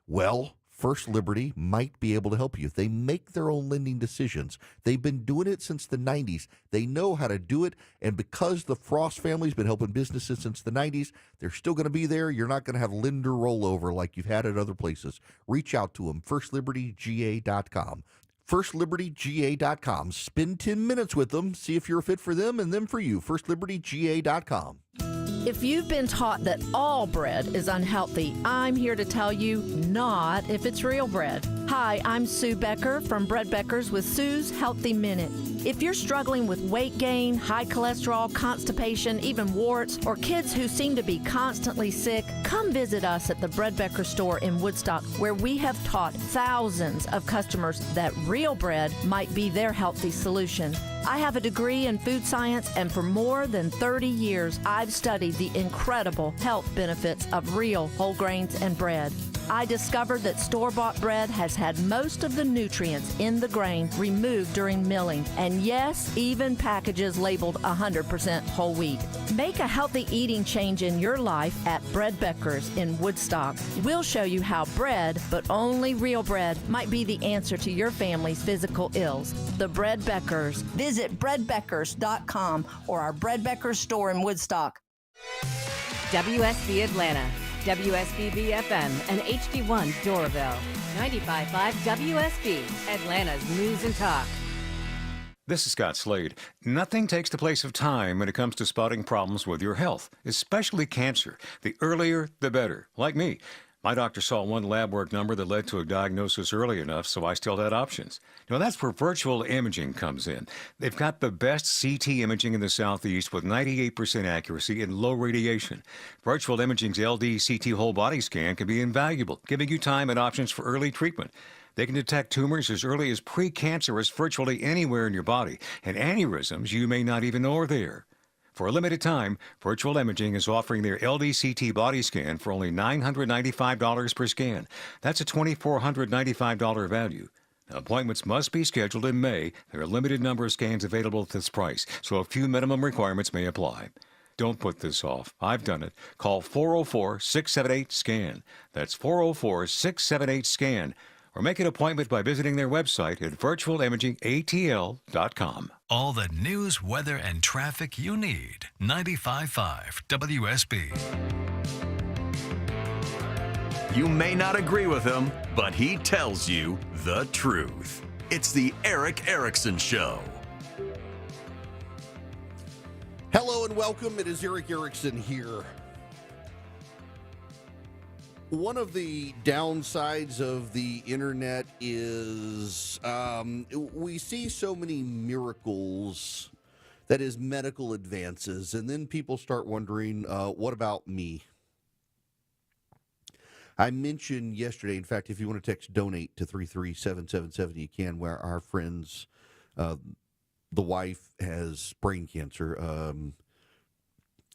well, First Liberty might be able to help you. They make their own lending decisions. They've been doing it since the 90s. They know how to do it, and because the Frost family's been helping businesses since the 90s, they're still going to be there. You're not going to have lender rollover like you've had at other places. Reach out to them, firstlibertyga.com. FirstLibertyGA.com. Spend 10 minutes with them, see if you're a fit for them and them for you. FirstLibertyGA.com. If you've been taught that all bread is unhealthy, I'm here to tell you not if it's real bread. Hi, I'm Sue Becker from Bread Beckers with Sue's Healthy Minute. If you're struggling with weight gain, high cholesterol, constipation, even warts, or kids who seem to be constantly sick, come visit us at the Bread Becker store in Woodstock, where we have taught thousands of customers that real bread might be their healthy solution. I have a degree in food science, and for more than 30 years, I've studied the incredible health benefits of real whole grains and bread. I discovered that store-bought bread has had most of the nutrients in the grain removed during milling, and yes, even packages labeled 100% whole wheat. Make a healthy eating change in your life at Bread Beckers in Woodstock. We'll show you how bread, but only real bread, might be the answer to your family's physical ills. The Bread Beckers. Visit breadbeckers.com or our Bread Beckers store in Woodstock. WSB Atlanta, WSB BFM, and HD1 Doraville. 95.5 WSB, Atlanta's News and Talk. This is Scott Slade. Nothing takes the place of time when it comes to spotting problems with your health, especially cancer. The earlier, the better. Like me. My doctor saw one lab work number that led to a diagnosis early enough, so I still had options. Now, that's where virtual imaging comes in. They've got the best CT imaging in the Southeast with 98% accuracy and low radiation. Virtual imaging's LD CT whole body scan can be invaluable, giving you time and options for early treatment. They can detect tumors as early as precancerous virtually anywhere in your body, and aneurysms you may not even know are there. For a limited time, Virtual Imaging is offering their LDCT body scan for only $995 per scan. That's a $2,495 value. Appointments must be scheduled in May. There are a limited number of scans available at this price, so a few minimum requirements may apply. Don't put this off. I've done it. Call 404-678-SCAN. That's 404-678-SCAN. Or make an appointment by visiting their website at virtualimagingatl.com. All the news, weather, and traffic you need. 95.5 WSB. You may not agree with him, but he tells you the truth. It's the Eric Erickson Show. Hello and welcome. It is Eric Erickson here. One of the downsides of the internet is we see so many miracles, that is medical advances, and then people start wondering, what about me? I mentioned yesterday, in fact, if you want to text donate to 33777, you can, where our friends, the wife has brain cancer.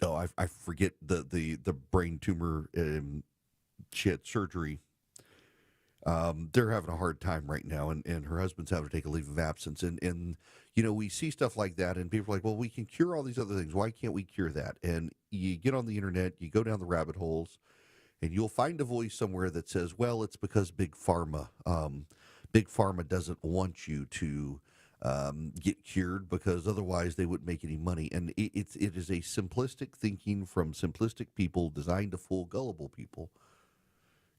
I forget the brain tumor. She had surgery. They're having a hard time right now, and her husband's having to take a leave of absence. And you know, we see stuff like that, and people are like, well, we can cure all these other things. Why can't we cure that? And you get on the internet, you go down the rabbit holes, and you'll find a voice somewhere that says, well, it's because Big Pharma doesn't want you to get cured, because otherwise they wouldn't make any money. And it is a simplistic thinking from simplistic people designed to fool gullible people.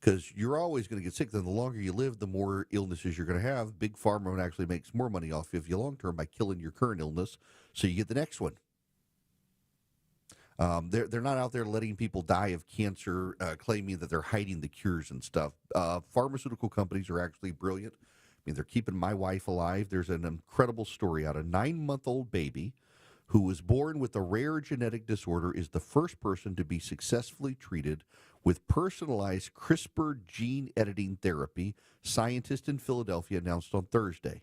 Because you're always going to get sick. Then the longer you live, the more illnesses you're going to have. Big Pharma actually makes more money off of you long term by killing your current illness, so you get the next one. They're not out there letting people die of cancer, claiming that they're hiding the cures and stuff. Pharmaceutical companies are actually brilliant. I mean, they're keeping my wife alive. There's an incredible story out. A 9-month-old baby who was born with a rare genetic disorder is the first person to be successfully treated with personalized CRISPR gene editing therapy, scientists in Philadelphia announced on Thursday.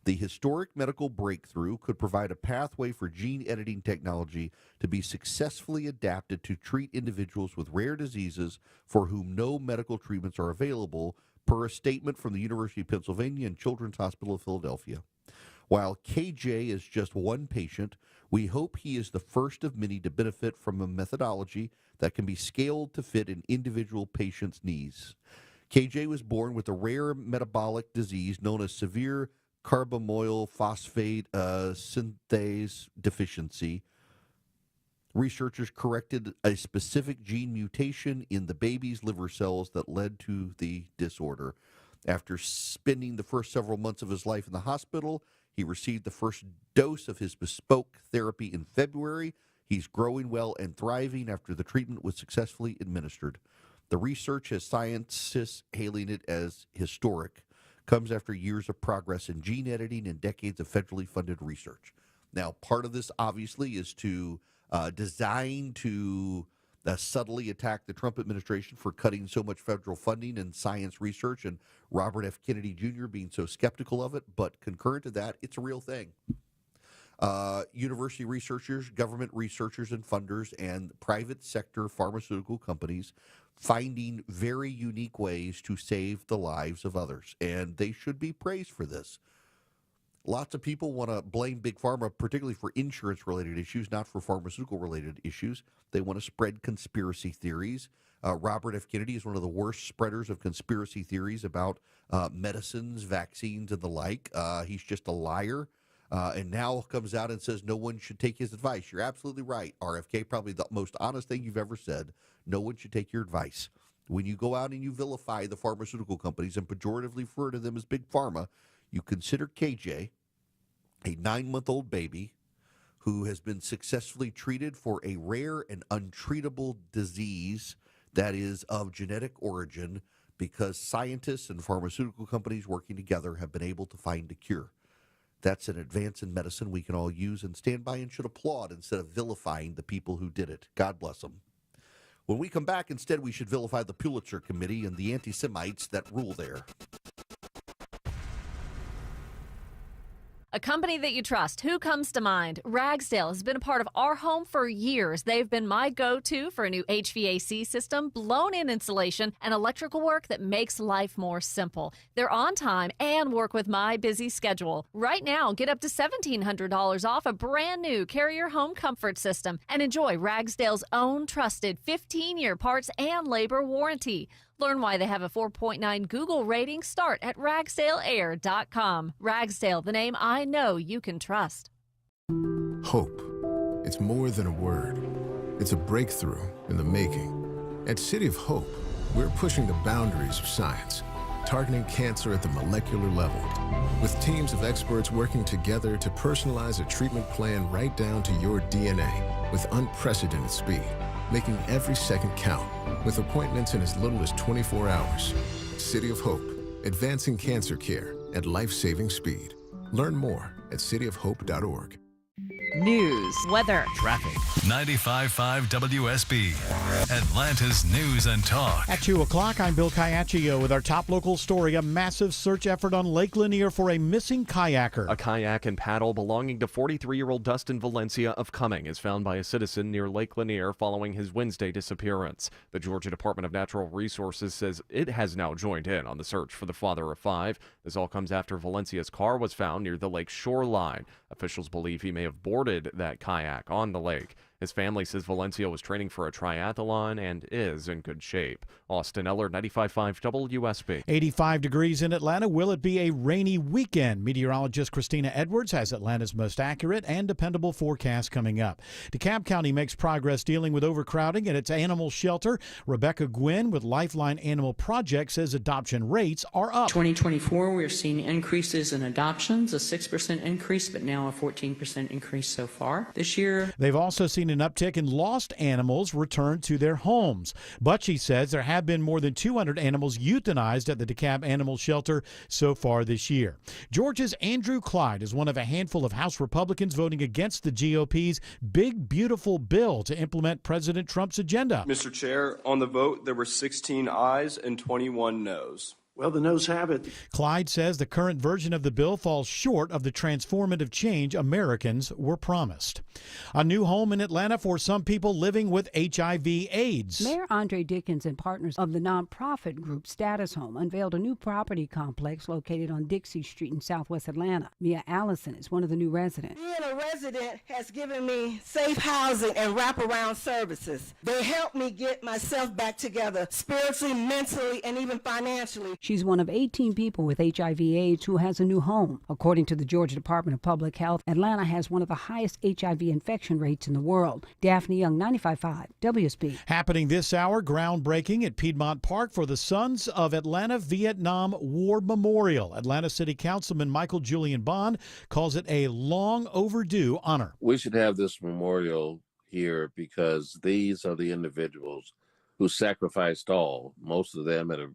The historic medical breakthrough could provide a pathway for gene editing technology to be successfully adapted to treat individuals with rare diseases for whom no medical treatments are available, per a statement from the University of Pennsylvania and Children's Hospital of Philadelphia. While KJ is just one patient, we hope he is the first of many to benefit from a methodology that can be scaled to fit an individual patient's needs. KJ was born with a rare metabolic disease known as severe carbamoyl phosphate synthase deficiency. Researchers corrected a specific gene mutation in the baby's liver cells that led to the disorder. After spending the first several months of his life in the hospital, he received the first dose of his bespoke therapy in February. He's growing well and thriving after the treatment was successfully administered. The research, has scientists hailing it as historic, comes after years of progress in gene editing and decades of federally funded research. Now, part of this, obviously, is to design to subtly attack the Trump administration for cutting so much federal funding in science research, and Robert F. Kennedy Jr. being so skeptical of it. But concurrent to that, it's a real thing. University researchers, government researchers and funders, and private sector pharmaceutical companies finding very unique ways to save the lives of others. And they should be praised for this. Lots of people want to blame Big Pharma, particularly for insurance-related issues, not for pharmaceutical-related issues. They want to spread conspiracy theories. Robert F. Kennedy is one of the worst spreaders of conspiracy theories about medicines, vaccines, and the like. He's just a liar. And now comes out and says no one should take his advice. You're absolutely right, RFK. Probably the most honest thing you've ever said. No one should take your advice. When you go out and you vilify the pharmaceutical companies and pejoratively refer to them as Big Pharma, you consider KJ, a 9-month-old baby who has been successfully treated for a rare and untreatable disease that is of genetic origin, because scientists and pharmaceutical companies working together have been able to find a cure. That's an advance in medicine we can all use and stand by and should applaud instead of vilifying the people who did it. God bless them. When we come back, instead, we should vilify the Pulitzer Committee and the anti-Semites that rule there. A company that you trust. Who comes to mind? Ragsdale has been a part of our home for years. They've been my go-to for a new HVAC system, blown-in insulation, and electrical work that makes life more simple. They're on time and work with my busy schedule. Right now, get up to $1,700 off a brand new Carrier home comfort system and enjoy Ragsdale's own trusted 15-year parts and labor warranty. Learn why they have a 4.9 Google rating. Start at ragsdaleair.com. Ragsdale, the name I know you can trust. Hope. It's more than a word. It's a breakthrough in the making. At City of Hope, we're pushing the boundaries of science, targeting cancer at the molecular level, with teams of experts working together to personalize a treatment plan right down to your DNA with unprecedented speed, making every second count, with appointments in as little as 24 hours. City of Hope, advancing cancer care at life-saving speed. Learn more at cityofhope.org. News, weather, traffic. 95.5 WSB, Atlanta's News and Talk. At 2 o'clock, I'm Bill Caiaccio with our top local story. A massive search effort on Lake Lanier for a missing kayaker. A kayak and paddle belonging to 43-year-old Dustin Valencia of Cumming is found by a citizen near Lake Lanier following his Wednesday disappearance. The Georgia Department of Natural Resources says it has now joined in on the search for the father of 5. This all comes after Valencia's car was found near the lake shoreline. Officials believe he may have boarded that kayak on the lake. His family says Valencia was training for a triathlon and is in good shape. Austin Eller, 95.5 WSB. 85 degrees in Atlanta. Will it be a rainy weekend? Meteorologist Christina Edwards has Atlanta's most accurate and dependable forecast coming up. DeKalb County makes progress dealing with overcrowding at its animal shelter. Rebecca Gwynn with Lifeline Animal Project says adoption rates are up. 2024, we're seeing increases in adoptions, a 6% increase, but now a 14% increase so far this year. They've also seen an uptick in lost animals returned to their homes. Butchie says there have been more than 200 animals euthanized at the DeKalb Animal Shelter so far this year. Georgia's Andrew Clyde is one of a handful of House Republicans voting against the GOP's Big Beautiful Bill to implement President Trump's agenda. Mr. Chair, on the vote, there were 16 ayes and 21 noes. Well, the noes have it. Clyde says the current version of the bill falls short of the transformative change Americans were promised. A new home in Atlanta for some people living with HIV/AIDS. Mayor Andre Dickens and partners of the nonprofit group Status Home unveiled a new property complex located on Dixie Street in Southwest Atlanta. Mia Allison is one of the new residents. Being a resident has given me safe housing and wraparound services. They help me get myself back together spiritually, mentally, and even financially. She's one of 18 people with HIV/AIDS who has a new home. According to the Georgia Department of Public Health, Atlanta has one of the highest HIV infection rates in the world. Daphne Young, 95.5 WSB. Happening this hour, groundbreaking at Piedmont Park for the Sons of Atlanta Vietnam War Memorial. Atlanta City Councilman Michael Julian Bond calls it a long overdue honor. We should have this memorial here because these are the individuals who sacrificed all, most of them at a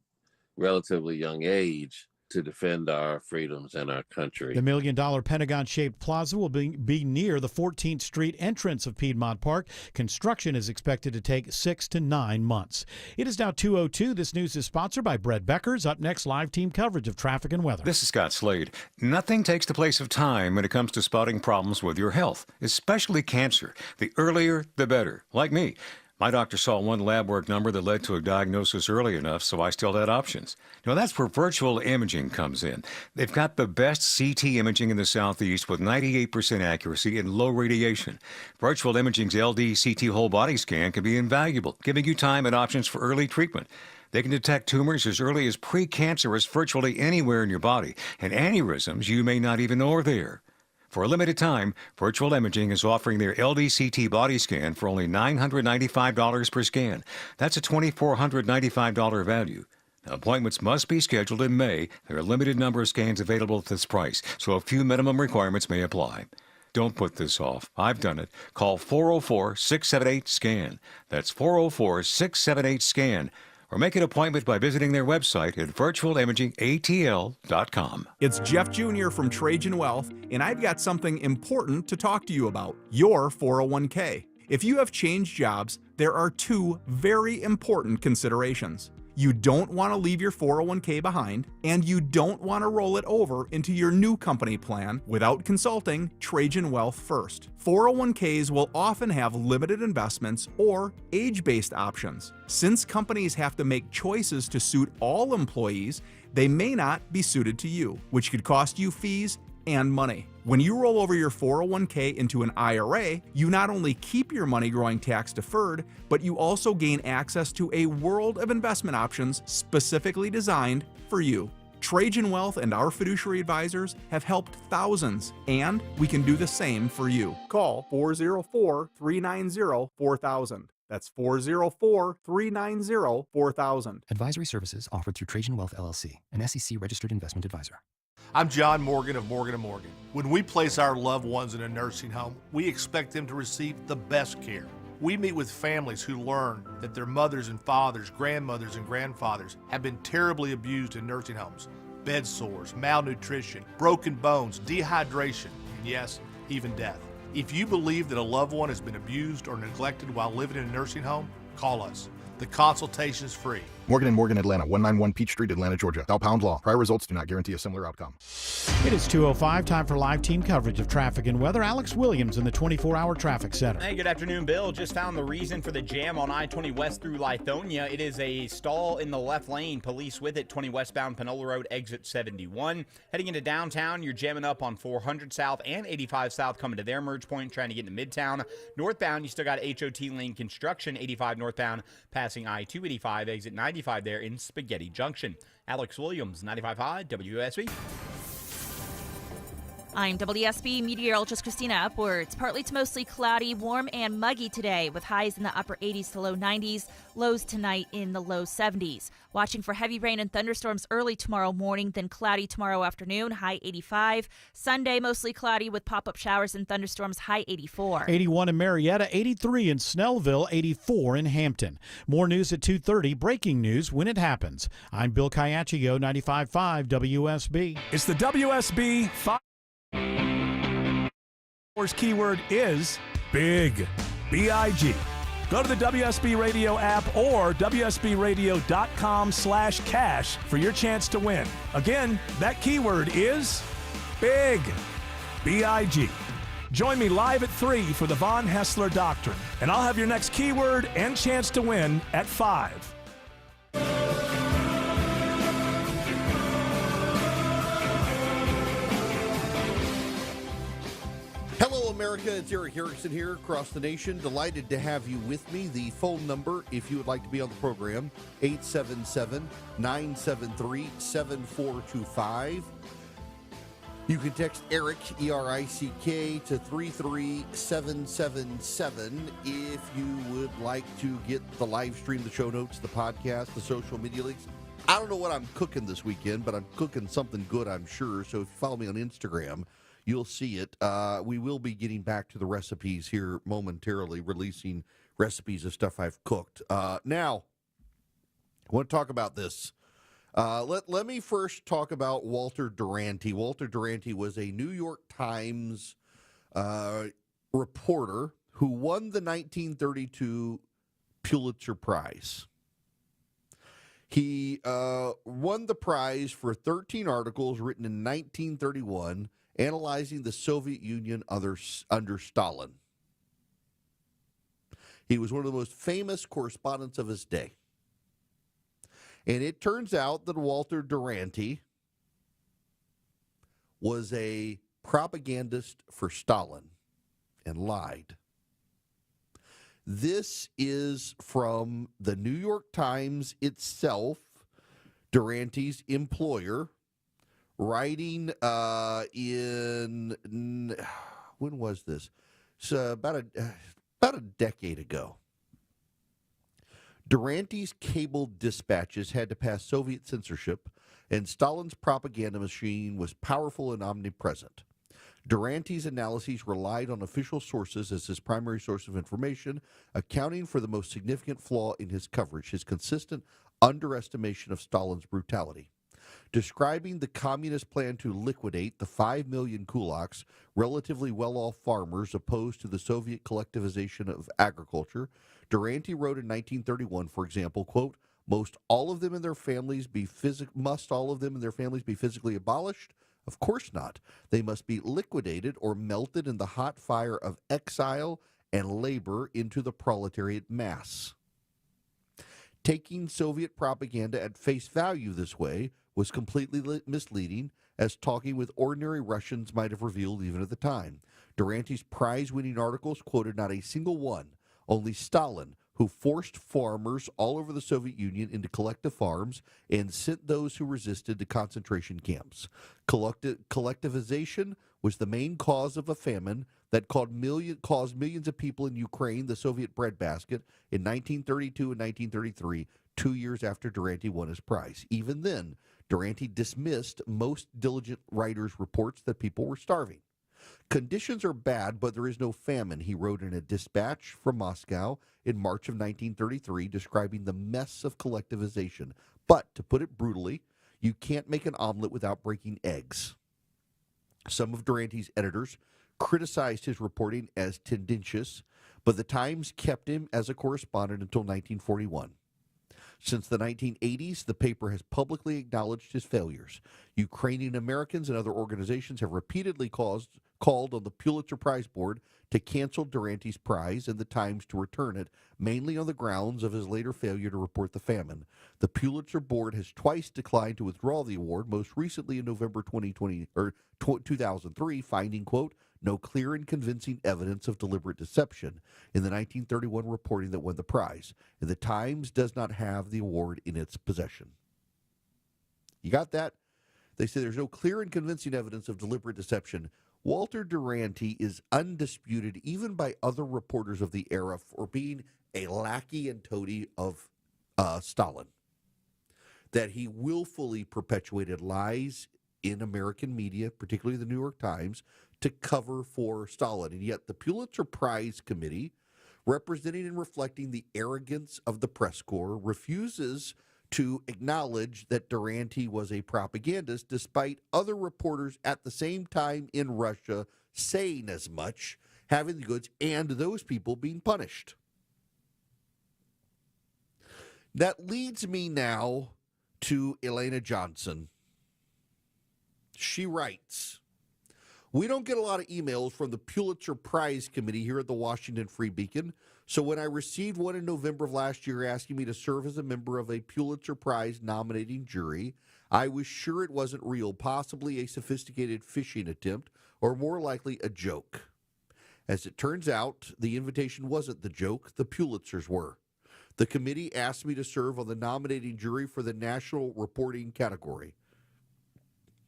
relatively young age, to defend our freedoms and our country. The $1 million Pentagon-shaped plaza will be near the 14th Street entrance of Piedmont Park. Construction is expected to take 6 to 9 months. It is now 2:02. This news is sponsored by Brett Beckers. Up next, live team coverage of traffic and weather. This is Scott Slade. Nothing takes the place of time when it comes to spotting problems with your health, especially cancer. The earlier, the better. Like me. My doctor saw one lab work number that led to a diagnosis early enough, so I still had options. Now, that's where virtual imaging comes in. They've got the best CT imaging in the Southeast with 98% accuracy and low radiation. Virtual imaging's LD CT whole body scan can be invaluable, giving you time and options for early treatment. They can detect tumors as early as precancerous virtually anywhere in your body, and aneurysms you may not even know are there. For a limited time, Virtual Imaging is offering their LDCT body scan for only $995 per scan. That's a $2,495 value. Now, appointments must be scheduled in May. There are a limited number of scans available at this price, so a few minimum requirements may apply. Don't put this off. I've done it. Call 404-678-SCAN. That's 404-678-SCAN. Or make an appointment by visiting their website at virtualimagingatl.com. It's Jeff Jr. from Trajan Wealth, and I've got something important to talk to you about, your 401k. If you have changed jobs, there are 2 very important considerations. You don't want to leave your 401k behind, and you don't want to roll it over into your new company plan without consulting Trajan Wealth first. 401ks will often have limited investments or age-based options. Since companies have to make choices to suit all employees, they may not be suited to you, which could cost you fees and money. When you roll over your 401k into an IRA, you not only keep your money growing tax deferred, but you also gain access to a world of investment options specifically designed for you. Trajan Wealth and our fiduciary advisors have helped thousands, and we can do the same for you. Call 404-390-4000. That's 404-390-4000. Advisory services offered through Trajan Wealth LLC, an SEC registered investment advisor. I'm John Morgan of Morgan & Morgan. When we place our loved ones in a nursing home, we expect them to receive the best care. We meet with families who learn that their mothers and fathers, grandmothers and grandfathers have been terribly abused in nursing homes. Bed sores, malnutrition, broken bones, dehydration, and yes, even death. If you believe that a loved one has been abused or neglected while living in a nursing home, call us. The consultation is free. Morgan & Morgan, Atlanta, 191 Peach Street, Atlanta, Georgia. Thou pound law. Prior results do not guarantee a similar outcome. It is 2:05, time for live team coverage of traffic and weather. Alex Williams in the 24-hour traffic center. Hey, good afternoon, Bill. Just found the reason for the jam on I-20 West through Lithonia. It is a stall in the left lane. Police with it. 20 westbound Panola Road, exit 71. Heading into downtown, you're jamming up on 400 South and 85 South coming to their merge point, trying to get into Midtown. Northbound, you still got HOT lane construction. 85 northbound, passing I-285, exit 95 there in Spaghetti Junction. Alex Williams, 95.5 WSB. I'm WSB meteorologist Christina Upwards. Partly to mostly cloudy, warm and muggy today with highs in the upper 80s to low 90s, lows tonight in the low 70s. Watching for heavy rain and thunderstorms early tomorrow morning, then cloudy tomorrow afternoon, high 85. Sunday, mostly cloudy with pop-up showers and thunderstorms, high 84. 81 in Marietta, 83 in Snellville, 84 in Hampton. More news at 2:30. Breaking news when it happens. I'm Bill Caiaccio, 95.5 WSB. It's the WSB 5. Keyword is big, B-I-G. Go to the WSB Radio app or WSBradio.com/cash for your chance to win. Again, that keyword is big, B-I-G. Join me live at 3 for the Von Hessler Doctrine, and I'll have your next keyword and chance to win at 5. Hello, America. It's Eric Harrison here across the nation. Delighted to have you with me. The phone number, if you would like to be on the program, 877-973-7425. You can text Eric, E-R-I-C-K, to 33777 if you would like to get the live stream, the show notes, the podcast, the social media links. I don't know what I'm cooking this weekend, but I'm cooking something good, I'm sure. So if you follow me on Instagram, you'll see it. We will be getting back to the recipes here momentarily, releasing recipes of stuff I've cooked. Now, I want to talk about this. Let me first talk about Walter Duranty. Walter Duranty was a New York Times reporter who won the 1932 Pulitzer Prize. He won the prize for 13 articles written in 1931 analyzing the Soviet Union under Stalin. He was one of the most famous correspondents of his day. And it turns out that Walter Duranty was a propagandist for Stalin and lied. This is from the New York Times itself, Duranty's employer, writing in, when was this? So about a decade ago. Duranty's cable dispatches had to pass Soviet censorship, and Stalin's propaganda machine was powerful and omnipresent. Duranty's analyses relied on official sources as his primary source of information, accounting for the most significant flaw in his coverage, his consistent underestimation of Stalin's brutality. Describing the communist plan to liquidate the 5 million kulaks, relatively well-off farmers opposed to the Soviet collectivization of agriculture, Duranty wrote in 1931, for example, quote, Must all of them and their families be physically abolished? Of course not. They must be liquidated or melted in the hot fire of exile and labor into the proletariat mass. Taking Soviet propaganda at face value this way was completely misleading, as talking with ordinary Russians might have revealed even at the time. Duranty's prize-winning articles quoted not a single one, only Stalin, who forced farmers all over the Soviet Union into collective farms and sent those who resisted to concentration camps. Collectivization was the main cause of a famine that caused millions of people in Ukraine the Soviet breadbasket in 1932 and 1933, 2 years after Duranty won his prize. Even then, Duranty dismissed most diligent writers' reports that people were starving. Conditions are bad, but there is no famine, he wrote in a dispatch from Moscow in March of 1933, describing the mess of collectivization. But, to put it brutally, you can't make an omelet without breaking eggs. Some of Duranty's editors criticized his reporting as tendentious, but the Times kept him as a correspondent until 1941. Since the 1980s, the paper has publicly acknowledged his failures. Ukrainian Americans and other organizations have repeatedly called on the Pulitzer Prize Board to cancel Duranty's prize and the Times to return it, mainly on the grounds of his later failure to report the famine. The Pulitzer Board has twice declined to withdraw the award, most recently in November 2003, finding, quote, no clear and convincing evidence of deliberate deception in the 1931 reporting that won the prize, and the Times does not have the award in its possession. You got that? They say there's no clear and convincing evidence of deliberate deception. Walter Duranty is undisputed, even by other reporters of the era, for being a lackey and toady of Stalin. That he willfully perpetuated lies in American media, particularly the New York Times, to cover for Stalin. And yet the Pulitzer Prize Committee, representing and reflecting the arrogance of the press corps, refuses to acknowledge that Duranty was a propagandist, despite other reporters at the same time in Russia saying as much, having the goods, and those people being punished. That leads me now to Elena Johnson. She writes, we don't get a lot of emails from the Pulitzer Prize Committee here at the Washington Free Beacon, so when I received one in November of last year asking me to serve as a member of a Pulitzer Prize nominating jury, I was sure it wasn't real, possibly a sophisticated phishing attempt, or more likely a joke. As it turns out, the invitation wasn't the joke, the Pulitzers were. The committee asked me to serve on the nominating jury for the national reporting category.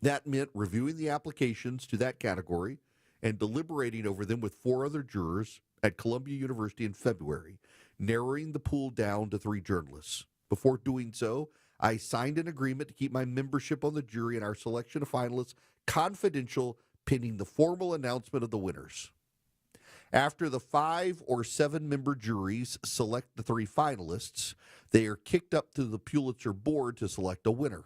That meant reviewing the applications to that category and deliberating over them with 4 other jurors at Columbia University in February, narrowing the pool down to 3 journalists. Before doing so, I signed an agreement to keep my membership on the jury and our selection of finalists confidential, pending the formal announcement of the winners. After the 5 or 7 member juries select the 3 finalists, they are kicked up to the Pulitzer board to select a winner.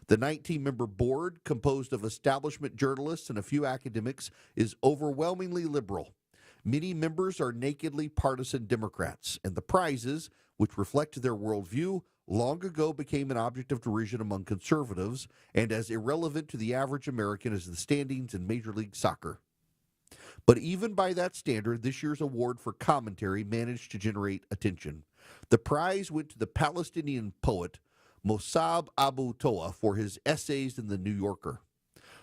The 19-member board, composed of establishment journalists and a few academics, is overwhelmingly liberal. Many members are nakedly partisan Democrats, and the prizes, which reflect their worldview, long ago became an object of derision among conservatives and as irrelevant to the average American as the standings in Major League Soccer. But even by that standard, this year's award for commentary managed to generate attention. The prize went to the Palestinian poet Mossab Abu Toa for his essays in The New Yorker.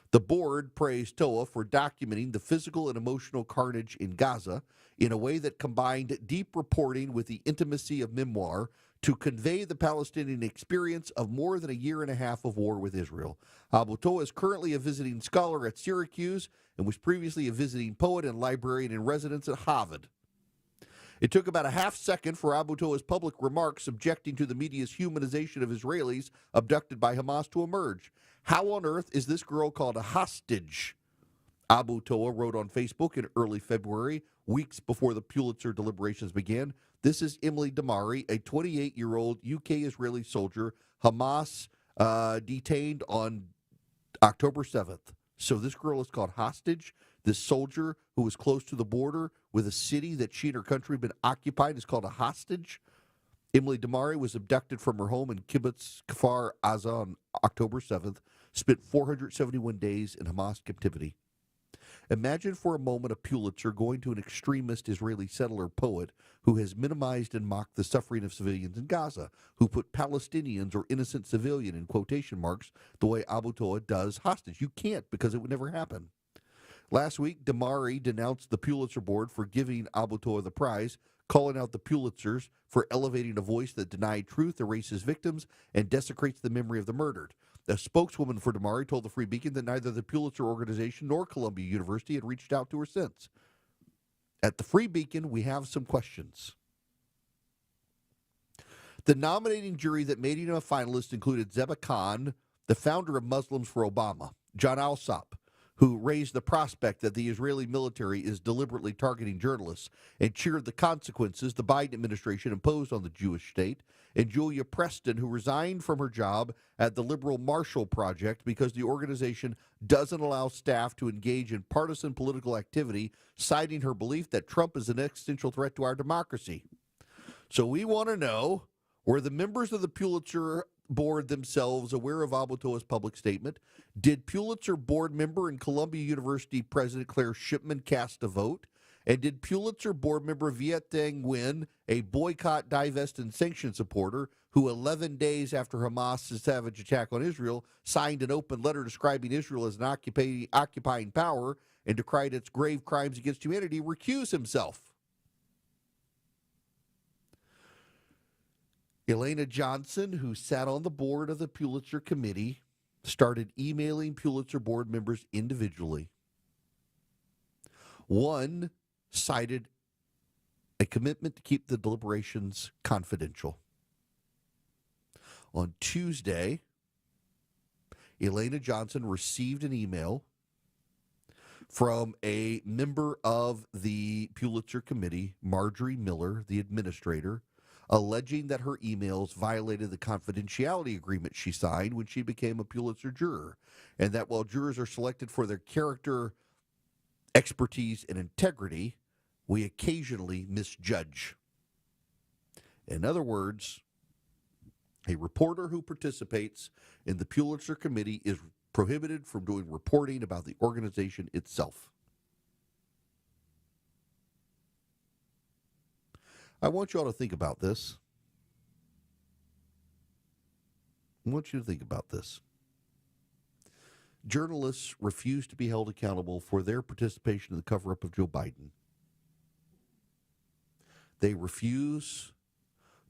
The board praised Toa for documenting the physical and emotional carnage in Gaza in a way that combined deep reporting with the intimacy of memoir to convey the Palestinian experience of more than a year and a half of war with Israel. Abu Toa is currently a visiting scholar at Syracuse and was previously a visiting poet and librarian in residence at Harvard. It took about a half second for Abu Toa's public remarks subjecting to the media's humanization of Israelis abducted by Hamas to emerge. How on earth is this girl called a hostage? Abu Toa wrote on Facebook in early February, weeks before the Pulitzer deliberations began. This is Emily Damari, a 28-year-old UK-Israeli soldier, Hamas detained on October 7th. So this girl is called hostage. This soldier who was close to the border with a city that she and her country have been occupied is called a hostage. Emily Damari was abducted from her home in Kibbutz Kfar Aza on October 7th, spent 471 days in Hamas captivity. Imagine for a moment a Pulitzer going to an extremist Israeli settler poet who has minimized and mocked the suffering of civilians in Gaza, who put Palestinians or innocent civilian in quotation marks the way Abu Toa does hostage. You can't, because it would never happen. Last week, Damari denounced the Pulitzer Board for giving Abu Toa the prize, calling out the Pulitzers for elevating a voice that denied truth, erases victims, and desecrates the memory of the murdered. A spokeswoman for Damari told the Free Beacon that neither the Pulitzer Organization nor Columbia University had reached out to her since. At the Free Beacon, we have some questions. The nominating jury that made him a finalist included Zeba Khan, the founder of Muslims for Obama, John Alsop, who raised the prospect that the Israeli military is deliberately targeting journalists and cheered the consequences the Biden administration imposed on the Jewish state, and Julia Preston, who resigned from her job at the Liberal Marshall Project because the organization doesn't allow staff to engage in partisan political activity, citing her belief that Trump is an existential threat to our democracy. So we want to know, were the members of the Pulitzer Board themselves aware of Abu Toa's public statement? Did Pulitzer Board member and Columbia University President Claire Shipman cast a vote? And did Pulitzer Board member Viet Thanh Nguyen, a boycott, divest, and sanction supporter who 11 days after Hamas' savage attack on Israel signed an open letter describing Israel as an occupying power and decried its grave crimes against humanity, recuse himself? Elena Johnson, who sat on the board of the Pulitzer Committee, started emailing Pulitzer Board members individually. One cited a commitment to keep the deliberations confidential. On Tuesday, Elena Johnson received an email from a member of the Pulitzer Committee, Marjorie Miller, the administrator, alleging that her emails violated the confidentiality agreement she signed when she became a Pulitzer juror, and that while jurors are selected for their character, expertise, and integrity, we occasionally misjudge. In other words, a reporter who participates in the Pulitzer Committee is prohibited from doing reporting about the organization itself. I want you all to think about this. I want you to think about this. Journalists refuse to be held accountable for their participation in the cover-up of Joe Biden. They refuse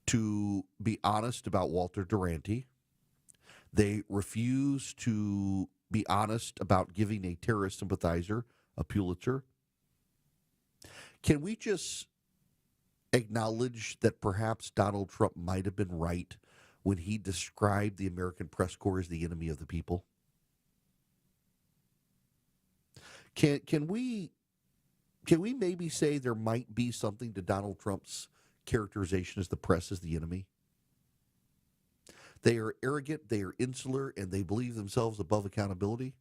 to be honest about Walter Duranty. They refuse to be honest about giving a terrorist sympathizer a Pulitzer. Can we just acknowledge that perhaps Donald Trump might have been right when he described the American press corps as the enemy of the people? Can we maybe say there might be something to Donald Trump's characterization as the press as the enemy? They are arrogant, they are insular, and they believe themselves above accountability.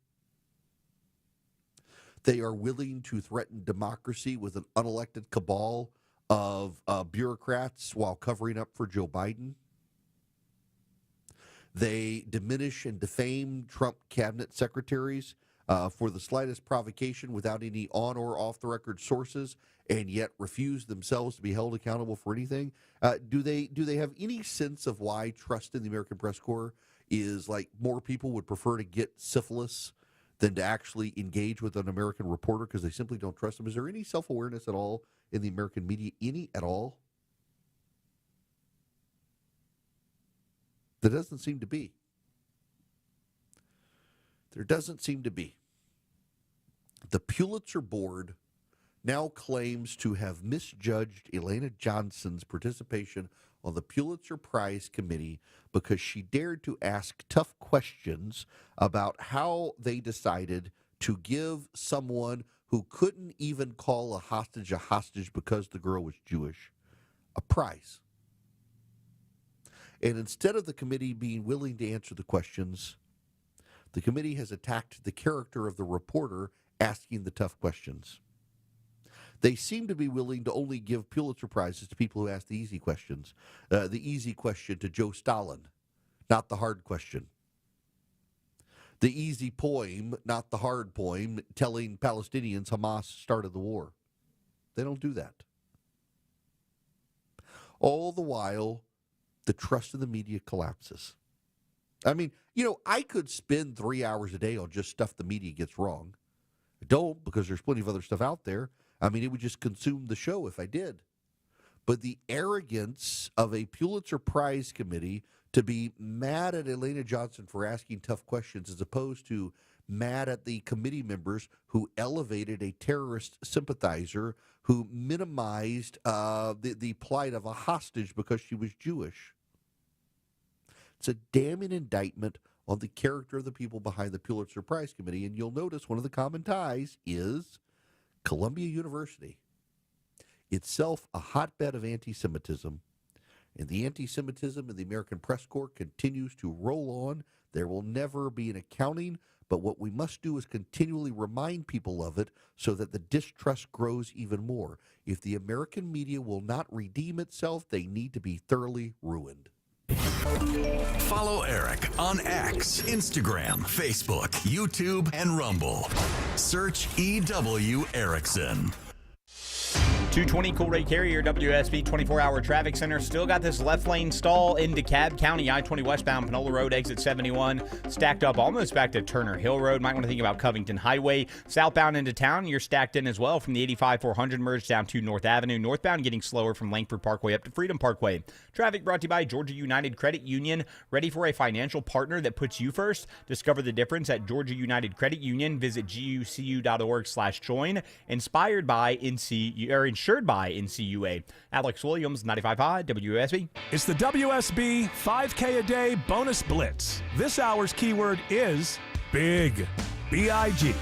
They are willing to threaten democracy with an unelected cabal of bureaucrats while covering up for Joe Biden. They diminish and defame Trump cabinet secretaries for the slightest provocation without any on or off the record sources, and yet refuse themselves to be held accountable for anything. Do they have any sense of why trust in the American press corps is like more people would prefer to get syphilis than to actually engage with an American reporter because they simply don't trust them? Is there any self-awareness at all in the American media, any at all? There doesn't seem to be. There doesn't seem to be. The Pulitzer Board now claims to have misjudged Elena Johnson's participation on the Pulitzer Prize Committee because she dared to ask tough questions about how they decided to give someone who couldn't even call a hostage because the girl was Jewish a prize. And instead of the committee being willing to answer the questions, the committee has attacked the character of the reporter asking the tough questions. They seem to be willing to only give Pulitzer Prizes to people who ask the easy questions. The easy question to Joe Stalin, not the hard question. The easy poem, not the hard poem, telling Palestinians Hamas started the war. They don't do that. All the while, the trust in the media collapses. I mean, I could spend 3 hours a day on just stuff the media gets wrong. I don't, because there's plenty of other stuff out there. I mean, it would just consume the show if I did. But the arrogance of a Pulitzer Prize committee to be mad at Elena Johnson for asking tough questions as opposed to mad at the committee members who elevated a terrorist sympathizer who minimized the plight of a hostage because she was Jewish. It's a damning indictment on the character of the people behind the Pulitzer Prize Committee, and you'll notice one of the common ties is Columbia University, itself a hotbed of anti-Semitism, and the anti-Semitism in the American Press Corps continues to roll on. There will never be an accounting, but what we must do is continually remind people of it so that the distrust grows even more. If the American media will not redeem itself, they need to be thoroughly ruined. Follow Eric on X, Instagram, Facebook, YouTube, and Rumble. Search EW Erickson. 220 Cool Ray Carrier, WSB 24-hour traffic center. Still got this left lane stall in DeKalb County, I-20 westbound, Panola Road, exit 71. Stacked up almost back to Turner Hill Road. Might want to think about Covington Highway. Southbound into town, you're stacked in as well from the 85-400 merge down to North Avenue. Northbound getting slower from Langford Parkway up to Freedom Parkway. Traffic brought to you by Georgia United Credit Union. Ready for a financial partner that puts you first? Discover the difference at Georgia United Credit Union. Visit gucu.org/join. Inspired by insured by NCUA. Alex Williams, 95.5 WSB. It's the WSB 5K a day bonus blitz. This hour's keyword is big. B-I-G.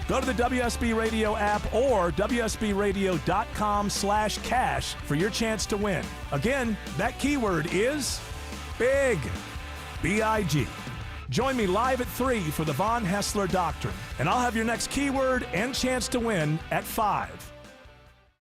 Go to the WSB Radio app or WSBradio.com/cash for your chance to win. Again, that keyword is big. B-I-G. Join me live at 3 for the Von Haessler Doctrine, and I'll have your next keyword and chance to win at 5.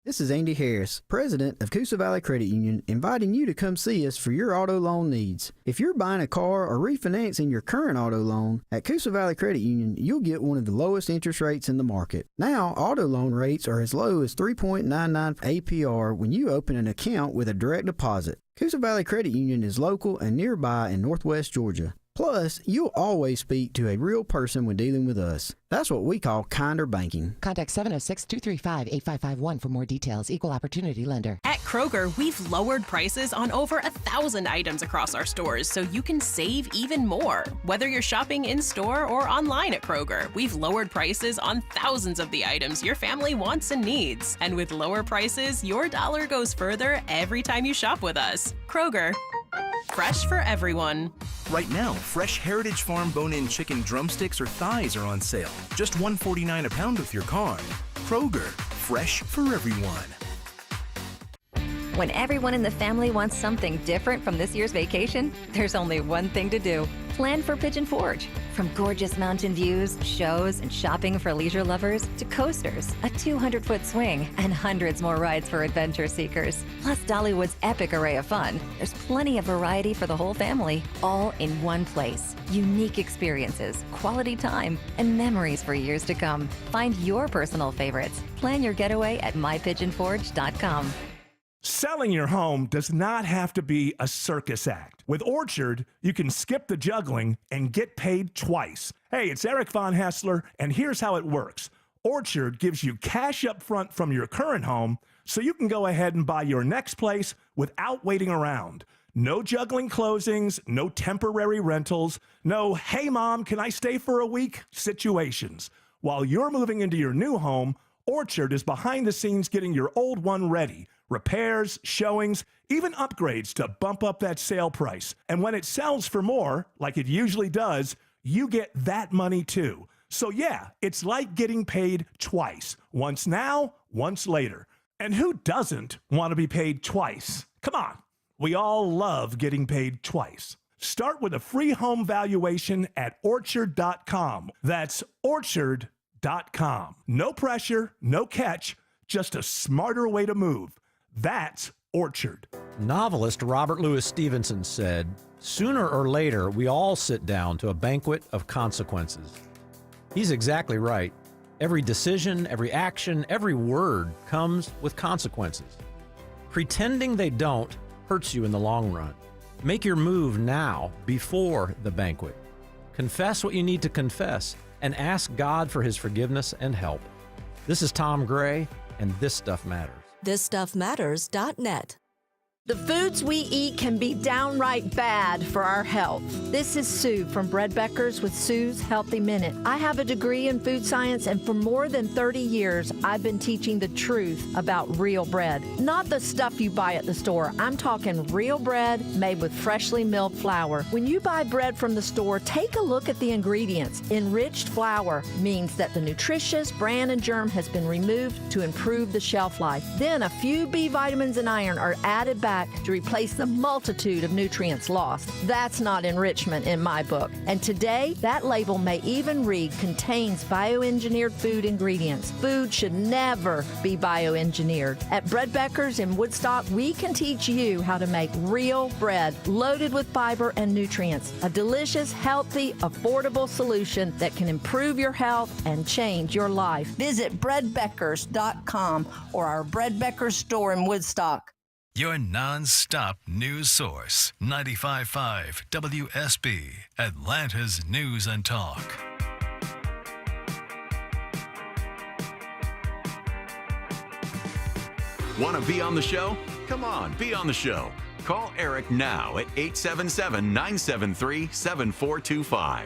This is Andy Harris, president of Coosa Valley Credit Union, inviting you to come see us for your auto loan needs. If you're buying a car or refinancing your current auto loan, at Coosa Valley Credit Union, you'll get one of the lowest interest rates in the market. Now, auto loan rates are as low as 3.99 APR when you open an account with a direct deposit. Coosa Valley Credit Union is local and nearby in Northwest Georgia. Plus, you'll always speak to a real person when dealing with us. That's what we call kinder banking. Contact 706-235-8551 for more details. Equal Opportunity Lender. At Kroger, we've lowered prices on over 1,000 items across our stores so you can save even more. Whether you're shopping in-store or online at Kroger, we've lowered prices on thousands of the items your family wants and needs. And with lower prices, your dollar goes further every time you shop with us. Kroger. Fresh for everyone. Right now, fresh Heritage Farm bone-in chicken drumsticks or thighs are on sale. Just $1.49 a pound with your card. Kroger, fresh for everyone. When everyone in the family wants something different from this year's vacation, there's only one thing to do. Plan for Pigeon Forge. From gorgeous mountain views, shows, and shopping for leisure lovers, to coasters, a 200-foot swing, and hundreds more rides for adventure seekers. Plus Dollywood's epic array of fun. There's plenty of variety for the whole family, all in one place. Unique experiences, quality time, and memories for years to come. Find your personal favorites. Plan your getaway at mypigeonforge.com. Selling your home does not have to be a circus act. With Orchard, you can skip the juggling and get paid twice. Hey, it's Eric Von Haessler, and here's how it works. Orchard gives you cash up front from your current home so you can go ahead and buy your next place without waiting around. No juggling closings, no temporary rentals, no, hey mom, can I stay for a week situations. While you're moving into your new home, Orchard is behind the scenes getting your old one ready. Repairs, showings, even upgrades to bump up that sale price. And when it sells for more, like it usually does, you get that money too. So yeah, it's like getting paid twice. Once now, once later. And who doesn't want to be paid twice? Come on, we all love getting paid twice. Start with a free home valuation at Orchard.com. That's Orchard.com. No pressure, no catch. just a smarter way to move. That's Orchard. Novelist Robert Louis Stevenson said, "Sooner or later, we all sit down to a banquet of consequences." He's exactly right. Every decision, every action, every word comes with consequences. Pretending they don't hurts you in the long run. Make your move now, before the banquet. Confess what you need to confess and ask God for his forgiveness and help. This is Tom Gray, and This Stuff Matters. ThisStuffMatters.net. The foods we eat can be downright bad for our health. This is Sue from Bread Beckers with Sue's Healthy Minute. I have a degree in food science, and for more than 30 years, I've been teaching the truth about real bread. Not the stuff you buy at the store. I'm talking real bread made with freshly milled flour. When you buy bread from the store, take a look at the ingredients. Enriched flour means that the nutritious bran and germ has been removed to improve the shelf life. Then a few B vitamins and iron are added back to replace the multitude of nutrients lost. That's not enrichment in my book. And today, that label may even read contains bioengineered food ingredients. Food should never be bioengineered. At Bread Beckers in Woodstock, we can teach you how to make real bread loaded with fiber and nutrients. A delicious, healthy, affordable solution that can improve your health and change your life. Visit breadbeckers.com or our Bread Beckers store in Woodstock. Your non-stop news source, 95.5 WSB, Atlanta's News and Talk. Want to be on the show? Come on, be on the show. Call Eric now at 877-973-7425.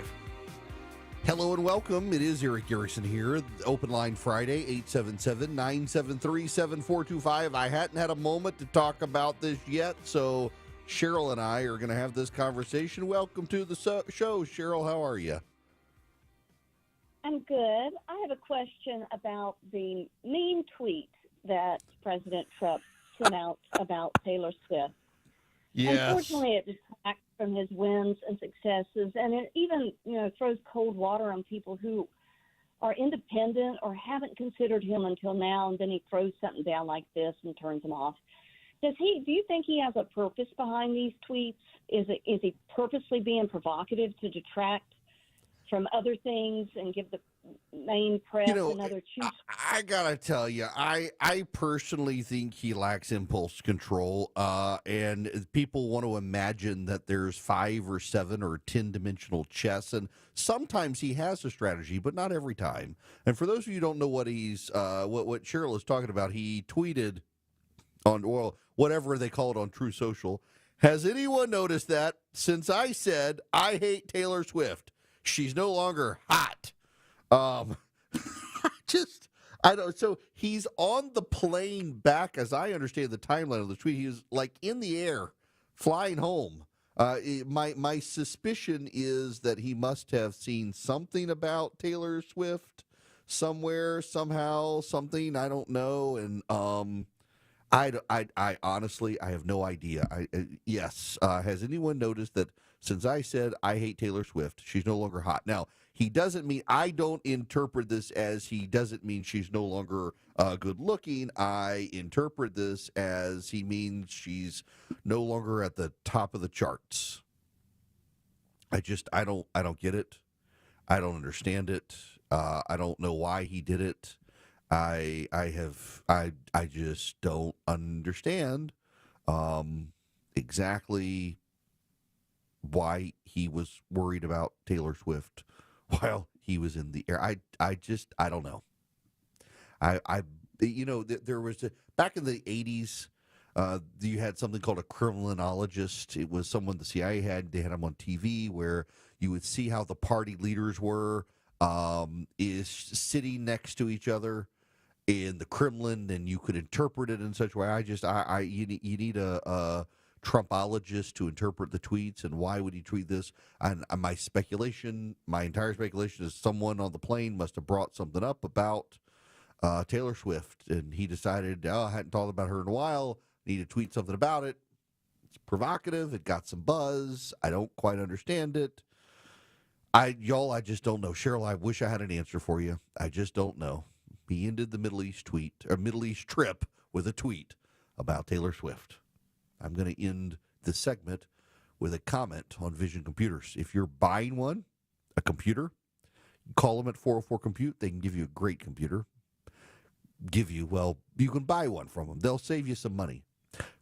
Hello and welcome. It is Eric Garrison here. Open Line Friday, 877-973-7425. I hadn't had a moment to talk about this yet, so Cheryl and I are going to have this conversation. Welcome to the show. Cheryl, how are you? I'm good. I have a question about the mean tweet that President Trump sent out about Taylor Swift. Yes. Unfortunately, it detracts from his wins and successes, and it even, throws cold water on people who are independent or haven't considered him until now, and then he throws something down like this and turns them off. Do you think he has a purpose behind these tweets? Is he purposely being provocative to detract from other things and give the main press another choose? I gotta tell you, I personally think he lacks impulse control, and people want to imagine that there's 5 or 7 or 10-dimensional chess, and sometimes he has a strategy, but not every time. And for those of you who don't know what he's what Cheryl is talking about, he tweeted on, well, whatever they call it on True Social. Has anyone noticed that since I said I hate Taylor Swift, she's no longer hot? I don't. So he's on the plane back, as I understand the timeline of the tweet. He was like in the air, flying home. My suspicion is that he must have seen something about Taylor Swift somewhere, somehow, something, I don't know. And I honestly, I have no idea. Yes. Has anyone noticed that since I said I hate Taylor Swift, she's no longer hot? Now, he doesn't mean, I don't interpret this as he doesn't mean she's no longer good looking. I interpret this as he means she's no longer at the top of the charts. I don't get it. I don't understand it. I don't know why he did it. I just don't understand exactly why he was worried about Taylor Swift while he was in the air. I don't know. There was back in the 80s, you had something called a criminologist. It was someone the CIA had. They had him on TV where you would see how the party leaders were is sitting next to each other in the Kremlin, and you could interpret it in such a way. You need a Trumpologist to interpret the tweets, and why would he tweet this? And my entire speculation is someone on the plane must have brought something up about Taylor Swift, and he decided, I hadn't thought about her in a while, need to tweet something about it. It's provocative. It got some buzz. I don't quite understand it. I just don't know. Cheryl, I wish I had an answer for you. I just don't know. He ended the Middle East trip with a tweet about Taylor Swift. I'm going to end this segment with a comment on Vision Computers. If you're buying a computer, call them at 404-COMPUTE. They can give you a great computer. You can buy one from them. They'll save you some money.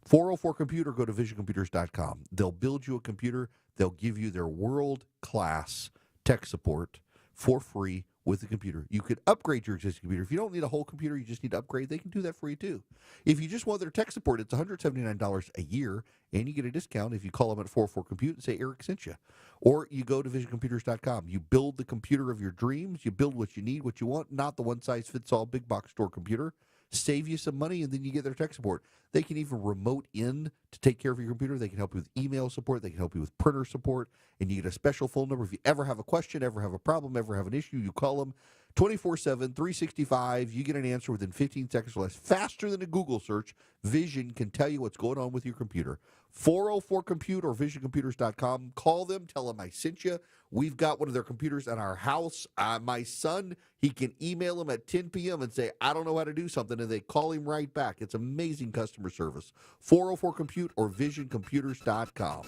404-COMPUTE or go to visioncomputers.com. They'll build you a computer. They'll give you their world-class tech support for free with the computer. You could upgrade your existing computer. If you don't need a whole computer, you just need to upgrade, they can do that for you too. If you just want their tech support, it's $179 a year, and you get a discount if you call them at 404-COMPUTE and say Eric sent you. Or you go to visioncomputers.com. You build the computer of your dreams. You build what you need, what you want, not the one-size-fits-all big box store computer. Save you some money, and then you get their tech support. They can even remote in to take care of your computer. They can help you with email support. They can help you with printer support. And you get a special phone number. If you ever have a question, ever have a problem, ever have an issue, you call them 24/7, 365. You get an answer within 15 seconds or less. Faster than a Google search, Vision can tell you what's going on with your computer. 404-COMPUTE or visioncomputers.com. Call them. Tell them I sent you. We've got one of their computers at our house. My son, he can email them at 10 p.m. and say, I don't know how to do something, and they call him right back. It's amazing customer service. 404-COMPUTE or visioncomputers.com.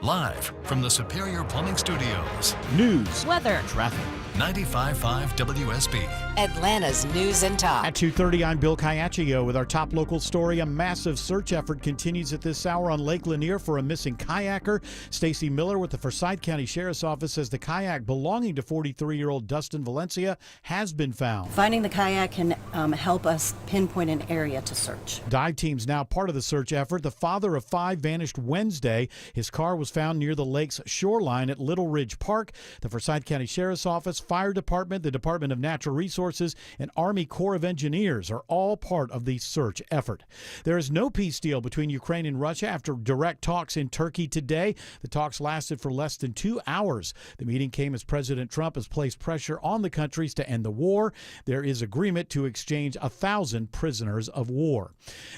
Live from the Superior Plumbing Studios. News, weather, traffic. 95.5 WSB. Atlanta's News and Talk. At 2:30, I'm Bill Caiaccio with our top local story. A massive search effort continues at this hour on Lake Lanier for a missing kayaker. Stacy Miller with the Forsyth County Sheriff's Office says the kayak belonging to 43-year-old Dustin Valencia has been found. Finding the kayak can help us pinpoint an area to search. Dive team's now part of the search effort. The father of 5 vanished Wednesday. His car was found near the lake's shoreline at Little Ridge Park. The Forsyth County Sheriff's Office, Fire Department, the Department of Natural Resources, and Army Corps of Engineers are all part of the search effort. There is no peace deal between Ukraine and Russia after direct talks in Turkey today. The talks lasted for less than 2 hours. The meeting came as President Trump has placed pressure on the countries to end the war. There is agreement to exchange 1,000 prisoners of war.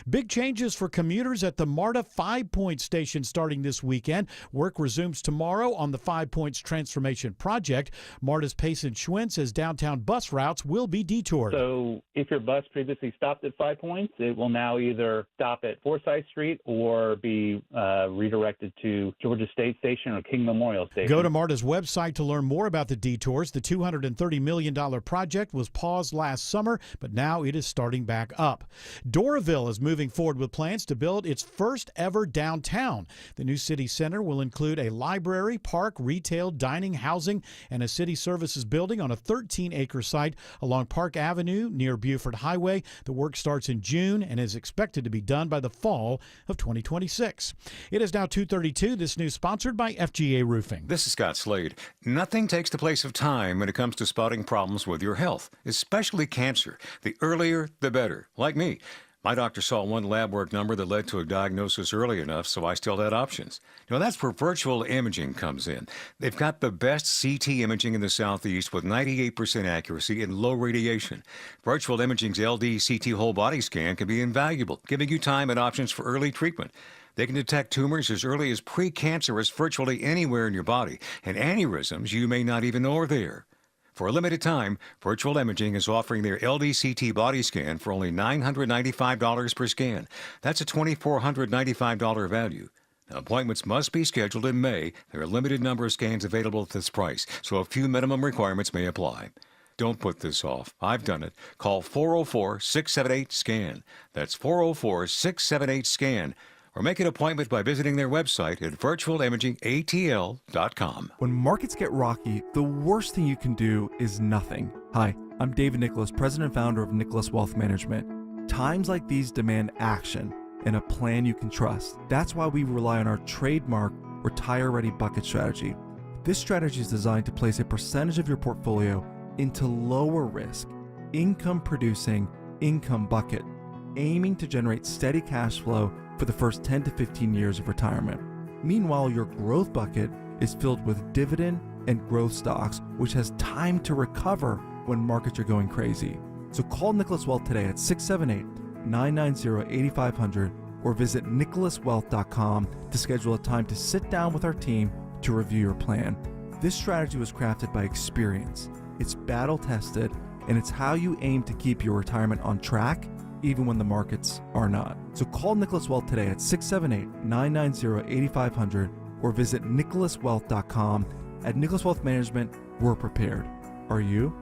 Big changes for commuters at the MARTA 5 Points station starting this weekend. Work resumes tomorrow on the 5 Points Transformation Project. MARTA's Payson Schwinn says downtown bus routes will be detoured. So if your bus previously stopped at 5 Points, it will now either stop at Forsyth Street or be redirected to Georgia State Station or King Memorial Station. Go to MARTA's website to learn more about the detours. The $230 million project was paused last summer, but now it is starting back up. Doraville is moving forward with plans to build its first ever downtown. The new city center will include a library, park, retail, dining, housing, and a city services building on a 13-acre site along Park Avenue near Buford Highway. The work starts in June and is expected to be done by the fall of 2026. It is now 2:32. This news sponsored by FGA Roofing. This is Scott Slade. Nothing takes the place of time when it comes to spotting problems with your health, especially cancer. The earlier, the better. Like me. My doctor saw one lab work number that led to a diagnosis early enough, so I still had options. That's where virtual imaging comes in. They've got the best CT imaging in the Southeast with 98% accuracy and low radiation. Virtual imaging's LD CT whole body scan can be invaluable, giving you time and options for early treatment. They can detect tumors as early as precancerous virtually anywhere in your body, and aneurysms you may not even know are there. For a limited time, Virtual Imaging is offering their LDCT body scan for only $995 per scan. That's a $2,495 value. Now, appointments must be scheduled in May. There are a limited number of scans available at this price, so a few minimum requirements may apply. Don't put this off. I've done it. Call 404-678-SCAN. That's 404-678-SCAN. Or make an appointment by visiting their website at virtualimagingatl.com. When markets get rocky, the worst thing you can do is nothing. Hi, I'm David Nicholas, president and founder of Nicholas Wealth Management. Times like these demand action and a plan you can trust. That's why we rely on our trademark Retire Ready Bucket strategy. This strategy is designed to place a percentage of your portfolio into lower risk, income-producing income bucket, aiming to generate steady cash flow for the first 10 to 15 years of retirement. Meanwhile, your growth bucket is filled with dividend and growth stocks, which has time to recover when markets are going crazy. So call Nicholas Wealth today at 678-990-8500 or visit nicholaswealth.com to schedule a time to sit down with our team to review your plan. This strategy was crafted by experience. It's battle tested, and it's how you aim to keep your retirement on track even when the markets are not. So call Nicholas Wealth today at 678-990-8500 or visit nicholaswealth.com. At Nicholas Wealth Management, we're prepared. Are you?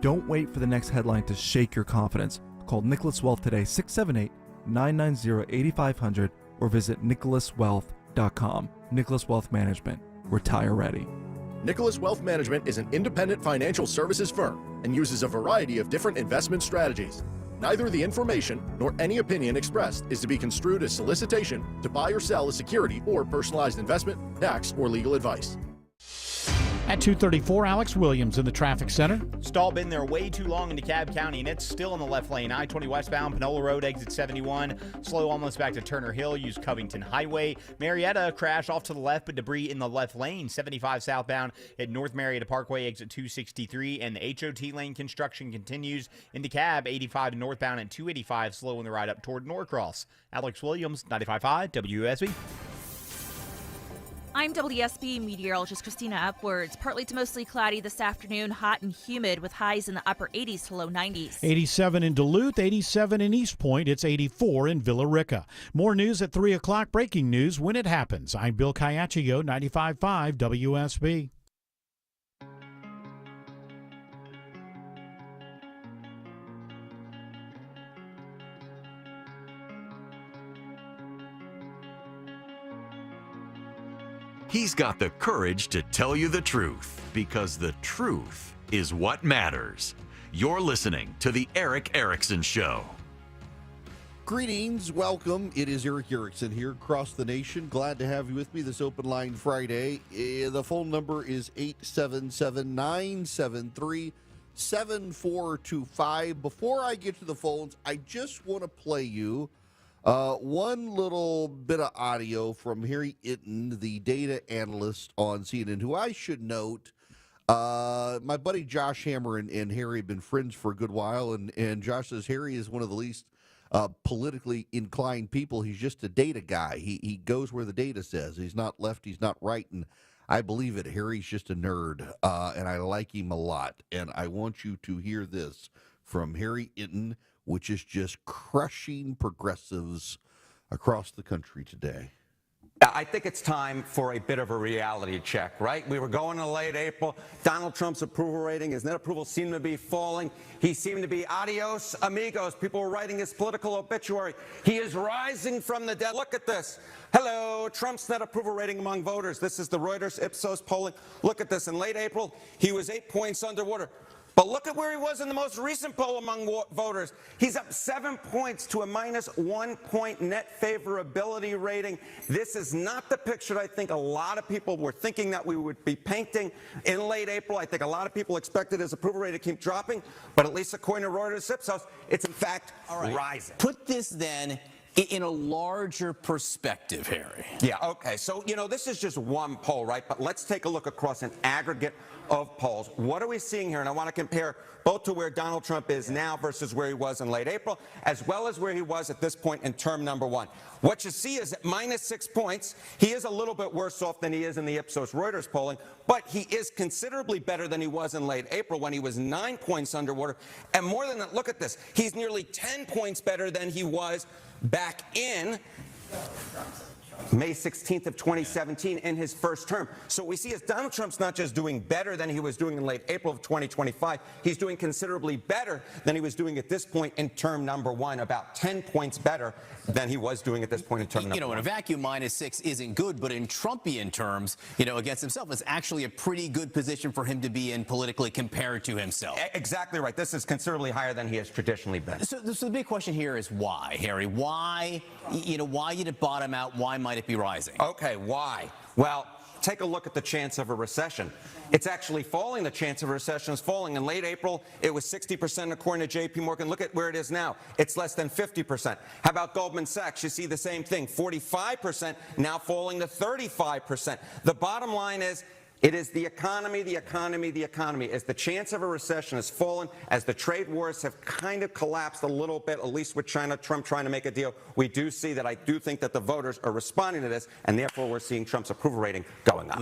Don't wait for the next headline to shake your confidence. Call Nicholas Wealth today, 678-990-8500 or visit nicholaswealth.com. Nicholas Wealth Management. Retire ready. Nicholas Wealth Management is an independent financial services firm and uses a variety of different investment strategies. Neither the information nor any opinion expressed is to be construed as solicitation to buy or sell a security or personalized investment, tax, or legal advice. At 2:34, Alex Williams in the traffic center. Stall been there way too long in DeKalb County, and it's still in the left lane. I-20 westbound, Panola Road, exit 71. Slow almost back to Turner Hill. Use Covington Highway. Marietta, crash off to the left, but debris in the left lane. 75 southbound at North Marietta Parkway, exit 263. And the HOT lane construction continues in DeKalb. 85 northbound at 285. Slow in the ride up toward Norcross. Alex Williams, 95.5 WSB. I'm WSB meteorologist Christina Upwards. Partly to mostly cloudy this afternoon, hot and humid with highs in the upper 80s to low 90s. 87 in Duluth, 87 in East Point. It's 84 in Villa Rica. More news at 3 o'clock. Breaking news when it happens. I'm Bill Caiaccio, 95.5 WSB. He's got the courage to tell you the truth, because the truth is what matters. You're listening to The Erick Erickson Show. Greetings, welcome. It is Erick Erickson here across the nation. Glad to have you with me this Open Line Friday. The phone number is 877-973-7425. Before I get to the phones, I just want to play you one little bit of audio from Harry Itten, the data analyst on CNN, who I should note, my buddy Josh Hammer and Harry have been friends for a good while, and Josh says Harry is one of the least politically inclined people. He's just a data guy. He goes where the data says. He's not left, he's not right, and I believe it. Harry's just a nerd, and I like him a lot, and I want you to hear this from Harry Itten, which is just crushing progressives across the country today. I think it's time for a bit of a reality check, right? We were going to late April. Donald Trump's approval rating, his net approval seemed to be falling. He seemed to be adios amigos. People were writing his political obituary. He is rising from the dead. Look at this. Hello, Trump's net approval rating among voters. This is the Reuters Ipsos polling. Look at this. In late April, he was 8 points underwater. But look at where he was in the most recent poll among voters. He's up 7 points to a -1 point net favorability rating. This is not the picture I think a lot of people were thinking that we would be painting in late April. I think a lot of people expected his approval rating to keep dropping, but at least according to Reuters Ipsos, it's in fact rising. Put this then in a larger perspective, Harry. Yeah, okay. So, this is just one poll, right? But let's take a look across an aggregate of polls. What are we seeing here? And I want to compare both to where Donald Trump is now versus where he was in late April, as well as where he was at this point in term number one. What you see is at -6 points, he is a little bit worse off than he is in the Ipsos Reuters polling, but he is considerably better than he was in late April when he was 9 points underwater. And more than that, look at this. He's nearly 10 points better than he was back in May 16th of 2017 in his first term. So what we see is Donald Trump's not just doing better than he was doing in late April of 2025, he's doing considerably better than he was doing at this point in term number one, about 10 points better than he was doing at this point in term number one. In a vacuum, -6 isn't good, but in Trumpian terms, against himself, it's actually a pretty good position for him to be in politically compared to himself. Exactly right. This is considerably higher than he has traditionally been. So the big question here is why, Harry? Why, why did it bottom out? Why might it be rising? Okay, why? Well, take a look at the chance of a recession. It's actually falling. The chance of a recession is falling. In late April, it was 60% according to J.P. Morgan. Look at where it is now. It's less than 50%. How about Goldman Sachs? You see the same thing. 45%, now falling to 35%. The bottom line is, it is the economy, the economy, the economy. As the chance of a recession has fallen, as the trade wars have kind of collapsed a little bit, at least with China, Trump trying to make a deal, we do see that I do think that the voters are responding to this, and therefore we're seeing Trump's approval rating going up.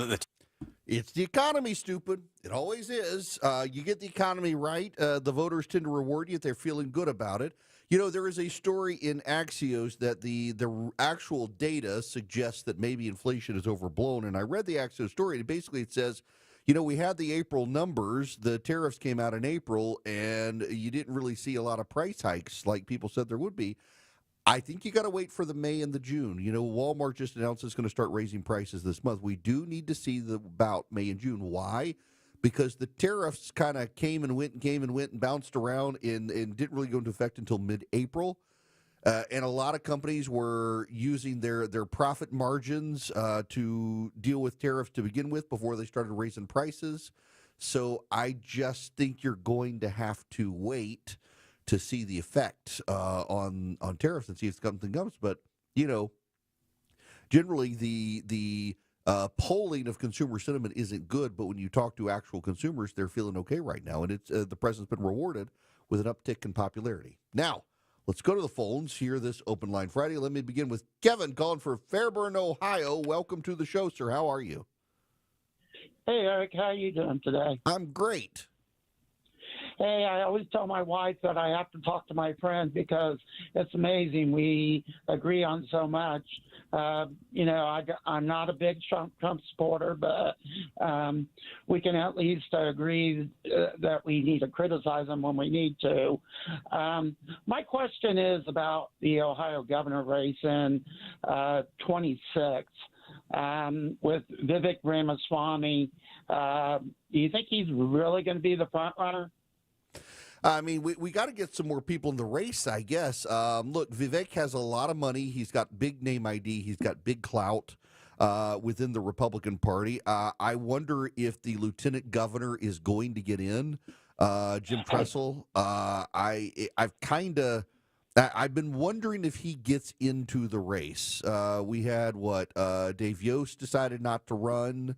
It's the economy, stupid. It always is. You get the economy right, the voters tend to reward you if they're feeling good about it. You know, there is a story in Axios that the actual data suggests that maybe inflation is overblown. And I read the Axios story, and basically it says, you know, we had the April numbers. The tariffs came out in April, and you didn't really see a lot of price hikes like people said there would be. I think you got to wait for the May and the June. You know, Walmart just announced it's going to start raising prices this month. We do need to see about May and June. Why? Because the tariffs kind of came and went and bounced around and didn't really go into effect until mid-April. And a lot of companies were using their profit margins to deal with tariffs to begin with before they started raising prices. So I just think you're going to have to wait to see the effect on tariffs and see if something comes. But, you know, generally the polling of consumer sentiment isn't good, but when you talk to actual consumers, they're feeling okay right now. And it's the president's been rewarded with an uptick in popularity. Now, let's go to the phones here this Open Line Friday. Let me begin with Kevin calling for Fairburn, Ohio. Welcome to the show, sir. How are you? Hey, Eric. How are you doing today? I'm great. Hey, I always tell my wife that I have to talk to my friends because it's amazing. We agree on so much. You know, I'm not a big Trump supporter, but we can at least agree that we need to criticize him when we need to. My question is about the Ohio governor race in 26 with Vivek Ramaswamy. Do you think he's really going to be the front runner? I mean, we got to get some more people in the race, I guess. Look, Vivek has a lot of money. He's got big name ID. He's got big clout within the Republican Party. I wonder if the lieutenant governor is going to get in, Jim Tressel. I've been wondering if he gets into the race. We had Dave Yost decided not to run.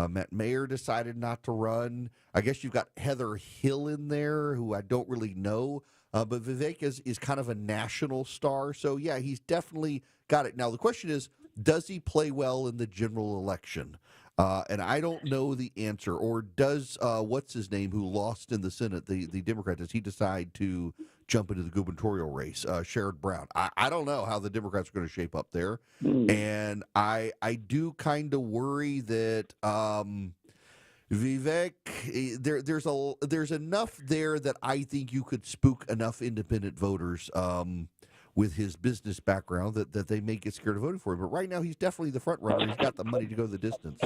Matt Mayer decided not to run. I guess you've got Heather Hill in there, who I don't really know. But Vivek is kind of a national star. So, yeah, he's definitely got it. Now, the question is, does he play well in the general election? And I don't know the answer. Or does, what's his name, who lost in the Senate, the Democrat, does he decide to jump into the gubernatorial race, Sherrod Brown? I don't know how the Democrats are going to shape up there. And I do kind of worry that Vivek, there's enough there that I think you could spook enough independent voters with his business background that they may get scared of voting for him. But right now, he's definitely the front runner. He's got the money to go the distance.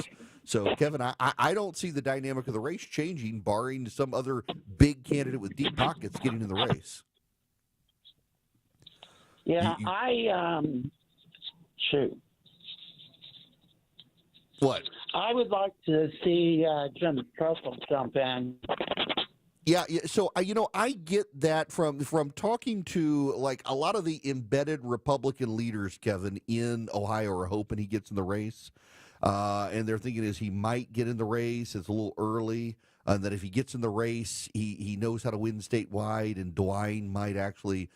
So, Kevin, I don't see the dynamic of the race changing, barring some other big candidate with deep pockets getting in the race. Yeah, shoot. What? I would like to see Jim Tressel jump in. Yeah. So, I get that from talking to like a lot of the embedded Republican leaders, Kevin, in Ohio are hoping he gets in the race. And they're thinking is he might get in the race. It's a little early. And that if he gets in the race, he knows how to win statewide, and DeWine might actually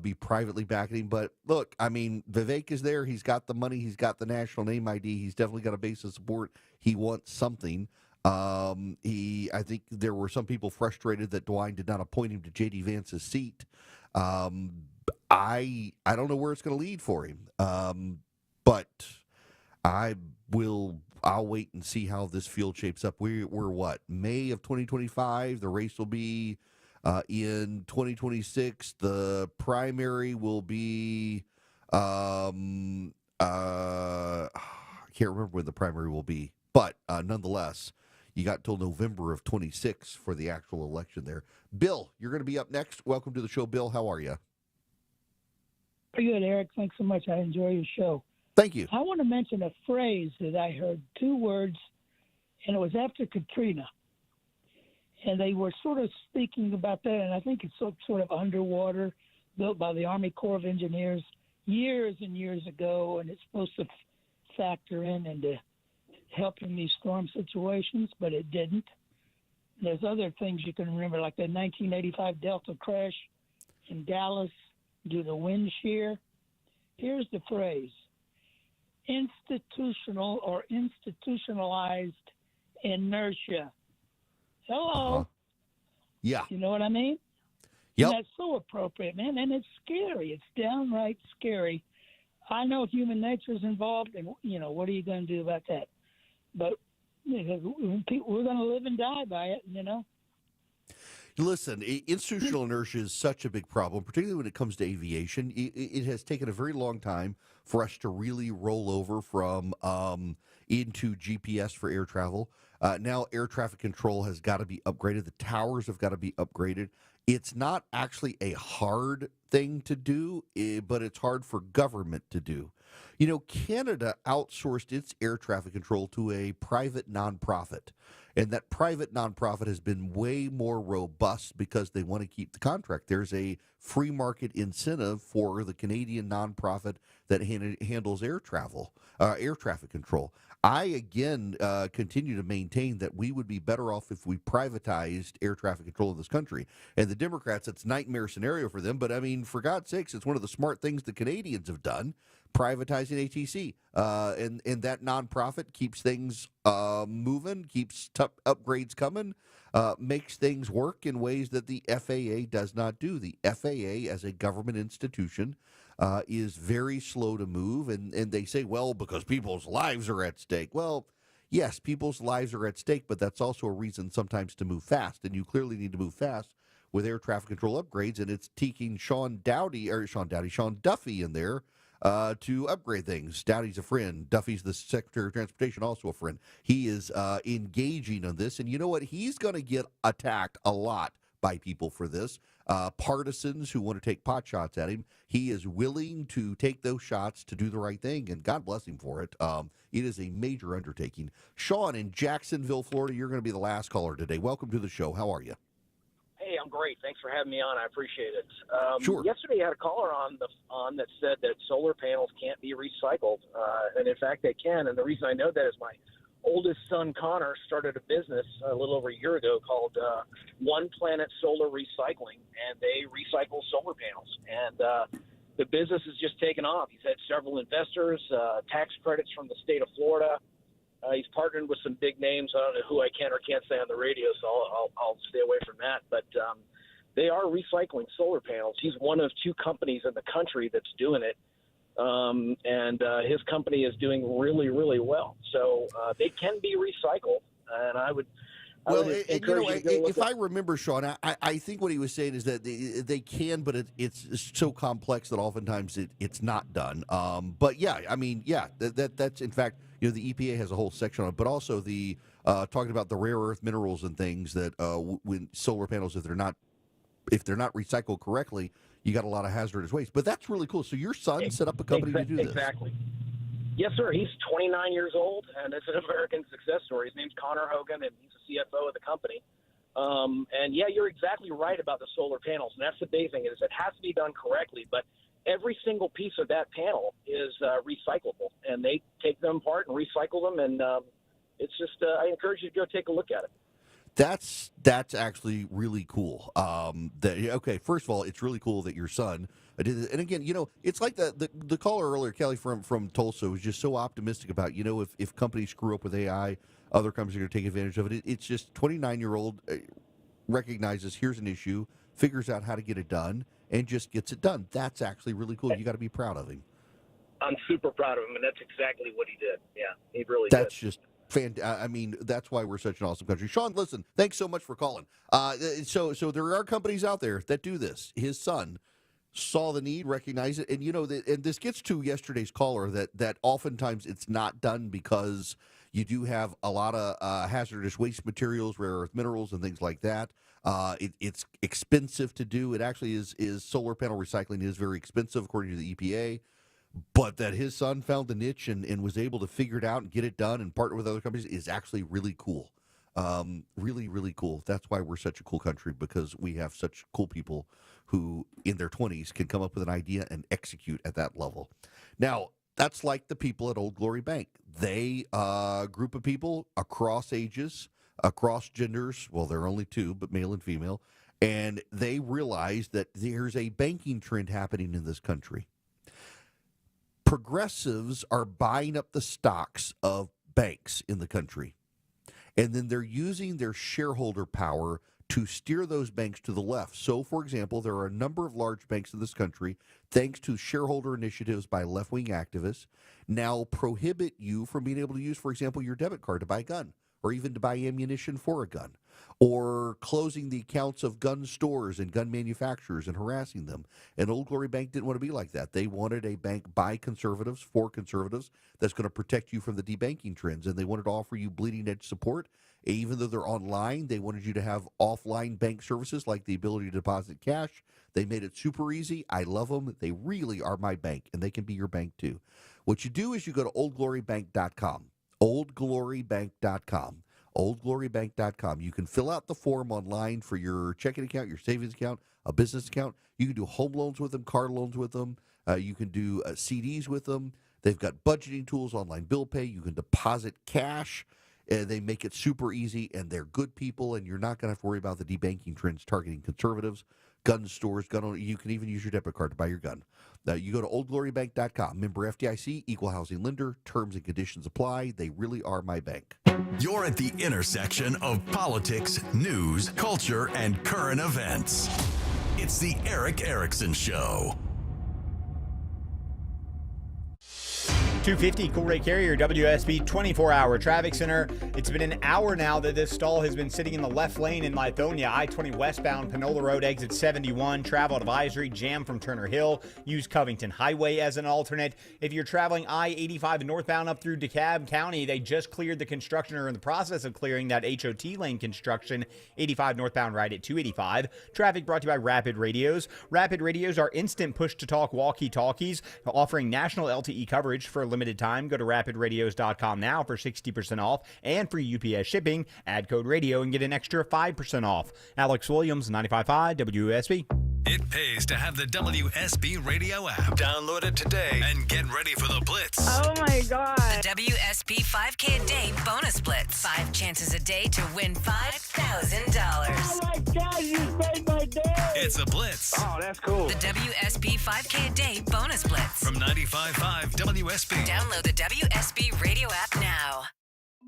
be privately backing him. But look, I mean, Vivek is there. He's got the money. He's got the national name ID. He's definitely got a base of support. He wants something. I think there were some people frustrated that DeWine did not appoint him to J.D. Vance's seat. I don't know where it's going to lead for him. But I'll wait and see how this field shapes up. We're what, May of 2025? The race will be in 2026. The primary will be I can't remember when the primary will be, but nonetheless, you got till November of 26 for the actual election there. Bill, you're going to be up next. Welcome to the show, Bill. How are you? Pretty good, Eric. Thanks so much. I enjoy your show. Thank you. I want to mention a phrase that I heard, 2 words, and it was after Katrina. And they were sort of speaking about that, and I think it's sort of underwater, built by the Army Corps of Engineers years and years ago, and it's supposed to factor into helping these storm situations, but it didn't. And there's other things you can remember, like the 1985 Delta crash in Dallas due to wind shear. Here's the phrase: institutional or institutionalized inertia. Hello. Yeah. You know what I mean? Yep. And that's so appropriate, man. And it's scary. It's downright scary. I know human nature is involved, and, what are you going to do about that? But we're going to live and die by it, Listen, institutional inertia is such a big problem, particularly when it comes to aviation. It has taken a very long time for us to really roll over from into GPS for air travel. Now air traffic control has got to be upgraded. The towers have got to be upgraded. It's not actually a hard thing to do, but it's hard for government to do. Canada outsourced its air traffic control to a private nonprofit, and that private nonprofit has been way more robust because they want to keep the contract. There's a free market incentive for the Canadian nonprofit that handles air traffic control. I, again, continue to maintain that we would be better off if we privatized air traffic control of this country. And the Democrats, it's a nightmare scenario for them. But, I mean, for God's sakes, it's one of the smart things the Canadians have done, privatizing ATC. And that nonprofit keeps things moving, keeps upgrades coming, makes things work in ways that the FAA does not do. The FAA, as a government institution, is very slow to move, and they say, well, because people's lives are at stake. Well, yes, people's lives are at stake, but that's also a reason sometimes to move fast, and you clearly need to move fast with air traffic control upgrades, and it's taking Sean Duffy in there to upgrade things. Dowdy's a friend. Duffy's the Secretary of Transportation, also a friend. He is engaging on this, and you know what? He's going to get attacked a lot by people for this. Partisans who want to take pot shots at him. He is willing to take those shots to do the right thing, and God bless him for it. It is a major undertaking. Sean in Jacksonville, Florida, you're going to be the last caller today. Welcome to the show. How are you? Hey, I'm great. Thanks for having me on. I appreciate it. Sure. Yesterday, I had a caller on that said that solar panels can't be recycled, and in fact, they can. And the reason I know that is my oldest son, Connor, started a business a little over a year ago called One Planet Solar Recycling, and they recycle solar panels. And the business has just taken off. He's had several investors, tax credits from the state of Florida. He's partnered with some big names. I don't know who I can or can't say on the radio, so I'll stay away from that. But they are recycling solar panels. He's one of two companies in the country that's doing it. And his company is doing really, really well. So they can be recycled, and I would encourage you to go look if I remember, Sean, I think what he was saying is that they can, but it's so complex that oftentimes it's not done. But yeah, I mean, yeah, that's in fact, the EPA has a whole section on it, but also the talking about the rare earth minerals and things that when solar panels, if they're not recycled correctly, you got a lot of hazardous waste. But that's really cool. So your son set up a company to do this. Exactly. Yes, sir. He's 29 years old, and it's an American success story. His name's Connor Hogan, and he's the CFO of the company. And, yeah, you're exactly right about the solar panels. And that's the big thing is it has to be done correctly. But every single piece of that panel is recyclable, and they take them apart and recycle them. And it's just I encourage you to go take a look at it. That's actually really cool. Okay, first of all, it's really cool that your son did it. And again, it's like the caller earlier, Kelly from Tulsa, was just so optimistic about, if companies screw up with AI, other companies are going to take advantage of it. It's just 29-year-old recognizes here's an issue, figures out how to get it done, and just gets it done. That's actually really cool. You got to be proud of him. I'm super proud of him, and that's exactly what he did. Yeah, he really That's did. just I mean, that's why we're such an awesome country. Sean, listen, thanks so much for calling. So there are companies out there that do this. His son saw the need, recognized it, and and this gets to yesterday's caller that oftentimes it's not done because you do have a lot of hazardous waste materials, rare earth minerals, and things like that. It's expensive to do. It actually is solar panel recycling is very expensive according to the EPA. But that his son found the niche and was able to figure it out and get it done and partner with other companies is actually really cool. Really, really cool. That's why we're such a cool country, because we have such cool people who in their 20s can come up with an idea and execute at that level. Now, that's like the people at Old Glory Bank. They, group of people across ages, across genders, well, there are only two, but male and female, and they realized that there's a banking trend happening in this country. Progressives are buying up the stocks of banks in the country. And then they're using their shareholder power to steer those banks to the left. So, for example, there are a number of large banks in this country, thanks to shareholder initiatives by left-wing activists, now prohibit you from being able to use, for example, your debit card to buy a gun, or even to buy ammunition for a gun, or closing the accounts of gun stores and gun manufacturers and harassing them. And Old Glory Bank didn't want to be like that. They wanted a bank by conservatives, for conservatives, that's going to protect you from the debanking trends. And they wanted to offer you bleeding-edge support. Even though they're online, they wanted you to have offline bank services like the ability to deposit cash. They made it super easy. I love them. They really are my bank, and they can be your bank too. What you do is you go to oldglorybank.com. oldglorybank.com. oldglorybank.com. You can fill out the form online for your checking account, your savings account, a business account. You can do home loans with them, car loans with them. You can do CDs with them. They've got budgeting tools, online bill pay. You can deposit cash. They make it super easy, and they're good people, and you're not going to have to worry about the debanking trends targeting conservatives, gun stores, gun owners. You can even use your debit card to buy your gun. You go to oldglorybank.com. Member FDIC, equal housing lender. Terms and conditions apply. They really are my bank. You're at the intersection of politics, news, culture, and current events. It's the Erick Erickson Show. 250 Cool Ray Carrier, WSB 24-hour traffic center. It's been an hour now that this stall has been sitting in the left lane in Lithonia. I-20 westbound, Panola Road, exit 71. Travel advisory, jam from Turner Hill. Use Covington Highway as an alternate. If you're traveling I-85 northbound up through DeKalb County, they just cleared the construction, or in the process of clearing that HOT lane construction. 85 northbound right at 285. Traffic brought to you by Rapid Radios. Rapid Radios are instant push-to-talk walkie-talkies, offering national LTE coverage for a limited time. Go to rapidradios.com now for 60% off, and for UPS shipping, add code radio and get an extra 5% off. Alex Williams, 95.5 WSB. It pays to have the WSB radio app. Download it today and get ready for the Blitz. Oh my God. The WSB 5K a day bonus blitz. 5 chances a day to win $5,000. Oh my God, you made my day. It's a Blitz. Oh, that's cool. The WSB 5K a day bonus blitz. From 95.5 WSB. Download the WSB radio app now.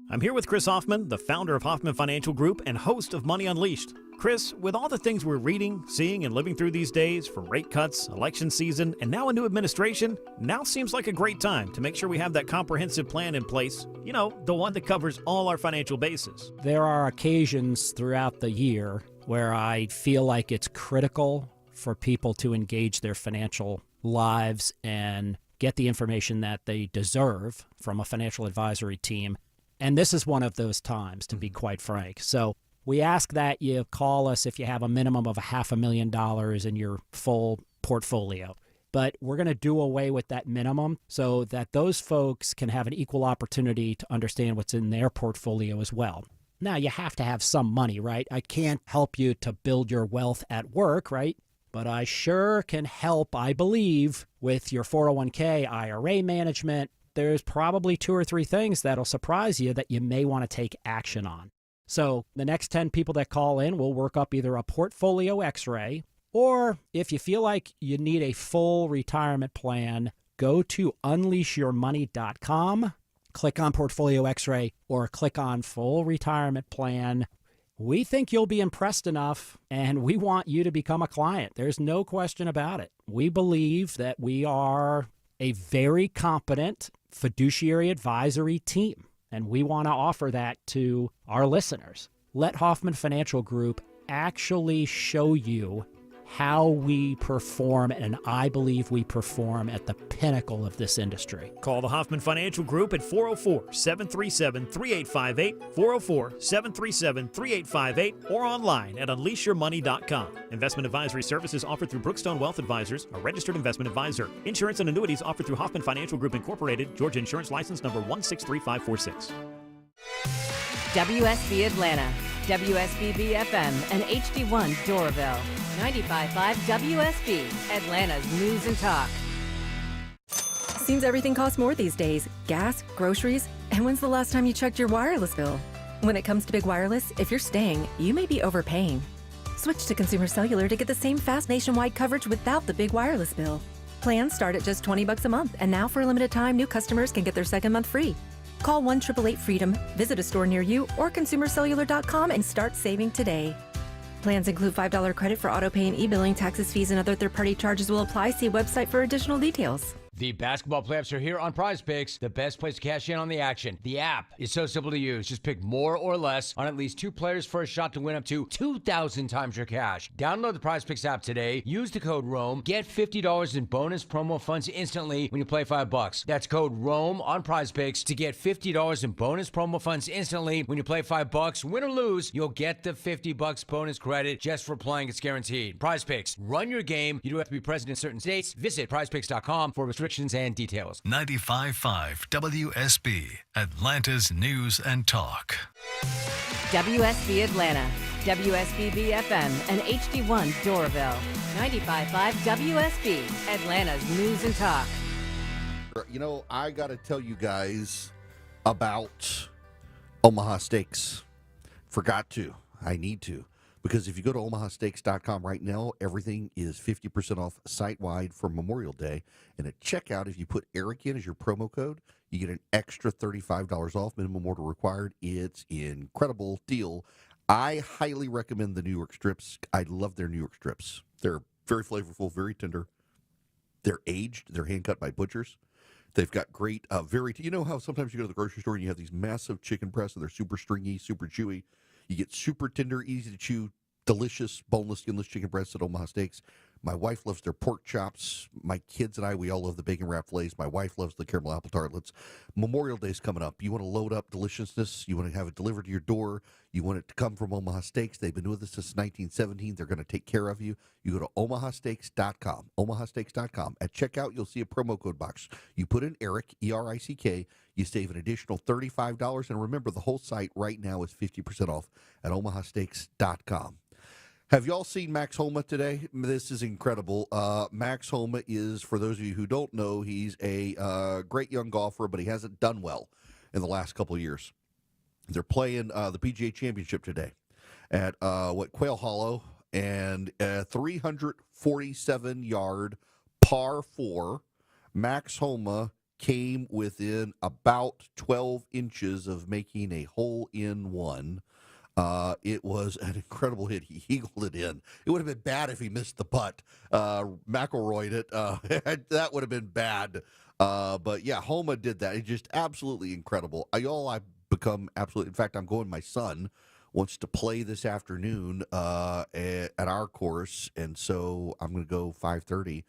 I'm here with Chris Hoffman, the founder of Hoffman Financial Group and host of Money Unleashed. Chris, with all the things we're reading, seeing, and living through these days, from rate cuts, election season, and now a new administration, now seems like a great time to make sure we have that comprehensive plan in place. You know, the one that covers all our financial bases. There are occasions throughout the year where I feel like it's critical for people to engage their financial lives and get the information that they deserve from a financial advisory team. And this is one of those times, to be quite frank. So we ask that you call us if you have a minimum of $500,000 in your full portfolio. But we're going to do away with that minimum so that those folks can have an equal opportunity to understand what's in their portfolio as well. Now, you have to have some money, right? I can't help you to build your wealth at work, right? But I sure can help, I believe, with your 401k, IRA management. There's probably 2 or 3 things that'll surprise you that you may want to take action on. So the next 10 people that call in will work up either a portfolio x-ray, or if you feel like you need a full retirement plan, go to unleashyourmoney.com, click on portfolio x-ray, or click on full retirement plan. We think you'll be impressed enough, and we want you to become a client. There's no question about it. We believe that we are a very competent fiduciary advisory team, and we want to offer that to our listeners. Let Hoffman Financial Group actually show you how we perform, and I believe we perform at the pinnacle of this industry. Call the Hoffman Financial Group at 404-737-3858, 404-737-3858, or online at unleashyourmoney.com. Investment advisory services offered through Brookstone Wealth Advisors, a registered investment advisor. Insurance and annuities offered through Hoffman Financial Group Incorporated, Georgia Insurance License number 163546. WSB Atlanta, WSB BFM, and HD1 Doraville. 95.5 WSB, Atlanta's news and talk. Seems everything costs more these days. Gas, groceries, and when's the last time you checked your wireless bill? When it comes to Big Wireless, if you're staying, you may be overpaying. Switch to Consumer Cellular to get the same fast nationwide coverage without the big wireless bill. Plans start at just $20 a month, and now for a limited time, new customers can get their second month free. Call 1-888-FREEDOM, visit a store near you, or consumercellular.com and start saving today. Plans include $5 credit for auto pay and e-billing. Taxes, fees, and other third-party charges will apply. See website for additional details. The basketball playoffs are here on Prize Picks, the best place to cash in on the action. The app is so simple to use. Just pick more or less on at least 2 players for a shot to win up to 2,000 times your cash. Download the Prize Picks app today. Use the code ROAM. Get $50 in bonus promo funds instantly when you play $5. That's code ROAM on Prize Picks to get $50 in bonus promo funds instantly when you play $5. Win or lose, you'll get the $50 bonus credit just for playing. It's guaranteed. Prize Picks. Run your game. You do have to be present in certain states. Visit prizepicks.com for restrictions and details. 95.5 WSB, Atlanta's News and Talk. WSB Atlanta, WSBB FM, and HD1 Doraville. 95.5 WSB, Atlanta's News and Talk. You know, I got to tell you guys about Omaha Steaks. Forgot to. I need to. Because if you go to omahasteaks.com right now, everything is 50% off site-wide for Memorial Day. And at checkout, if you put Eric in as your promo code, you get an extra $35 off, minimum order required. It's an incredible deal. I highly recommend the New York strips. I love their New York strips. They're very flavorful, very tender. They're aged. They're hand-cut by butchers. They've got great, you know how sometimes you go to the grocery store and you have these massive chicken breasts and they're super stringy, super chewy. You get super tender, easy to chew, delicious, boneless, skinless chicken breasts at Omaha Steaks. My wife loves their pork chops. My kids and I, we all love the bacon wrap fillets. My wife loves the caramel apple tartlets. Memorial Day's coming up. You want to load up deliciousness. You want to have it delivered to your door. You want it to come from Omaha Steaks. They've been with us since 1917. They're going to take care of you. You go to omahasteaks.com. Omahasteaks.com. At checkout, you'll see a promo code box. You put in Eric, E-R-I-C-K. You save an additional $35. And remember, the whole site right now is 50% off at omahasteaks.com. Have y'all seen Max Homa today? This is incredible. Max Homa is, for those of you who don't know, he's a great young golfer, but he hasn't done well in the last couple of years. They're playing the PGA Championship today at Quail Hollow, and a 347-yard par 4. Max Homa came within about 12 inches of making a hole-in-one. It was an incredible hit. He eagled it in. It would have been bad if he missed the putt. McIlroyed it. That would have been bad. But yeah, Homa did that. It's just absolutely incredible. I've become absolutely. In fact, I'm going. My son wants to play this afternoon at our course, and so I'm going to go 5:30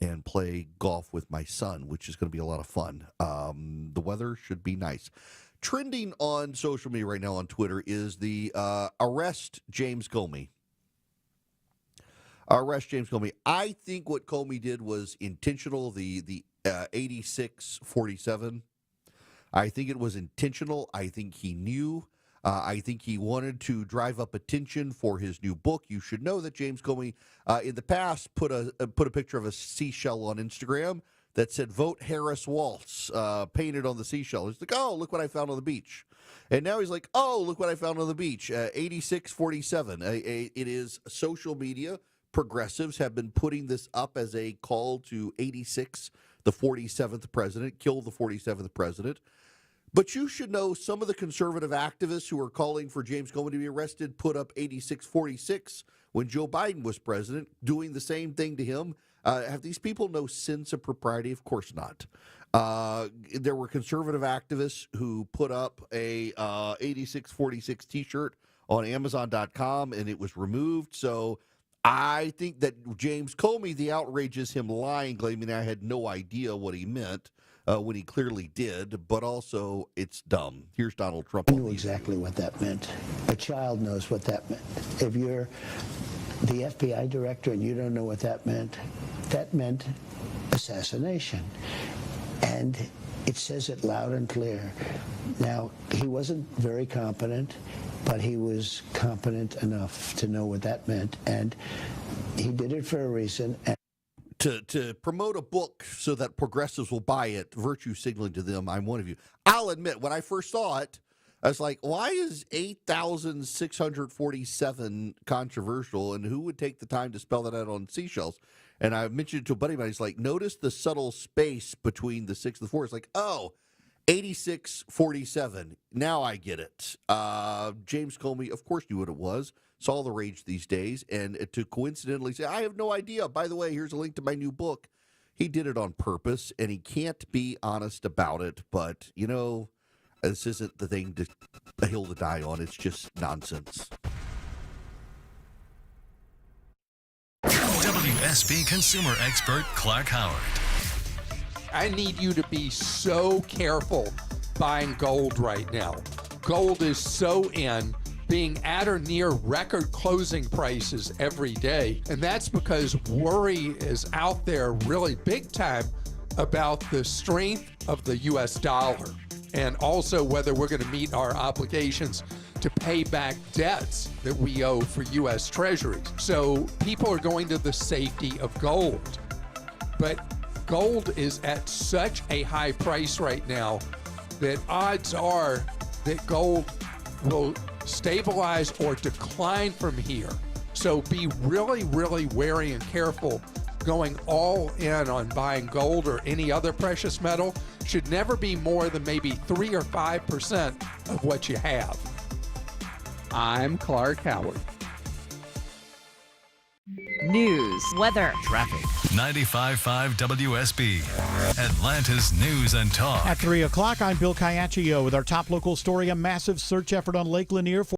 and play golf with my son, which is going to be a lot of fun. The weather should be nice. Trending on social media right now on Twitter is the arrest James Comey. Arrest James Comey. I think what Comey did was intentional, the 86-47. I think it was intentional. I think he knew. I think he wanted to drive up attention for his new book. You should know that James Comey, in the past, put a picture of a seashell on Instagram that said, "Vote Harris Waltz," painted on the seashell. He's like, "Oh, look what I found on the beach." And now he's like, "Oh, look what I found on the beach." 86-47. It is social media. Progressives have been putting this up as a call to 86, the 47th president, kill the 47th president. But you should know some of the conservative activists who are calling for James Comey to be arrested put up 86-46 when Joe Biden was president, doing the same thing to him. Have these people no sense of propriety? Of course not. There were conservative activists who put up a 86-46 T-shirt on Amazon.com, and it was removed. So I think that James Comey, the outrage is him lying, claiming I had no idea what he meant when he clearly did. But also, it's dumb. Here's Donald Trump. I knew exactly what that meant. A child knows what that meant. If you're the FBI director and you don't know what that meant assassination. And it says it loud and clear. Now, he wasn't very competent, but he was competent enough to know what that meant. And he did it for a reason. And to promote a book so that progressives will buy it, virtue signaling to them, I'm one of you. I'll admit, when I first saw it, I was like, why is 8,647 controversial, and who would take the time to spell that out on seashells? And I mentioned it to a buddy of mine. He's like, notice the subtle space between the 6 and the 4. It's like, oh, 86.47. Now I get it. James Comey, of course, knew what it was. It's all the rage these days. And to coincidentally say, I have no idea. By the way, here's a link to my new book. He did it on purpose, and he can't be honest about it. But, you know, this isn't the thing a hill to die on. It's just nonsense. WSB consumer expert Clark Howard. I need you to be so careful buying gold right now. Gold is so in, being at or near record closing prices every day. And that's because worry is out there really big time about the strength of the U.S. dollar and also whether we're going to meet our obligations to pay back debts that we owe for U.S. Treasuries. So people are going to the safety of gold. But gold is at such a high price right now that odds are that gold will stabilize or decline from here. So be really, really wary and careful. Going all in on buying gold or any other precious metal should never be more than maybe 3 or 5% of what you have. I'm Clark Howard. News, weather, traffic. 95.5 WSB, Atlanta's news and talk. At 3 o'clock, I'm Bill Caiaccio with our top local story, a massive search effort on Lake Lanier for